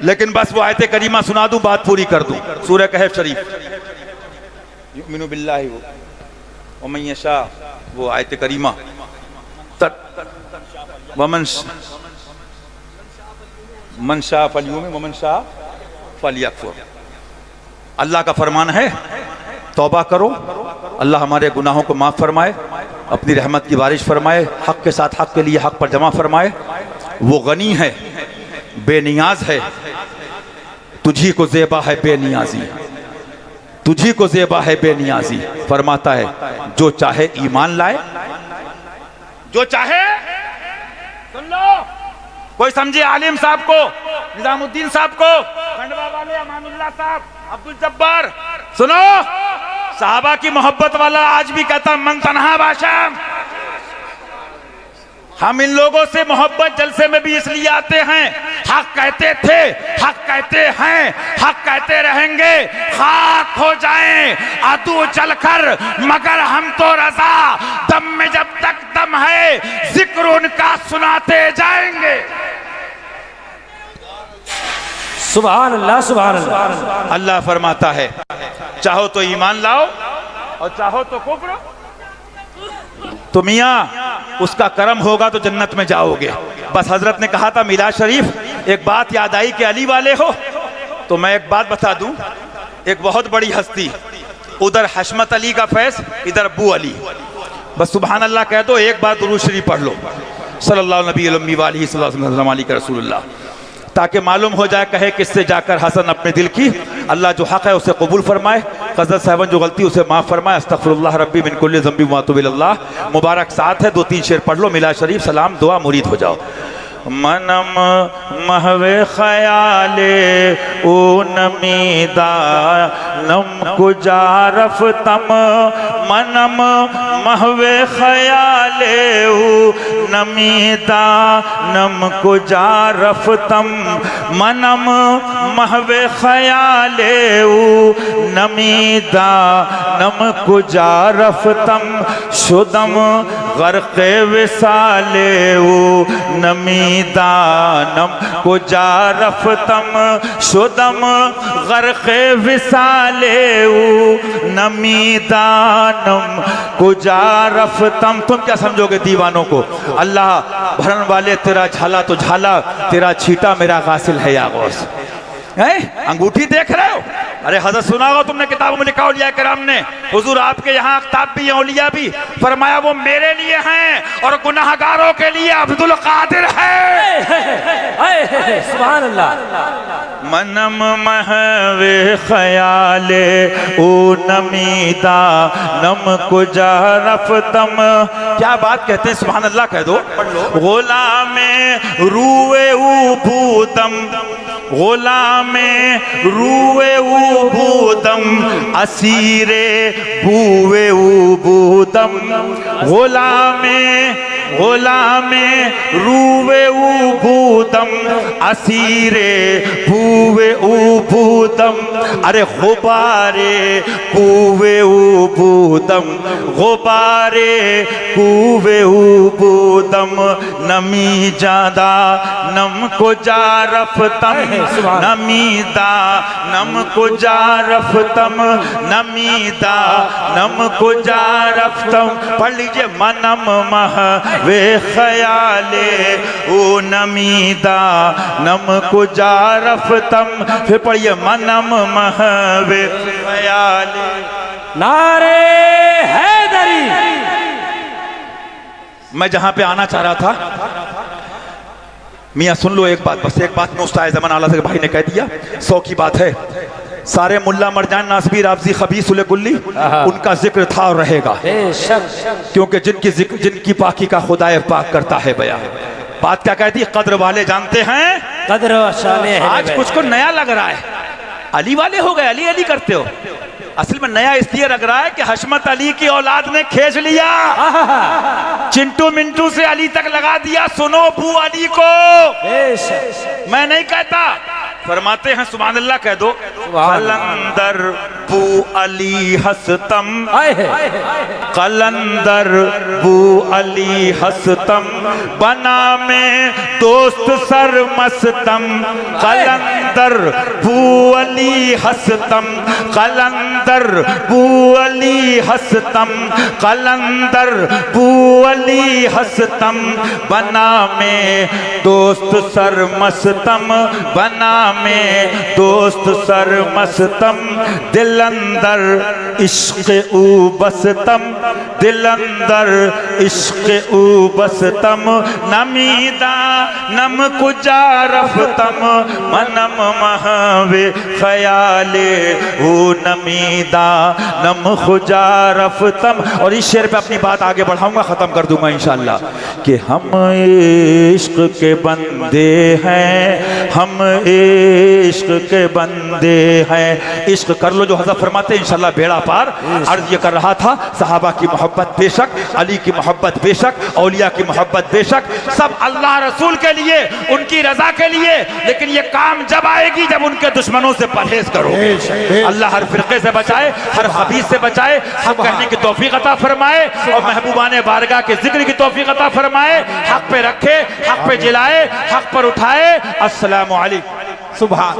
लेकिन बस वो आयत करीमा सुना दूं, बात पूरी कर दूं। सूरह कहफ शरीफ, युमिनु बिल्लाहि व मन यशा, वो आयत करीमा, वमन मन शाह फलयुमिन वमन शाह फलयकफुर। अल्लाह का फरमान है, तौबा करो, अल्लाह हमारे गुनाहों को माफ़ फरमाए, अपनी रहमत की बारिश फरमाए, हक के साथ हक के लिए हक पर जमा फरमाए। वो गनी है, बेनियाज है, तुझी को ज़ेबा है बेनियाजी, तुझी को ज़ेबा है बेनियाजी। फरमाता है जो चाहे ईमान लाए, जो चाहे, सुन लो, कोई समझे आलिम साहब को, निजामुद्दीन साहब को, खंडवा वाले अमानुल्लाह साहब, अब्दुल जब्बार, सुनो, साहबा की मोहब्बत वाला आज भी कहता मन तन्हा बाशम। हम इन लोगों से मोहब्बत जलसे में भी इसलिए आते हैं, हक कहते थे, हक कहते हैं, हक कहते रहेंगे, खाक हो जाएं अदू जलकर, मगर हम तो रजा, दम में जब तक दम है जिक्र उनका सुनाते जाएंगे। सुभान अल्लाह, सुभान अल्लाह। अल्लाह फरमाता है चाहो तो ईमान लाओ और चाहो तो कुफ्र, तो मियाँ उसका करम होगा तो जन्नत में जाओगे। बस हजरत ने कहा था मिलाद शरीफ, एक बात याद आई कि अली वाले हो, तो मैं एक बात बता दूं, एक बहुत बड़ी हस्ती, उधर हशमत अली का फैज, इधर अबू अली, बस सुभान अल्लाह कह दो, एक बार दुरूद शरीफ पढ़ लो, सल्लल्लाहु अलैहि वसल्लम रसूलुल्लाह, ताकि मालूम हो जाए, कहे किससे जाकर हसन अपने दिल की, अल्लाह जो हक है उसे कबूल फरमाए, हज़रत साहबन जो गलती उसे माफ़ फरमाए। अस्तग़फिरुल्लाह रब्बी मिन कुल्लि ज़ंबि व अतूबु इलल्लाह। मुबारक साथ है, 2-3 शेर पढ़ लो, मिलाद शरीफ, सलाम दुआ मुरीद हो जाओ। मनम महवे ख़याले ओ नमीदा नम कुजारफ तम, मनम महवे ख्याले नमीदा नम कुजा रफ्तम मनम महवे ख्याले नमीदा नम कुजा रफ्तम शुदम गर्क़े विसाले नमीदा नम कुजा रफ्तम शुदम गर्क़े विसाले नमीदानम कुजा रफ्तम। तुम क्या समझोगे दीवानों को? अल्लाह भरन वाले तेरा झाला तो झाला, तेरा छीटा मेरा गासिल है या गौस। अंगूठी देख रहे हो? अरे हज़रत सुना हो तुमने, किताबों में लिखा औलिया किराम ने, हुजूर आपके यहाँ अख्ताब भी हैं, औलिया भी, फरमाया वो मेरे लिए हैं और गुनाहगारों के लिए अब्दुल कादिर है। सुभान अल्लाह। मनम महवे ख्याले ओ नमीदा नम कुजा रफ्तम। क्या बात कहते हैं, सुभान अल्लाह कह दो। गुलामे रूए भूतम, गुलामे रूए भूतम असीरे बुए भूतम। गुलामे रूए भूतम असीरे बुए भूतम। अरे गुबारे कुवे भूतम, गुबारे कुवे भूतम नमी जादा नम को जा रफ्तम नमीदा नम को जा रफ्तम नमीदा नम को जा रफ्तम। पढ़ लीजिए, मनम मह वे ख्याले ओ नमीदा नम को जा रफ्तम। फिर पढ़िए, मनम मह वे ख्याले। नारे हैदरी। मैं जहां पे आना चाह रहा था, मियाँ सुन लो एक बात, बस एक बात में उस्ताद ज़मान आला से भाई ने कह दिया, 100 की बात है। सारे मुल्ला मरजान नासबी राफजी खबीस उलेगुल्ली उनका जिक्र था और रहेगा, क्योंकि जिनकी पाकी का खुदाए पाक करता है बयां। बात क्या कहती, कद्र वाले जानते हैं कद्र शाने है। आज कुछ को नया लग रहा है, अली वाले हो गए, अली अली करते हो। असल में नया इसलिए लग रहा है कि हशमत अली की औलाद ने खींच लिया, चिंटू मिंटू से अली तक लगा दिया। सुनो बू अली को, मैं नहीं कहता, फरमाते हैं सुभान अल्लाह कह दो। कलंदर बू अली हसतम, कलंदर बू अली हसतम बना में दोस्त सर मस्तम। कलंदर बू अली हसतम, कलंदर बू अली हसतम, कलंदर बू अली हसतम बना में दोस्त सर मस्तम, बना में दोस्त सर मस्तम। दिल अंदर इश्क ऊ बसतम, दिल अंदर इश्क ऊ बसतम नमीदा नम कुजा रफ्तम मनम महवे ख्याले ओ नमीदा नम खुजा रफ्तम। और इस शेर पे अपनी बात आगे बढ़ाऊंगा, खत्म कर दूंगा इंशाअल्लाह, कि हम इश्क के बंदे हैं, हम इश्क के बंदे हैं। इश्क कर लो जो हज़रत फरमाते हैं, इंशाअल्लाह बेड़ा पार। अर्ज ये कर रहा था, सहाबा की मोहब्बत बेशक, अली की मोहब्बत बेशक, औलिया की मोहब्बत बेशक, सब अल्लाह रसूल के लिए, उनकी रजा के लिए। लेकिन ये काम जब आएगी जब उनके दुश्मनों से परहेज करोगे। अल्लाह हर फिरके से बचाए, हर खबीस से बचाए, हक कहने की तौफीक अता फरमाए और महबूबाने बारगाह के जिक्र की तौफीक अता फरमाए। हक पे रखे, हक पे जिलाए, हक पर उठाए। अस्सलामु अलैकुम। सुभान